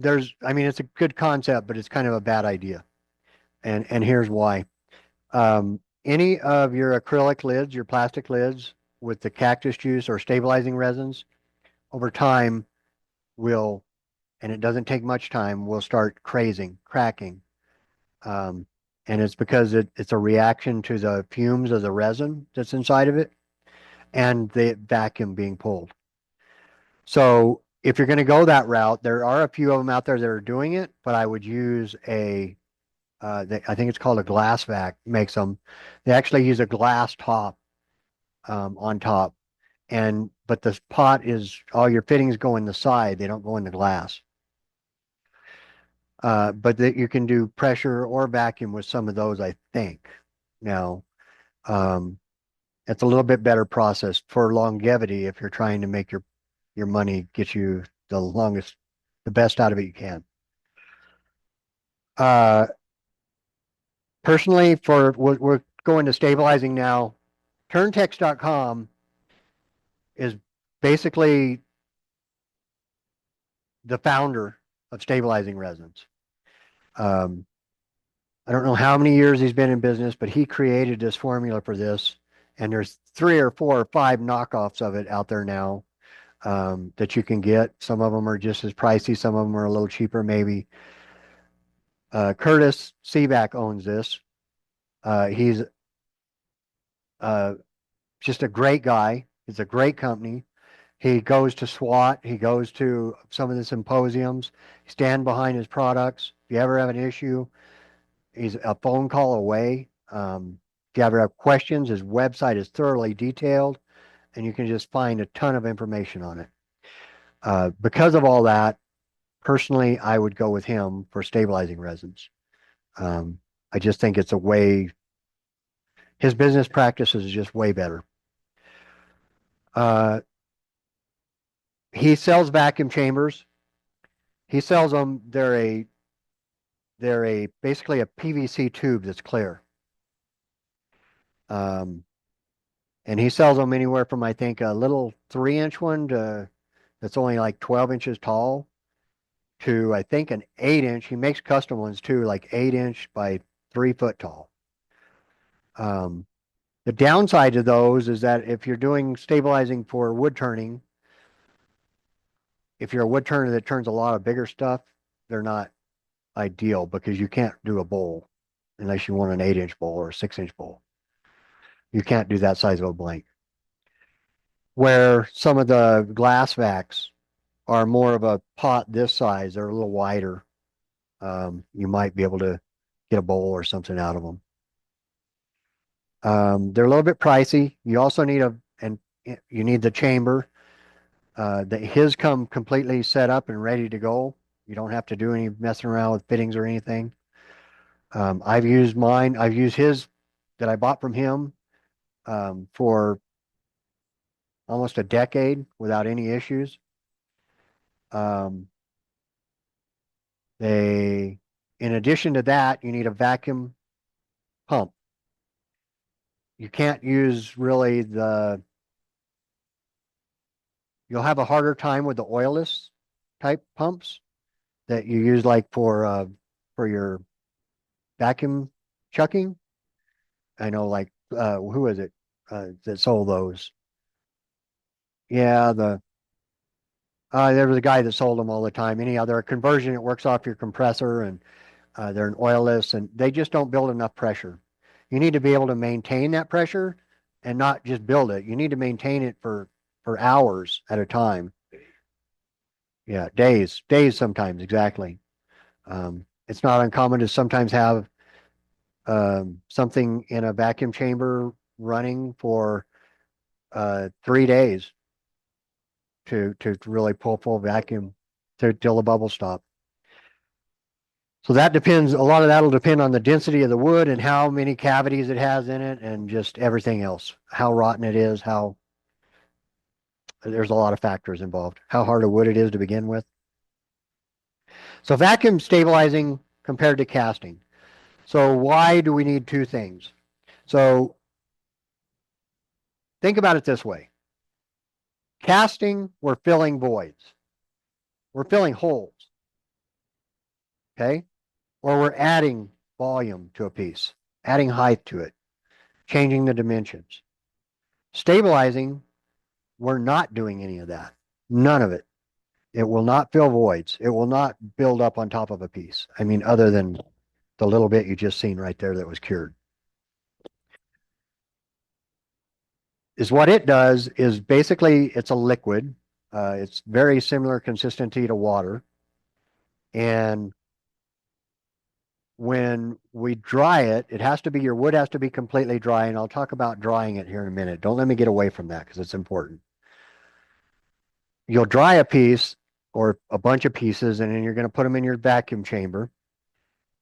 S2: I mean, it's a good concept, but it's kind of a bad idea. And here's why. Any of your acrylic lids, your plastic lids with the cactus juice or stabilizing resins over time will, and it doesn't take much time, will start cracking. Um, and it's because it's a reaction to the fumes of the resin that's inside of it and the vacuum being pulled. So if you're going to go that route, there are a few of them out there that are doing it, but I would use I think it's called a glass vac, makes them. They actually use a glass top on top, but the pot is all your fittings go in the side; they don't go in the glass. But you can do pressure or vacuum with some of those, I think. Now, um, it's a little bit better process for longevity if you're trying to make your money get you the best out of it you can. Uh, Personally, we're going to stabilizing now. Turntex.com is basically the founder of stabilizing resins. Um, I don't know how many years he's been in business, but he created this formula for this. And there's 3 or 4 or 5 knockoffs of it out there now that you can get. Some of them are just as pricey. Some of them are a little cheaper, maybe. Curtis Seaback owns this. He's just a great guy. It's a great company. He goes to SWAT. He goes to some of the symposiums. Stand behind his products. If you ever have an issue, he's a phone call away. If you ever have questions, his website is thoroughly detailed, and you can just find a ton of information on it. Because of all that, personally, I would go with him for stabilizing resins. I just think it's his business practices is just way better. He sells vacuum chambers. He sells them. They're basically a PVC tube that's clear. And he sells them anywhere from, I think, a little 3-inch one that's only like 12 inches tall to, I think, an 8-inch. He makes custom ones too, like 8-inch by 3 foot tall. The downside to those is that if you're doing stabilizing for wood turning, if you're a wood turner that turns a lot of bigger stuff, they're not ideal because you can't do a bowl unless you want an 8-inch bowl or a 6-inch bowl. You can't do that size of a blank. Where some of the glass vacs are more of a pot this size, they're a little wider. You might be able to get a bowl or something out of them. They're a little bit pricey. You also need you need the chamber. His come completely set up and ready to go. You don't have to do any messing around with fittings or anything. I've used mine. I've used his that I bought from him for almost a decade without any issues. In addition to that, you need a vacuum pump. You can't use really you'll have a harder time with the oilless type pumps that you use like for your vacuum chucking. I know like who is it that sold those? Yeah, there was a guy that sold them all the time. Anyhow, they're a conversion. It works off your compressor, and they're an oilless, and they just don't build enough pressure. You need to be able to maintain that pressure, and not just build it. You need to maintain it for hours at a time. Yeah, days sometimes exactly. It's not uncommon to sometimes have something in a vacuum chamber running for 3 days to really pull full vacuum till the bubbles stop. So that depends. A lot of that will depend on the density of the wood and how many cavities it has in it, and just everything else. How rotten it is. There's a lot of factors involved. How hard a wood it is to begin with. So vacuum stabilizing compared to casting. So why do we need 2 things? So think about it this way. Casting, we're filling voids. We're filling holes. Okay? Or we're adding volume to a piece, adding height to it, changing the dimensions. Stabilizing, we're not doing any of that. None of it. It will not fill voids. It will not build up on top of a piece. I mean, other than the little bit you just seen right there that was cured. Is what it does is basically it's a liquid. It's very similar consistency to water. And when we dry it, it has to be, your wood has to be completely dry. And I'll talk about drying it here in a minute. Don't let me get away from that because it's important. You'll dry a piece or a bunch of pieces, and then you're going to put them in your vacuum chamber.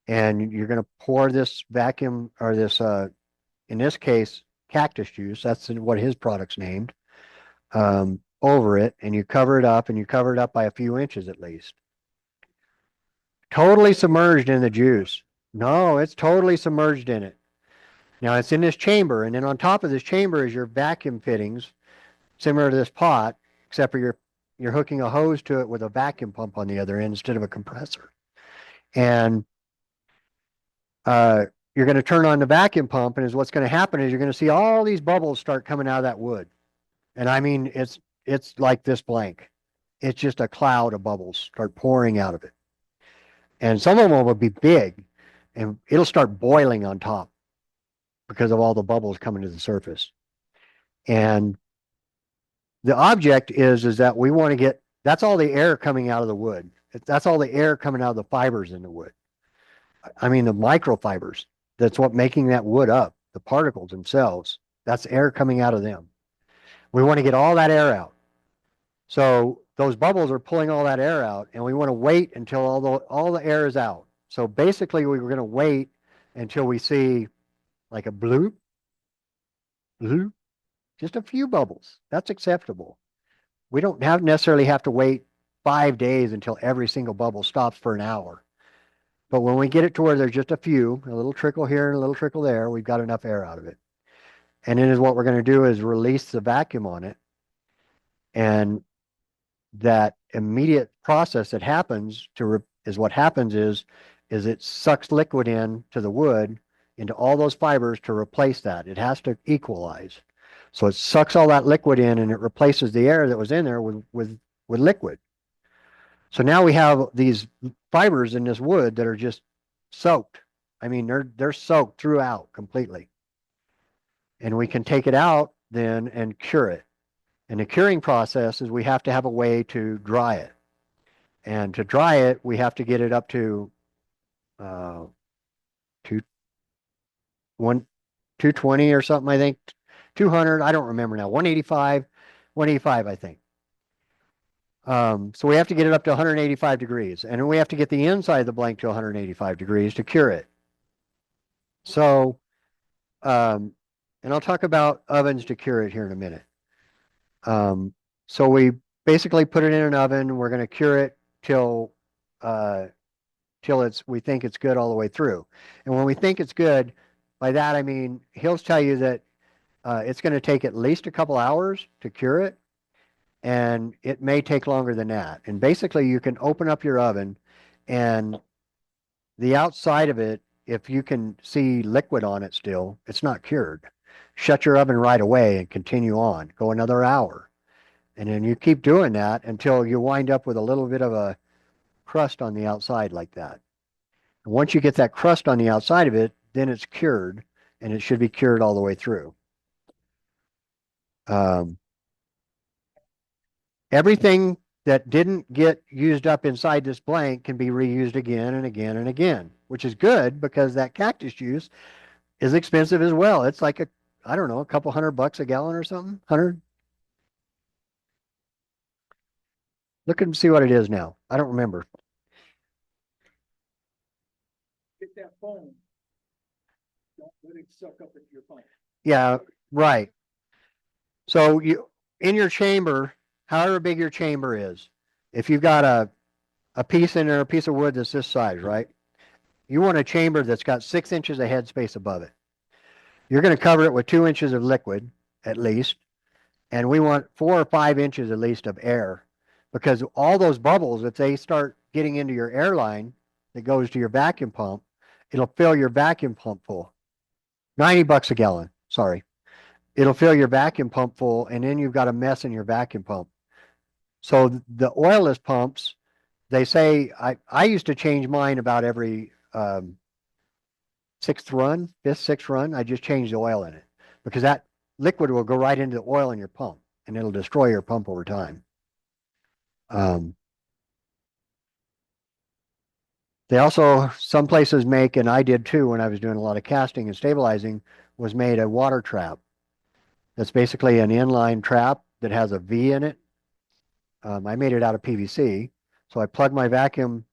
S2: And you're going to pour this vacuum or this, in this case, cactus juice. That's what his product's named. Over it, and you cover it up, and you cover it up by a few inches at least. Totally submerged in the juice. No, it's totally submerged in it. Now it's in this chamber, and then on top of this chamber is your vacuum fittings, similar to this pot, except for you're hooking a hose to it with a vacuum pump on the other end instead of a compressor. And you're going to turn on the vacuum pump, and is what's going to happen is you're going to see all these bubbles start coming out of that wood. And I mean, it's like this blank. It's just a cloud of bubbles start pouring out of it. And some of them will be big, and it'll start boiling on top because of all the bubbles coming to the surface. And the object is that we want to get, that's all the air coming out of the wood. That's all the air coming out of the fibers in the wood. I mean, the microfibers. That's what making that wood up, the particles themselves. That's air coming out of them. We want to get all that air out. So those bubbles are pulling all that air out, and we want to wait until all the air is out. So basically, we were going to wait until we see like a bloop, bloop, just a few bubbles. That's acceptable. We don't necessarily have to wait 5 days until every single bubble stops for an hour. But when we get it to where there's just a few, a little trickle here and a little trickle there, we've got enough air out of it. And then what we're going to do is release the vacuum on it. And that immediate process that happens is what happens is it sucks liquid in to the wood, into all those fibers to replace that. It has to equalize. So it sucks all that liquid in, and it replaces the air that was in there with liquid. So now we have these fibers in this wood that are just soaked. I mean, they're soaked throughout completely. And we can take it out then and cure it. And the curing process is we have to have a way to dry it. And to dry it, we have to get it up to 220 or something, I think. 200, I don't remember now. 185, I think. So we have to get it up to 185 degrees. And then we have to get the inside of the blank to 185 degrees to cure it. So, and I'll talk about ovens to cure it here in a minute. So we basically put it in an oven. We're going to cure it till we think it's good all the way through. And when we think it's good, by that I mean he'll tell you that it's going to take at least a couple hours to cure it, and it may take longer than that. And basically, you can open up your oven, and the outside of it, if you can see liquid on it still, it's not cured. Shut your oven right away and continue on. Go another hour. And then you keep doing that until you wind up with a little bit of a crust on the outside like that. And once you get that crust on the outside of it, then it's cured, and it should be cured all the way through. Everything that didn't get used up inside this blank can be reused again and again and again, which is good because that cactus juice is expensive as well. It's like I don't know, a couple $100 a gallon or something. 100. Look and see what it is now. I don't remember.
S3: Get that foam. Don't let it suck up into your foam.
S2: Yeah, right. So in your chamber, however big your chamber is, if you've got a piece in there, a piece of wood that's this size, right? You want a chamber that's got 6 inches of headspace above it. You're going to cover it with 2 inches of liquid, at least. And we want 4 or 5 inches at least of air, because all those bubbles, if they start getting into your air line that goes to your vacuum pump, it'll fill your vacuum pump full. 90 bucks a gallon. Sorry. It'll fill your vacuum pump full, and then you've got a mess in your vacuum pump. So the oilless pumps, they say, I used to change mine about every fifth, sixth run. I just change the oil in it, because that liquid will go right into the oil in your pump, and it'll destroy your pump over time. They also, some places make, and I did too when I was doing a lot of casting and stabilizing, was made a water trap. That's basically an inline trap that has a V in it. I made it out of PVC. So I plug my vacuum,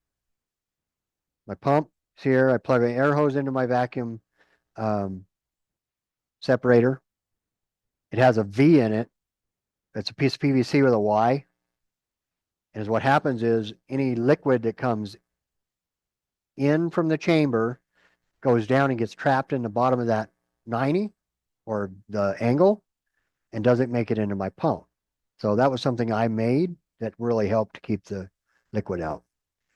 S2: my pump is here. I plug an air hose into my vacuum separator. It has a V in it. It's a piece of PVC with a Y. And what happens is any liquid that comes in from the chamber goes down and gets trapped in the bottom of that 90 or the angle and doesn't make it into my pump. So that was something I made that really helped to keep the liquid out.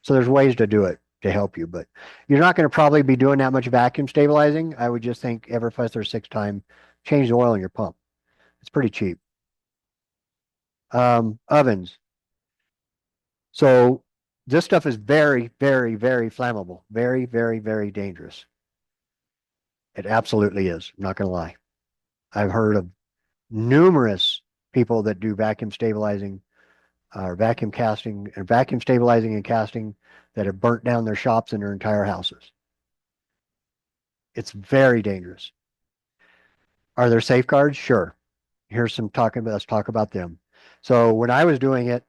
S2: So there's ways to do it to help you, but you're not going to probably be doing that much vacuum stabilizing. I would just think every 5th or 6th time, change the oil in your pump. It's pretty cheap. Ovens. So this stuff is very, very, very flammable. Very, very, very dangerous. It absolutely is. I'm not going to lie. I've heard of numerous people that do vacuum stabilizing or vacuum casting and vacuum stabilizing and casting that have burnt down their shops and their entire houses. It's very dangerous. Are there safeguards? Sure. Here's some talking about, let's talk about them. So when I was doing it,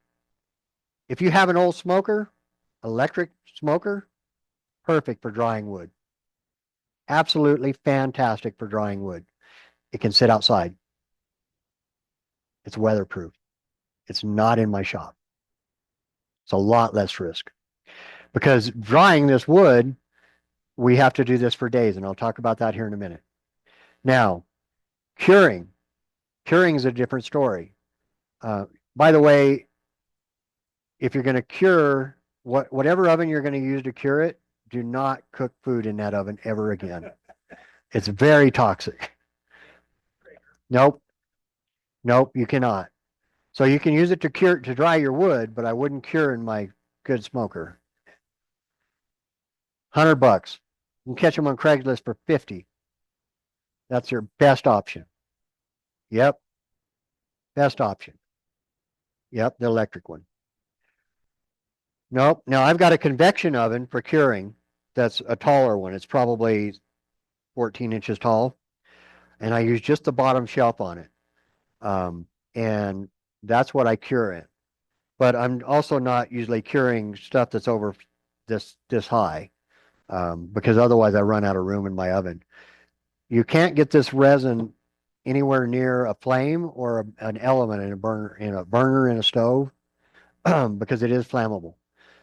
S2: if you have an old smoker, electric smoker, perfect for drying wood. Absolutely fantastic for drying wood. It can sit outside. It's weatherproof. It's not in my shop. It's a lot less risk. Because drying this wood, we have to do this for days, and I'll talk about that here in a minute. Now, curing. Curing is a different story. By the way, if you're going to cure, whatever oven you're going to use to cure it, do not cook food in that oven ever again. It's very toxic. Nope. Nope, you cannot. So you can use it to dry your wood, but I wouldn't cure in my good smoker. $100. You can catch them on Craigslist for 50. That's your best option. Yep. Best option. Yep, the electric one. Nope. Now I've got a convection oven for curing. That's a taller one. It's probably 14 inches tall. And I use just the bottom shelf on it. And that's what I cure in. But I'm also not usually curing stuff that's over this high. Because otherwise I run out of room in my oven. You can't get this resin anywhere near a flame or an element in a burner in a stove because it is flammable.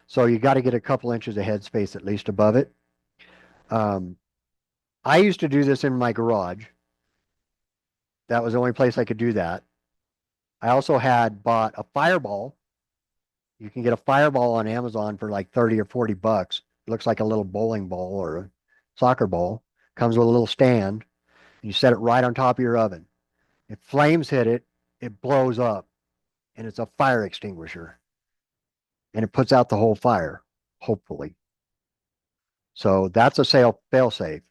S2: So you got to get a couple inches of headspace at least above it. I used to do this in my garage. That was the only place I could do that. I also had bought a fireball. You can get a fireball on Amazon for like 30 or 40 bucks. It looks like a little bowling ball or a soccer ball. Comes with a little stand. You set it right on top of your oven. If flames hit it, it blows up and it's a fire extinguisher. And it puts out the whole fire, hopefully. So that's a fail safe.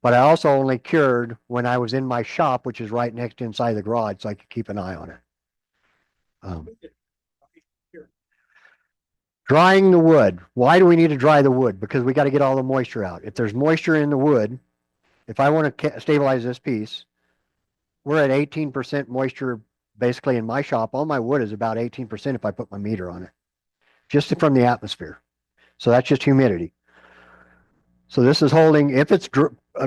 S2: But I also only cured when I was in my shop, which is right next inside the garage, so I could keep an eye on it. Drying the wood. Why do we need to dry the wood? Because we got to get all the moisture out. If there's moisture in the wood, if I want to stabilize this piece, we're at 18% moisture basically in my shop. All my wood is about 18% if I put my meter on it, just from the atmosphere. So that's just humidity. So this is holding, if it's,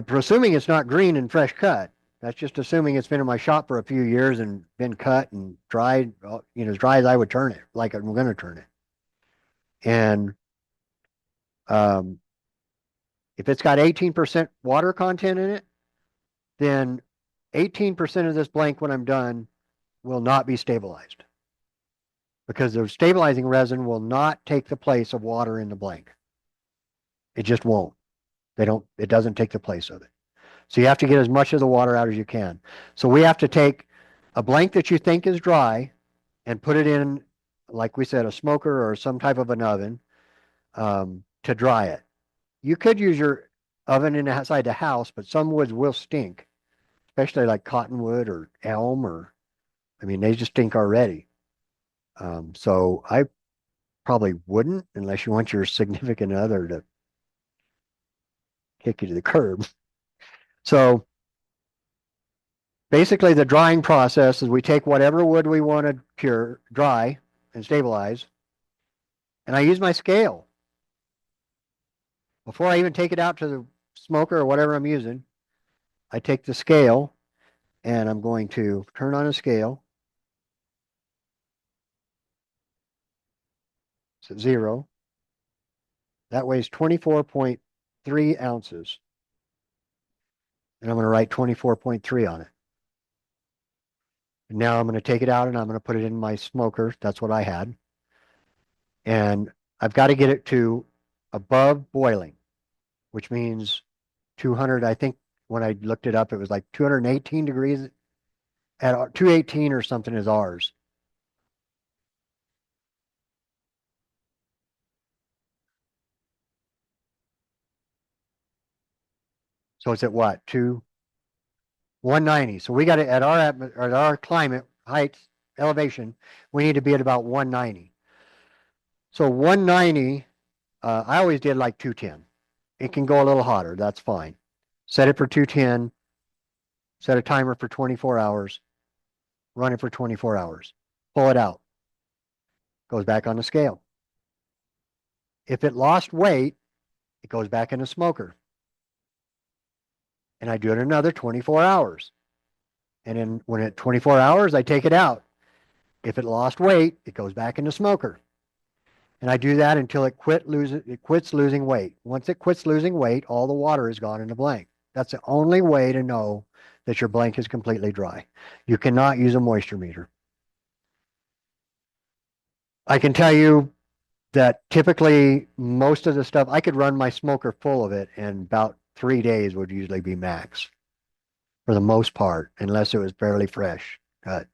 S2: presuming it's not green and fresh cut, that's just assuming it's been in my shop for a few years and been cut and dried, as dry as I would turn it, like I'm going to turn it. And if it's got 18% water content in it, then 18% of this blank when I'm done will not be stabilized because the stabilizing resin will not take the place of water in the blank. It just won't. It doesn't take the place of it. So you have to get as much of the water out as you can. So we have to take a blank that you think is dry and put it in, like we said, a smoker or some type of an oven to dry it. You could use your oven inside the house, but some woods will stink, especially like cottonwood or elm I mean, they just stink already. So I probably wouldn't unless you want your significant other to kick you to the curb. So basically the drying process is we take whatever wood we want to dry and stabilize, and I use my scale. Before I even take it out to the smoker or whatever I'm using, I take the scale and I'm going to turn on a scale. It's at 0. That weighs 24.3 ounces. And I'm going to write 24.3 on it. And now I'm going to take it out and I'm going to put it in my smoker. That's what I had. And I've got to get it to above boiling, which means 200. I think when I looked it up, it was like 218 degrees at 218 or something is ours. So it's at what? 190. So we got it at our climate height elevation, we need to be at about 190. So 190, I always did like 210. It can go a little hotter. That's fine. Set it for 210. Set a timer for 24 hours. Run it for 24 hours. Pull it out. Goes back on the scale. If it lost weight, it goes back in the smoker. And I do it another 24 hours. And then when at 24 hours, I take it out. If it lost weight, it goes back in the smoker. And I do that until it quits losing weight. Once it quits losing weight, all the water is gone in the blank. That's the only way to know that your blank is completely dry. You cannot use a moisture meter. I can tell you that typically most of the stuff, I could run my smoker full of it and about 3 days would usually be max for the most part, unless it was fairly fresh cut.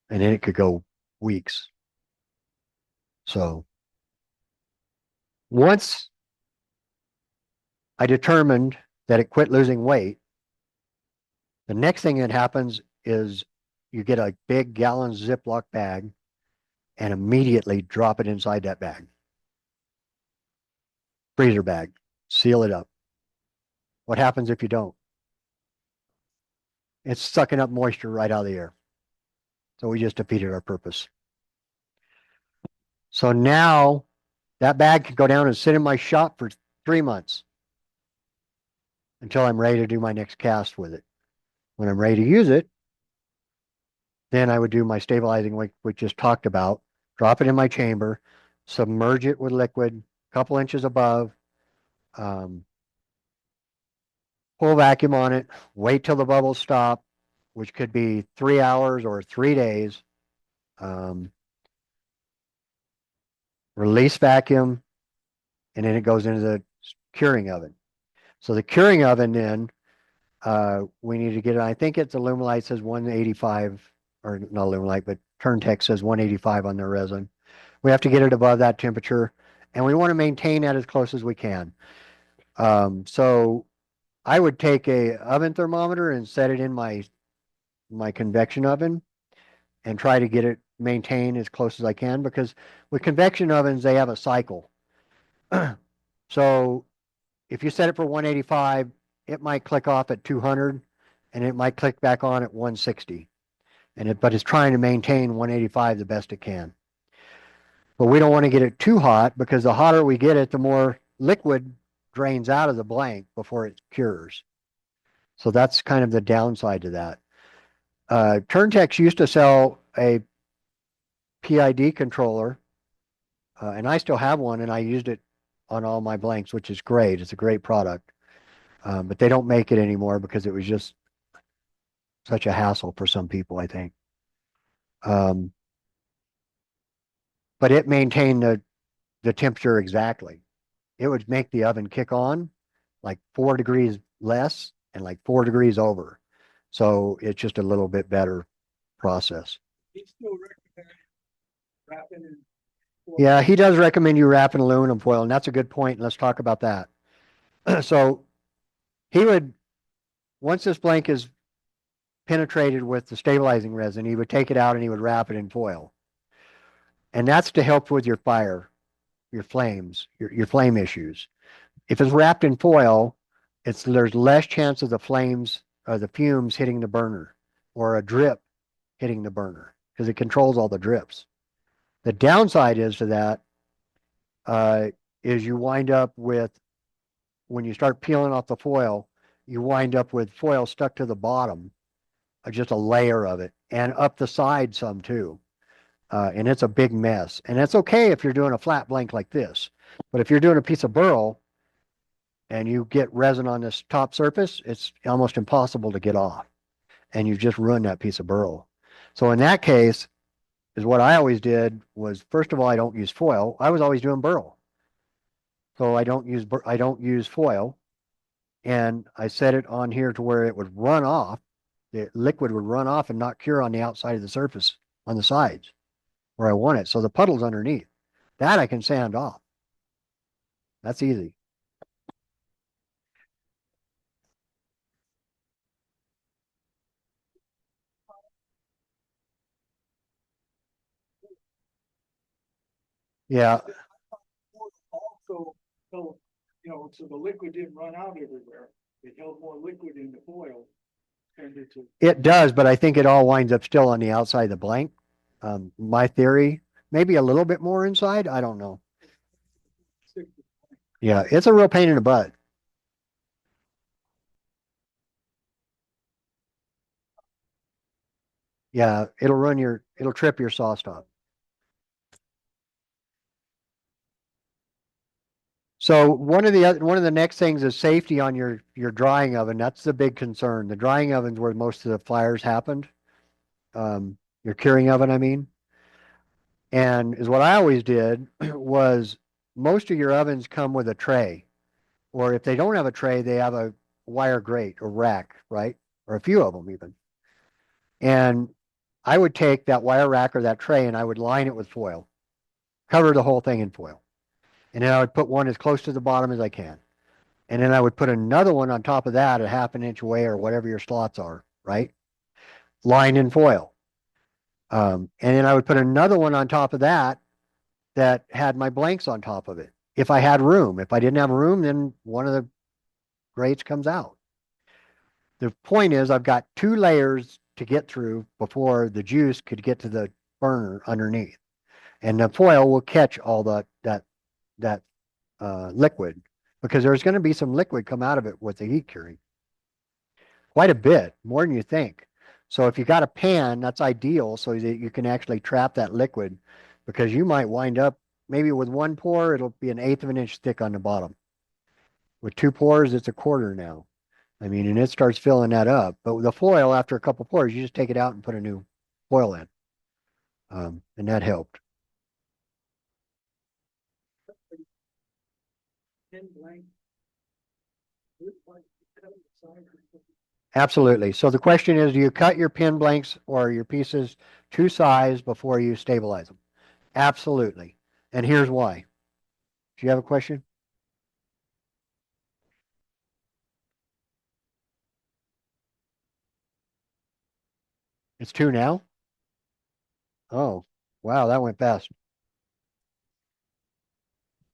S2: And then it could go weeks. So once I determined that it quit losing weight, the next thing that happens is you get a big gallon Ziploc bag and immediately drop it inside that bag. Freezer bag, seal it up. What happens if you don't? It's sucking up moisture right out of the air. So we just defeated our purpose. So now that bag can go down and sit in my shop for 3 months until I'm ready to do my next cast with it. When I'm ready to use it, then I would do my stabilizing, like we just talked about, drop it in my chamber, submerge it with liquid, a couple inches above, pull vacuum on it, wait till the bubbles stop, which could be 3 hours or 3 days. Release vacuum, and then it goes into the curing oven. So the curing oven then, we need to get it. I think it's Alumilite says 185, or not Alumilite, but Turntech says 185 on their resin. We have to get it above that temperature, and we want to maintain that as close as we can. So I would take a oven thermometer and set it in my convection oven and try to get it maintained as close as I can, because with convection ovens, they have a cycle. So if you set it for 185, it might click off at 200 and it might click back on at 160. But it's trying to maintain 185 the best it can. But we don't want to get it too hot, because the hotter we get it, the more liquid drains out of the blank before it cures. So that's kind of the downside to that. Turntex used to sell a PID controller, and I still have one, and I used it on all my blanks, which is great. It's a great product. But they don't make it anymore because it was just such a hassle for some people, I think. Um, but it maintained the temperature exactly. It would make the oven kick on like 4 degrees less and like 4 degrees over. So it's just a little bit better process.
S3: He still recommends wrapping in.
S2: Yeah, he does recommend you wrap in aluminum foil, and that's a good point. Let's talk about that. So he would, once this blank is penetrated with the stabilizing resin, he would take it out and he would wrap it in foil. And that's to help with your fire, your flames, your flame issues. If it's wrapped in foil, there's less chance of the flames or the fumes hitting the burner or a drip hitting the burner because it controls all the drips. The downside is to that is you wind up with, when you start peeling off the foil, you wind up with foil stuck to the bottom, just a layer of it, and up the side some too. And it's a big mess. And it's okay if you're doing a flat blank like this. But if you're doing a piece of burl and you get resin on this top surface, it's almost impossible to get off. And you just ruin that piece of burl. So in that case, is what I always did was, first of all, I don't use foil. I was always doing burl. So I don't use foil. And I set it on here to where it would run off. The liquid would run off and not cure on the outside of the surface on the sides where I want it. So the puddle's underneath. That I can sand off. That's easy. Yeah.
S3: Also, so, so the liquid didn't run out everywhere. It held more liquid in the foil. Tended to.
S2: It does, but I think it all winds up still on the outside of the blank. My theory, maybe a little bit more inside. I don't know. Yeah, it's a real pain in the butt. Yeah, it'll trip your saw stop. So one of the next things is safety on your drying oven. That's the big concern. The drying oven's where most of the fires happened. Your curing oven, I mean. And is what I always did was, most of your ovens come with a tray, or if they don't have a tray, they have a wire grate or rack, right? Or a few of them even. And I would take that wire rack or that tray and I would line it with foil, cover the whole thing in foil. And then I would put one as close to the bottom as I can. And then I would put another one on top of that, a half an inch away or whatever your slots are, right? Lined in foil. And then I would put another one on top of that that had my blanks on top of it. If I had room. If I didn't have room, then one of the grates comes out. The point is, I've got 2 layers to get through before the juice could get to the burner underneath. And the foil will catch all that liquid, because there's going to be some liquid come out of it with the heat curing. Quite a bit, more than you think. So if you got a pan, that's ideal so that you can actually trap that liquid, because you might wind up maybe with 1 pour, it'll be 1/8 of an inch thick on the bottom. With 2 pours, it's 1/4 now. I mean, and it starts filling that up. But with the foil, after a couple pours, you just take it out and put a new foil in. And that helped.
S3: Pin blank.
S2: Absolutely. So the question is, do you cut your pin blanks or your pieces to size before you stabilize them? Absolutely. And here's why. Do you have a question? It's 2 now? Oh, wow, that went fast.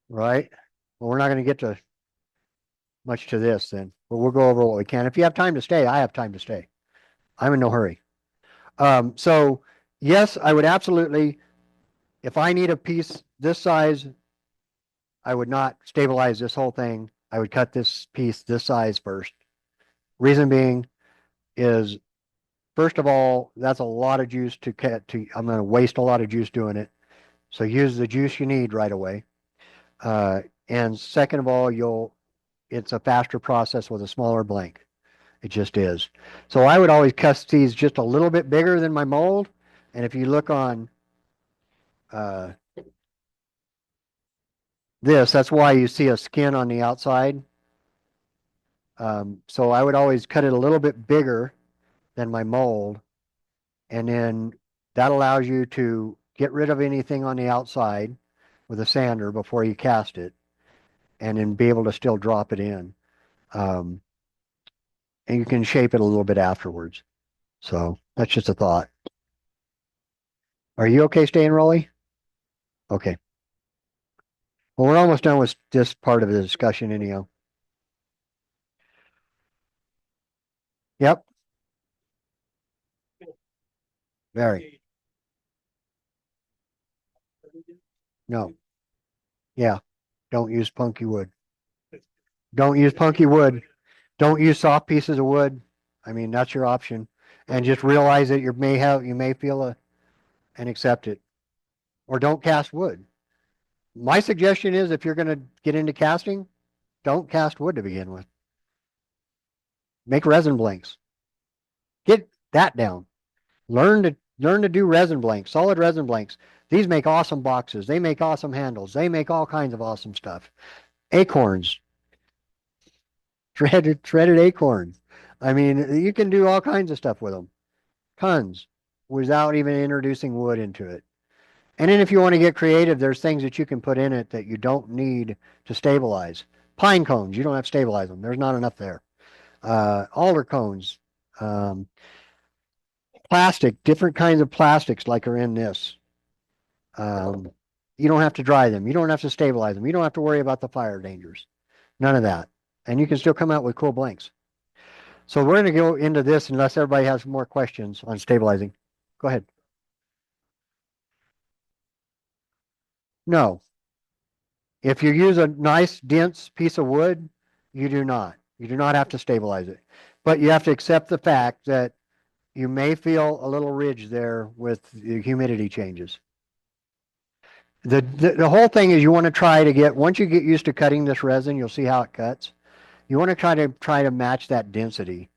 S2: Right? Well, we're not going to get to much to this then, but we'll go over what we can. If you have time to stay, I have time to stay. I'm in no hurry. So yes, I would absolutely, if I need a piece this size, I would not stabilize this whole thing. I would cut this piece this size first. Reason being is, first of all, that's a lot of juice to cut. I'm going to waste a lot of juice doing it. So use the juice you need right away. And second of all, it's a faster process with a smaller blank. It just is. So I would always cast these just a little bit bigger than my mold. And if you look on uh, this, that's why you see a skin on the outside. So I would always cut it a little bit bigger than my mold. And then that allows you to get rid of anything on the outside with a sander before you cast it, and then be able to still drop it in. Um, and you can shape it a little bit afterwards. So that's just a thought. Are you okay staying, Rolly? Okay. Well, we're almost done with this part of the discussion anyhow. Yep, very. No. Yeah. Don't use punky wood. Don't use punky wood. Don't use soft pieces of wood. I mean, that's your option. And just realize that you may feel and accept it. Or don't cast wood. My suggestion is if you're going to get into casting, don't cast wood to begin with. Make resin blanks. Get that down. Learn to do resin blanks, solid resin blanks. These make awesome boxes. They make awesome handles. They make all kinds of awesome stuff. Acorns, threaded acorns. I mean, you can do all kinds of stuff with them. Tons without even introducing wood into it. And then if you want to get creative, there's things that you can put in it that you don't need to stabilize. Pine cones, you don't have to stabilize them. There's not enough there. Alder cones, um, plastic, different kinds of plastics like are in this. Um, you don't have to dry them. You don't have to stabilize them. You don't have to worry about the fire dangers. None of that. And you can still come out with cool blanks. So we're going to go into this unless everybody has more questions on stabilizing. Go ahead. No. If you use a nice dense piece of wood, you do not. You do not have to stabilize it. But you have to accept the fact that you may feel a little ridge there with the humidity changes. The whole thing is you want to try to get, once you get used to cutting this resin, you'll see how it cuts. You want to try to match that density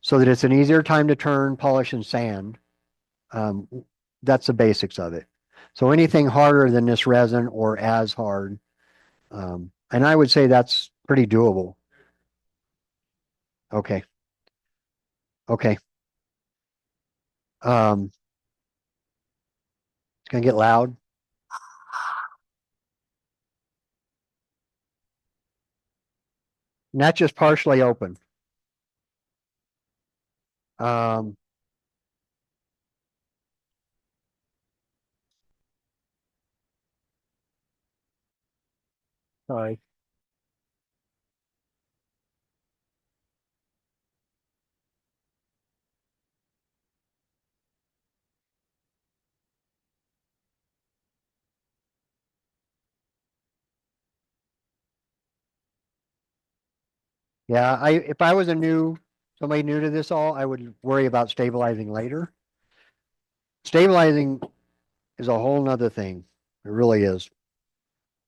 S2: so that it's an easier time to turn, polish, and sand. Um, that's the basics of it. So anything harder than this resin or as hard, and I would say that's pretty doable. Okay. Okay. It's gonna get loud. And that's just partially open. Um, sorry. Yeah, if I was somebody new to this all, I would worry about stabilizing later. Stabilizing is a whole nother thing. It really is.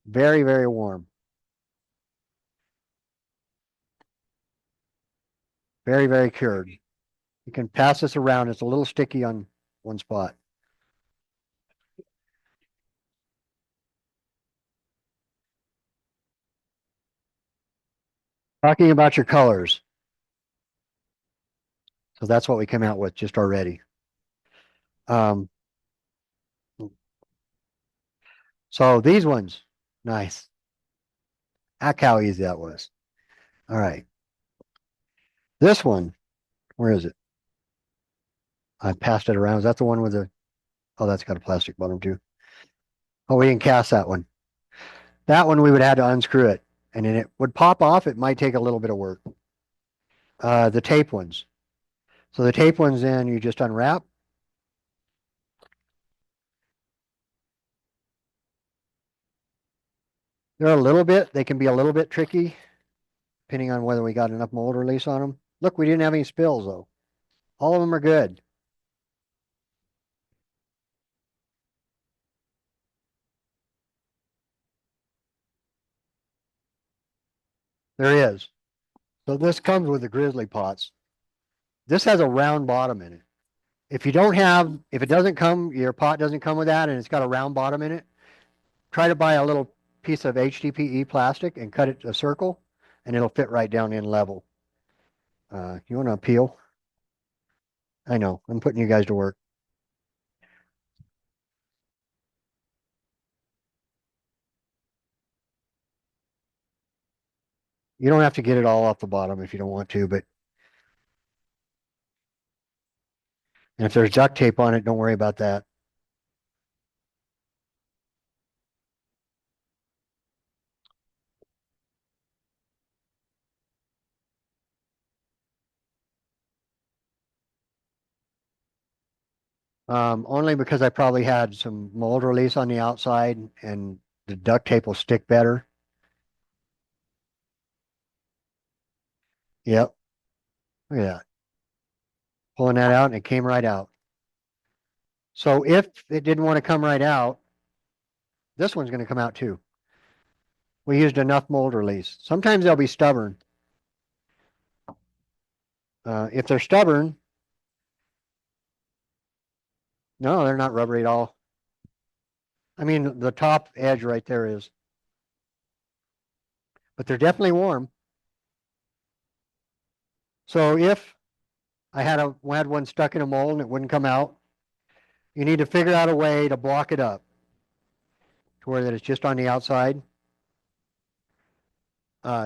S2: Very, very warm. Very, very cured. You can pass this around. It's a little sticky on one spot. Talking about your colors. So that's what we came out with just already. Um, so these ones, nice. Heck, how easy that was. All right. This one, where is it? I passed it around. Is that the one with oh, that's got a plastic bottom too. Oh, we didn't cast that one. That one we would have to unscrew it and then it would pop off. It might take a little bit of work. The tape ones. So the tape ones, then you just unwrap. They can be a little bit tricky depending on whether we got enough mold release on them. Look, we didn't have any spills though. All of them are good. There is. So this comes with the grizzly pots. This has a round bottom in it. If it doesn't come, your pot doesn't come with that and it's got a round bottom in it, try to buy a little piece of HDPE plastic and cut it a circle and it'll fit right down in level. You want to peel? I know, I'm putting you guys to work. You don't have to get it all off the bottom if you don't want to, but and if there's duct tape on it, don't worry about that. Only because I probably had some mold release on the outside and the duct tape will stick better. Yep. Look at that. Pulling that out and it came right out. So if it didn't want to come right out, this one's going to come out too. We used enough mold release. Sometimes they'll be stubborn. If they're stubborn, no, they're not rubbery at all. I mean, the top edge right there is, but they're definitely warm. So if I had one stuck in a mold and it wouldn't come out, you need to figure out a way to block it up to where that it's just on the outside.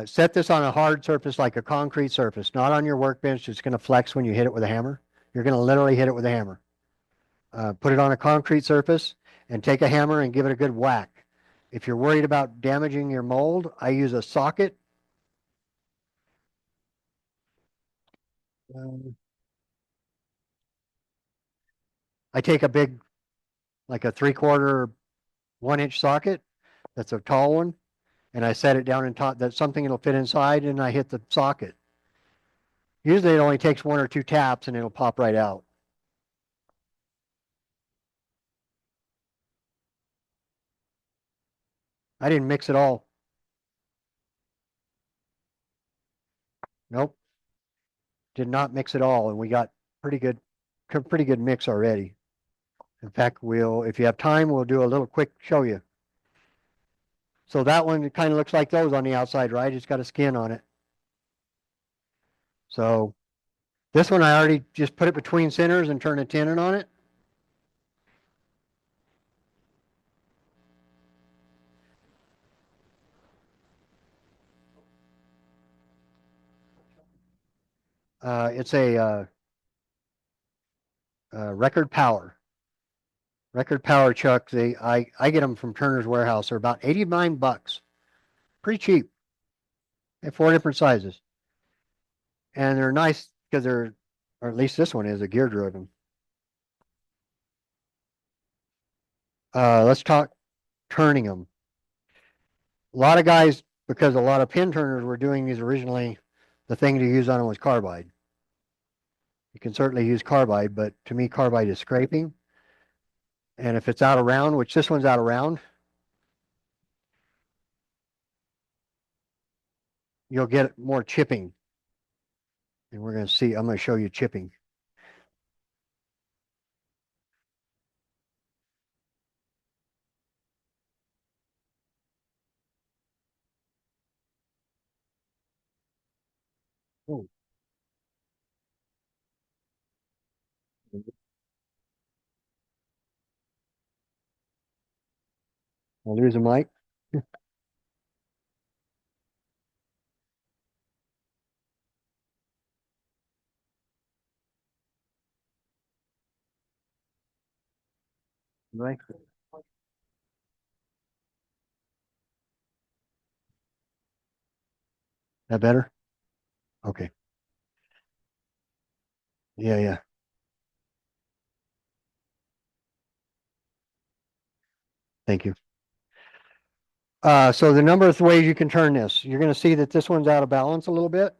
S2: Set this on a hard surface like a concrete surface, not on your workbench. It's going to flex when you hit it with a hammer. You're going to literally hit it with a hammer. Put it on a concrete surface and take a hammer and give it a good whack. If you're worried about damaging your mold, I use a socket. I take a big, like a 3/4, 1 inch socket. That's a tall one. And I set it down in top, that's something that'll fit inside and I hit the socket. Usually it only takes 1 or 2 taps and it'll pop right out. I didn't mix it all. Nope. Did not mix it all. And we got pretty good mix already. In fact, if you have time, we'll do a little quick show you. So that one kind of looks like those on the outside, right? It's got a skin on it. So this one, I already just put it between centers and turned a tenon on it. It's a record power. Record power chuck. I get them from Turner's Warehouse. They're about 89 bucks. Pretty cheap. They have 4 different sizes. And they're nice because or at least this one is a gear driven. Let's talk turning them. A lot of guys, because a lot of pin turners were doing these originally, the thing to use on them was carbide. You can certainly use carbide, but to me, carbide is scraping. And if it's out of round, which this one's out of round, you'll get more chipping. And we're going to see, I'm going to show you chipping. Oh. I'll lose a mic. Right. That better? Okay. Yeah, yeah. Thank you. So the number of ways you can turn this, you're going to see that this one's out of balance a little bit.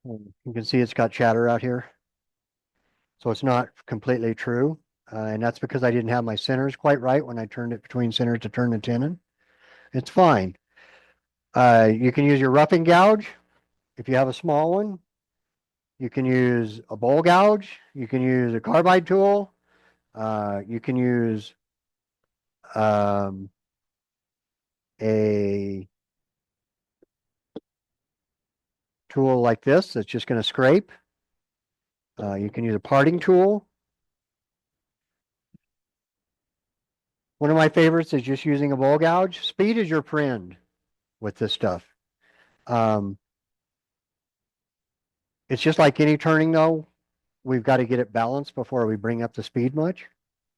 S2: You can see it's got chatter out here. So it's not completely true. And that's because I didn't have my centers quite right when I turned it between centers to turn the tenon. It's fine. You can use your roughing gouge if you have a small one. You can use a bowl gouge. You can use a carbide tool. You can use a tool like this that's just going to scrape. You can use a parting tool. One of my favorites is just using a bowl gouge. Speed is your friend with this stuff. It's just like any turning though. We've got to get it balanced before we bring up the speed much.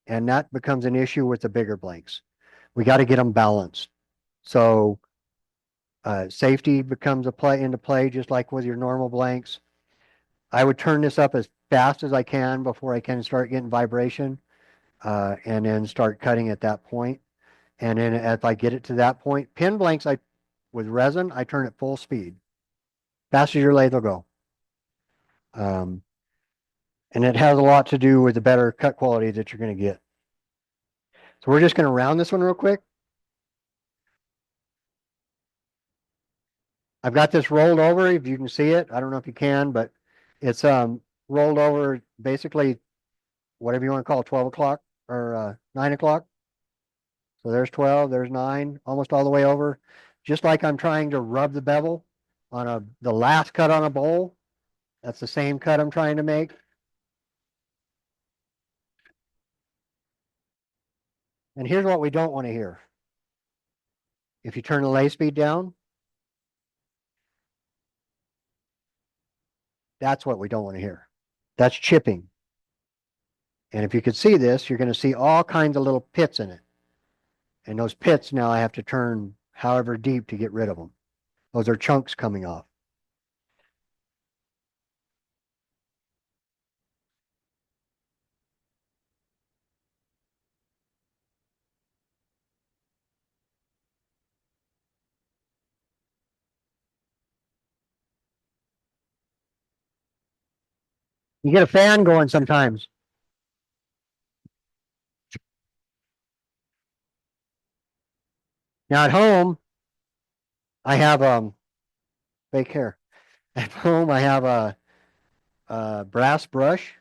S2: And that becomes an issue with the bigger blanks. We got to get them balanced. So safety becomes into play just like with your normal blanks. I would turn this up as fast as I can before I can start getting vibration, and then start cutting at that point. And then if I get it to that point, pin blanks, with resin, I turn it full speed. Fast as your lathe will go. And it has a lot to do with the better cut quality that you're going to get. So we're just going to round this one real quick. I've got this rolled over, if you can see it. I don't know if you can, but it's rolled over basically whatever you want to call it, 12 o'clock or 9 o'clock. So there's 12, there's 9, almost all the way over. Just like I'm trying to rub the bevel on the last cut on a bowl. That's the same cut I'm trying to make. And here's what we don't want to hear. If you turn the lathe speed down, that's what we don't want to hear. That's chipping. And if you could see this, you're going to see all kinds of little pits in it. And those pits now I have to turn however deep to get rid of them. Those are chunks coming off. You get a fan going sometimes. Now at home, I have fake hair. At home, I have a brass brush,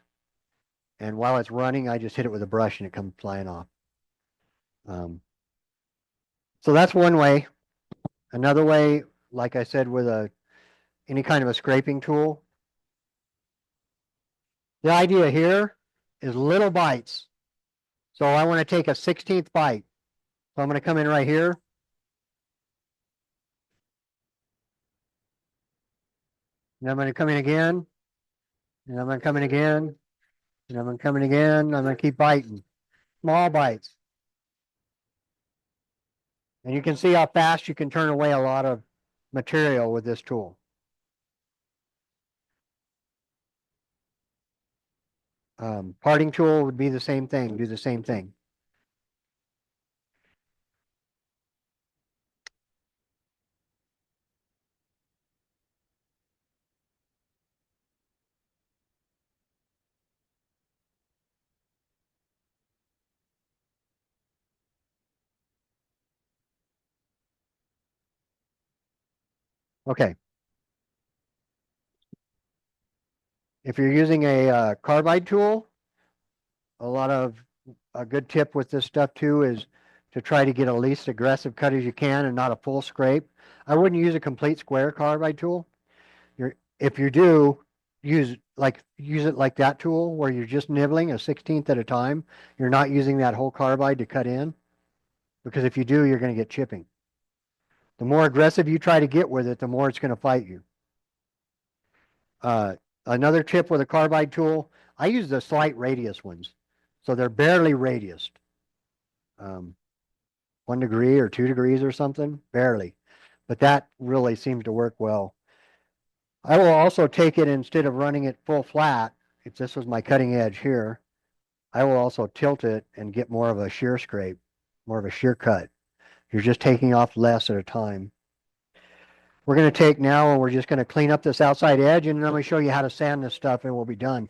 S2: and while it's running, I just hit it with a brush and it comes flying off. So that's one way. Another way, like I said, with any kind of a scraping tool. The idea here is little bites. So I want to take a 16th bite. So I'm going to come in right here. And I'm going to come in again. And I'm going to come in again. And I'm going to come in again. I'm going to keep biting. Small bites. And you can see how fast you can turn away a lot of material with this tool. Parting tool would be the same thing, do the same thing. Okay. If you're using a carbide tool, a good tip with this stuff too is to try to get a least aggressive cut as you can and not a full scrape. I wouldn't use a complete square carbide tool. If you do, use it like that tool where you're just nibbling a 16th at a time. You're not using that whole carbide to cut in, because if you do, you're going to get chipping. The more aggressive you try to get with it, the more it's going to fight you. Another tip with a carbide tool, I use the slight radius ones. So they're barely radiused. 1 degree or 2 degrees or something, barely. But that really seems to work well. I will also take it, instead of running it full flat, if this was my cutting edge here, I will also tilt it and get more of a shear scrape, more of a shear cut. You're just taking off less at a time. we're gonna take now and we're just gonna clean up this outside edge and then I'm gonna show you how to sand this stuff and we'll be done.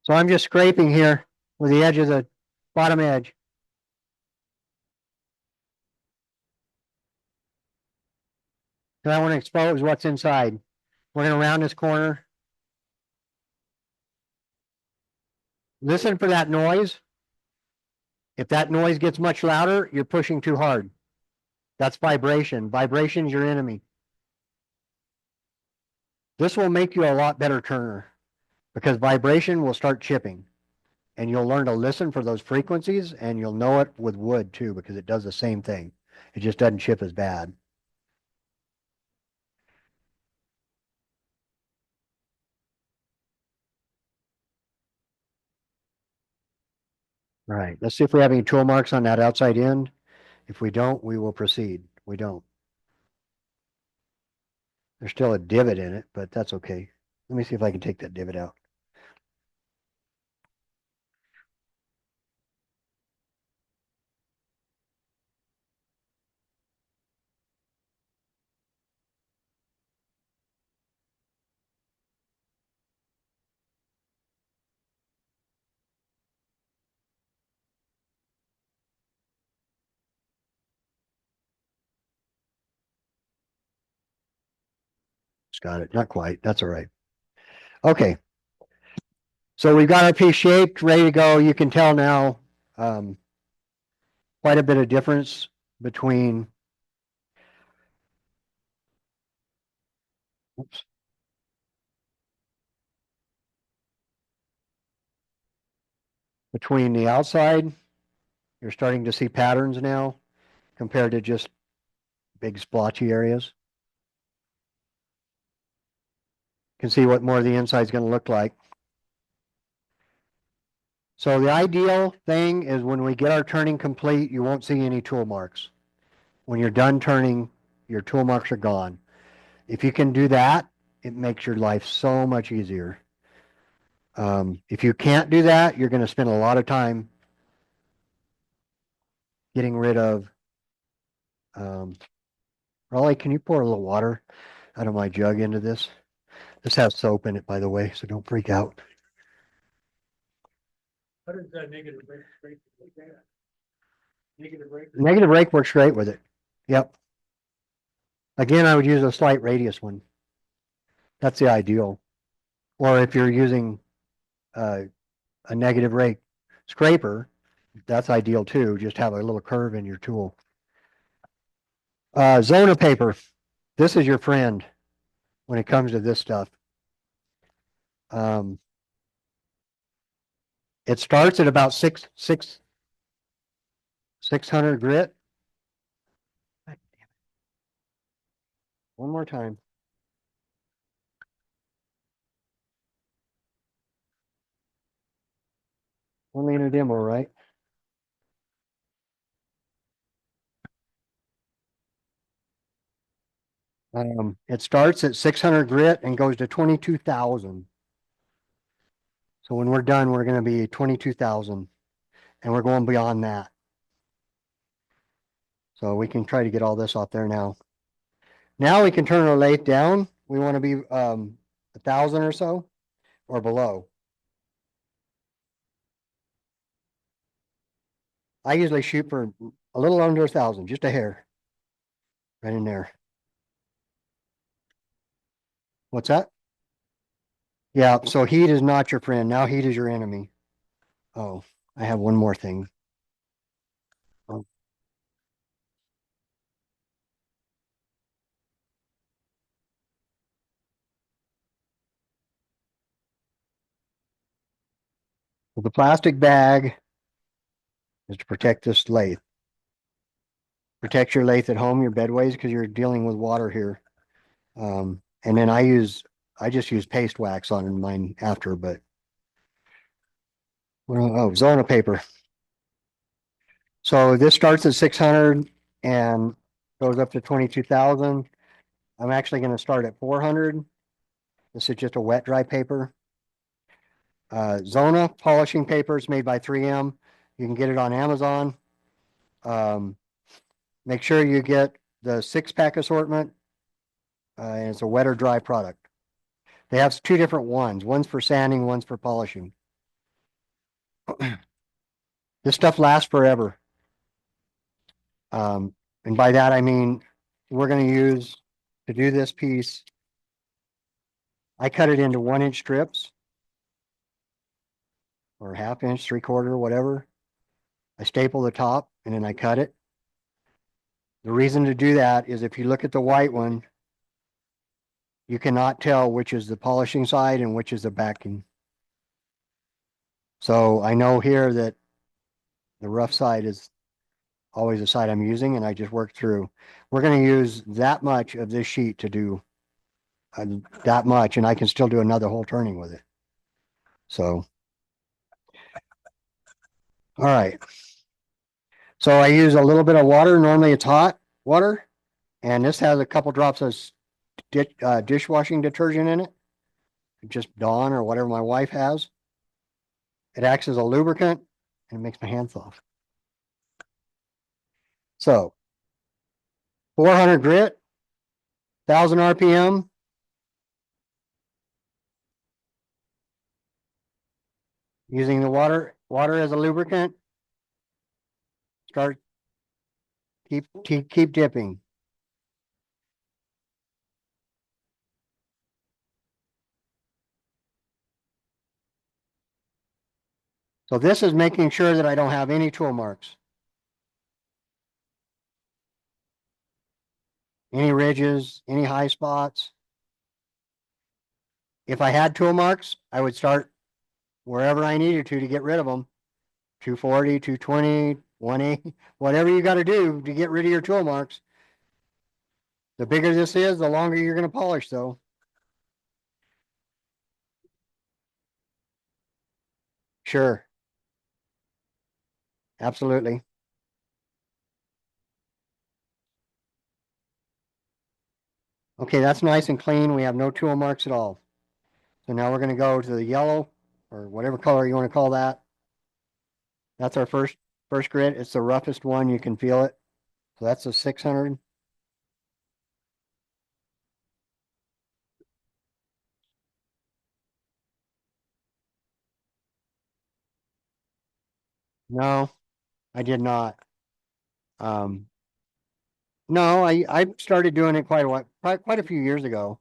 S2: So I'm just scraping here with the edge of the bottom edge. And I want to expose what's inside. We're gonna round this corner. Listen for that noise. If that noise gets much louder, you're pushing too hard. That's vibration. Vibration's your enemy. This will make you a lot better turner because vibration will start chipping and you'll learn to listen for those frequencies and you'll know it with wood too because it does the same thing. It just doesn't chip as bad. All right, let's see if we have any tool marks on that outside end. If we don't, we will proceed. We don't. There's still a divot in it, but that's okay. Let me see if I can take that divot out. Just got it. Not quite. That's all right. Okay. So we've got our piece shaped, ready to go. You can tell now quite a bit of difference between oops, between the outside. You're starting to see patterns now compared to just big splotchy areas. You can see what more of the inside is going to look like. So the ideal thing is when we get our turning complete, you won't see any tool marks. When you're done turning, your tool marks are gone. If you can do that, it makes your life so much easier. If you can't do that, you're going to spend a lot of time getting rid of. Raleigh, can you pour a little water out of my jug into this? This has soap in it, by the way, so don't freak out.
S3: How does that negative rate straight like that? Negative rate?
S2: Negative rake works great with it. Yep. Again, I would use a slight radius one. That's the ideal. Or if you're using a negative rake scraper, that's ideal too. Just have a little curve in your tool. Zona paper. This is your friend when it comes to this stuff. It starts at about 600 grit. One more time. Only in a demo, right? It starts at 600 grit and goes to 22,000. So when we're done, we're going to be 22,000 and we're going beyond that. So we can try to get all this off there now. Now we can turn our lathe down. We want to be 1,000 or so or below. I usually shoot for a little under 1,000, just a hair. Right in there. What's that? Yeah, so heat is not your friend. Now heat is your enemy. Oh, I have one more thing. Oh. The plastic bag is to protect this lathe. Protect your lathe at home, your bedways, because you're dealing with water here. And then I just use paste wax on mine after, but oh, Zona paper. So this starts at 600 and goes up to 22,000. I'm actually going to start at 400. This is just a wet dry paper. Zona polishing paper is made by 3M. You can get it on Amazon. Make sure you get the 6-pack assortment. And it's a wet or dry product. They have 2 different ones. One's for sanding, one's for polishing. This stuff lasts forever. And by that, I mean, we're going to use, to do this piece, I cut it into 1-inch strips or 1/2 inch, 3/4, whatever. I staple the top and then I cut it. The reason to do that is if you look at the white one, you cannot tell which is the polishing side and which is the backing. So I know here that the rough side is always the side I'm using, and I just work through. We're going to use that much of this sheet to do that much, and I can still do another whole turning with it. So, all right. So I use a little bit of water. Normally it's hot water, and this has a couple drops of dishwashing detergent in it. Just Dawn or whatever my wife has. It acts as a lubricant and it makes my hands soft. So 400 grit, 1,000 RPM. Using the water as a lubricant. Start, keep dipping. So this is making sure that I don't have any tool marks. Any ridges, any high spots. If I had tool marks, I would start wherever I needed to get rid of them. 240, 220, 180, whatever you got to do to get rid of your tool marks. The bigger this is, the longer you're going to polish though. Sure. Absolutely. Okay, that's nice and clean. We have no tool marks at all. So now we're going to go to the yellow or whatever color you want to call that. That's our first grit. It's the roughest one. You can feel it. So that's a 600. No, I did not. Um, no, I started doing it quite a while, quite a few years ago.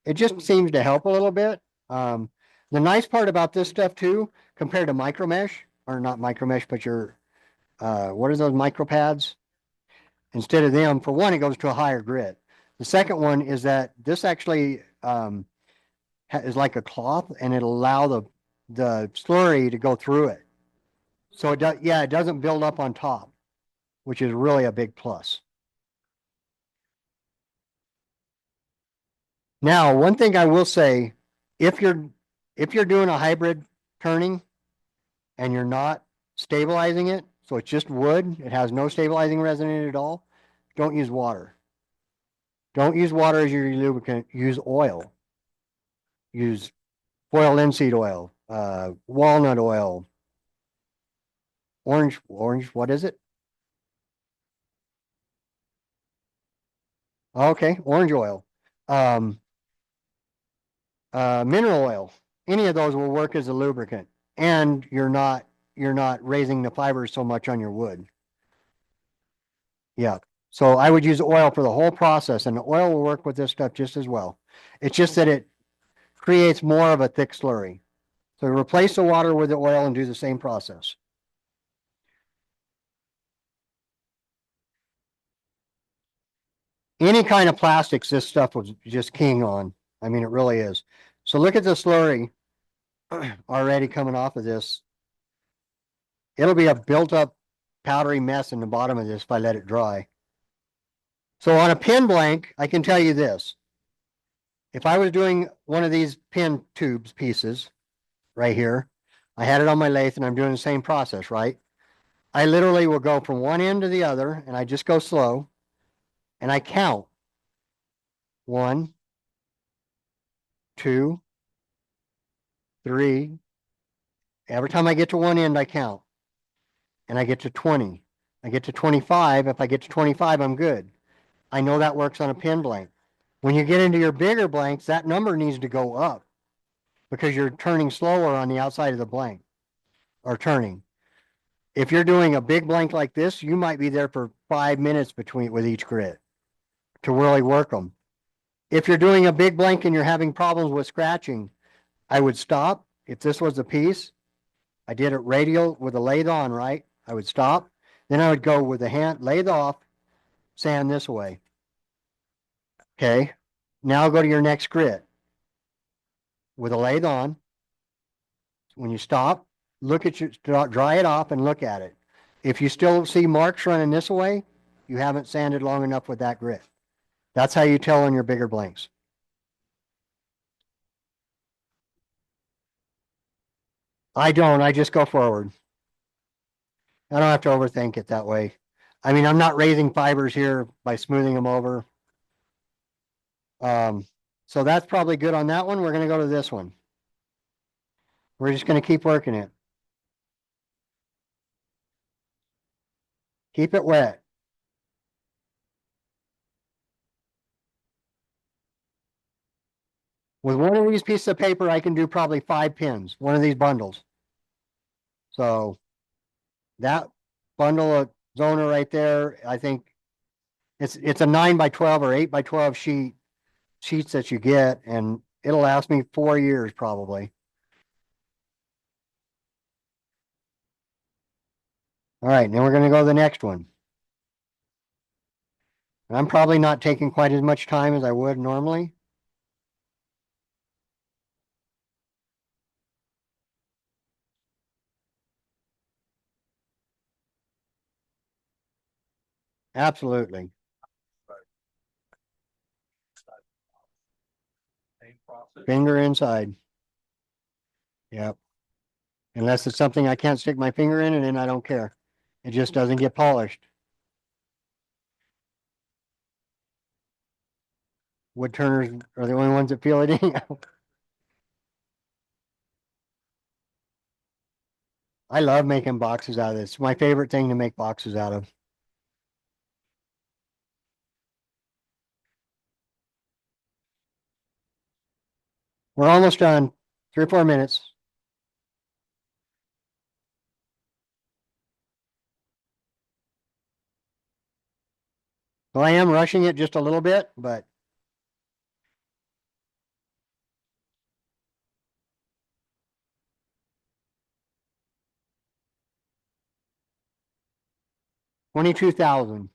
S2: It just seems to help a little bit. The nice part about this stuff too, compared to micro mesh, or not micro mesh, but your what are those micro pads? Instead of them, for one, it goes to a higher grit. The second one is that this actually is like a cloth, and it'll allow the slurry to go through it. So it does, yeah, it doesn't build up on top, which is really a big plus. Now, one thing I will say, if you're doing a hybrid turning and you're not stabilizing it, so it's just wood, it has no stabilizing resin in it at all, don't use water. Don't use water as your lubricant. Use oil. Use foil linseed oil, walnut oil, orange, what is it? Okay, orange oil. Mineral oil. Any of those will work as a lubricant, and you're not raising the fibers so much on your wood. Yeah. So I would use oil for the whole process, and the oil will work with this stuff just as well. It's just that it creates more of a thick slurry. So replace the water with the oil and do the same process. Any kind of plastics, this stuff was just king on. I mean, it really is. So look at the slurry already coming off of this. It'll be a built up powdery mess in the bottom of this if I let it dry. So on a pin blank, I can tell you this. If I was doing one of these pin tubes pieces right here, I had it on my lathe and I'm doing the same process, right? I literally will go from one end to the other and I just go slow and I count 1, 2, 3, Every time I get to one end, I count. And I get to 20. I get to 25. If I get to 25, I'm good. I know that works on a pin blank. When you get into your bigger blanks, that number needs to go up because you're turning slower on the outside of the blank or turning. If you're doing a big blank like this, you might be there for 5 minutes between with each grit to really work them. If you're doing a big blank and you're having problems with scratching, I would stop. If this was a piece, I did it radial with a lathe on, right? I would stop. Then I would go with the hand, lathe off, sand this way. Okay. Now go to your next grit with a lathe on. When you stop, look at your, dry it off and look at it. If you still see marks running this way, you haven't sanded long enough with that grit. That's how you tell on your bigger blanks. I don't, I just go forward. I don't have to overthink it that way. I mean, I'm not raising fibers here by smoothing them over. So that's probably good on that one. We're going to go to this one. We're just going to keep working it. Keep it wet. With one of these pieces of paper, I can do probably 5 pins, one of these bundles. So that bundle of zoner right there, I think it's a 9x12 or 8x12 sheets that you get, and it'll last me 4 years probably. All right, now we're going to go to the next one. I'm probably not taking quite as much time as I would normally. Absolutely. Finger inside. Yep. Unless it's something I can't stick my finger in, and then I don't care. It just doesn't get polished. Wood turners are the only ones that feel it anyhow. I love making boxes out of this. It's my favorite thing to make boxes out of. We're almost done. 3 or 4 minutes. So I am rushing it just a little bit, but $22,000.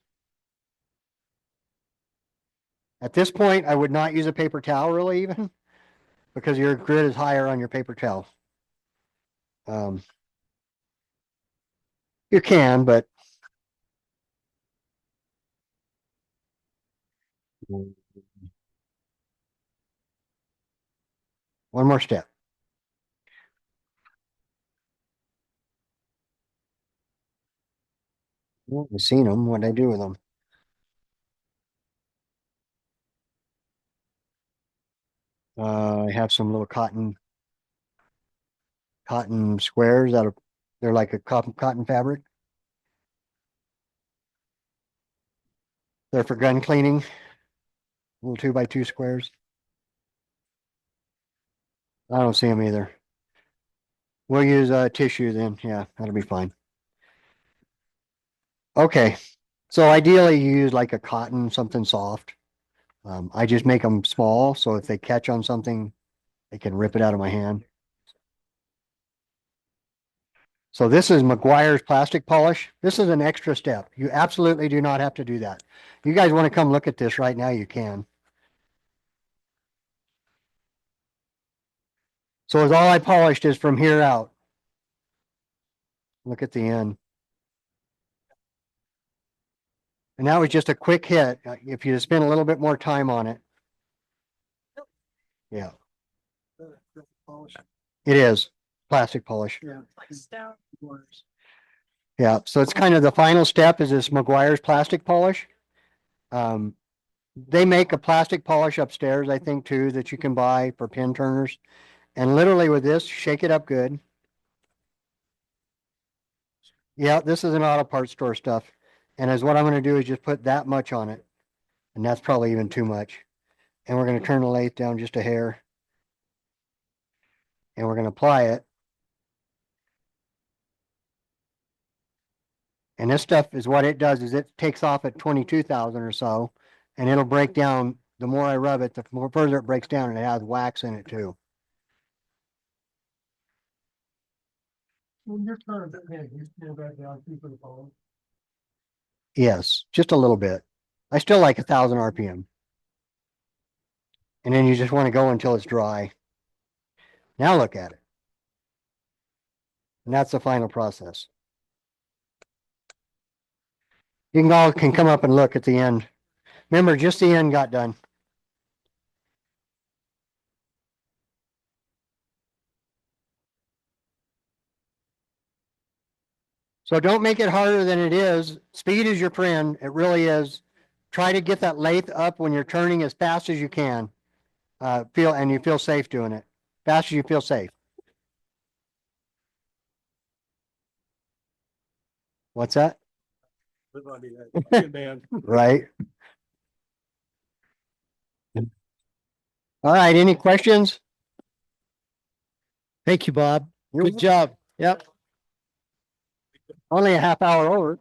S2: At this point, I would not use a paper towel really even because your grit is higher on your paper towel. You can, but one more step. Well, I've seen them. What I do with them? I have some little cotton squares out of, they're like a cotton fabric. They're for gun cleaning. Little 2x2 squares. I don't see them either. We'll use tissue then. Yeah, that'll be fine. Okay. So ideally you use like a cotton, something soft. I just make them small, so if they catch on something, they can rip it out of my hand. So this is McGuire's plastic polish. This is an extra step. You absolutely do not have to do that. You guys want to come look at this right now, you can. So as all I polished is from here out. Look at the end. And that was just a quick hit. If you spend a little bit more time on it. Yeah, it is plastic polish. Yeah, so it's kind of the final step is this McGuire's plastic polish. They make a plastic polish upstairs, I think, too, that you can buy for pin turners. And literally with this, shake it up good. Yeah, this is an auto parts store stuff. And as what I'm gonna do is just put that much on it. And that's probably even too much. And we're gonna turn the lathe down just a hair. And we're gonna apply it. And this stuff is what it does is it takes off at 22,000 or so. And it'll break down, the more I rub it, the more further it breaks down and it has wax in it too.
S4: When you're turning the head, you slow that down too for the phone.
S2: Yes, just a little bit. I still like 1,000 RPM. And then you just want to go until it's dry. Now look at it. And that's the final process. You can all can come up and look at the end. Remember, just the end got done. So don't make it harder than it is. Speed is your friend. It really is. Try to get that lathe up when you're turning as fast as you can. And you feel safe doing it. Fast as you feel safe. What's that?
S3: Man.
S2: Right. All right. Any questions?
S1: Thank you, Bob.
S2: You're
S1: Good job. Yep.
S2: only a half hour over.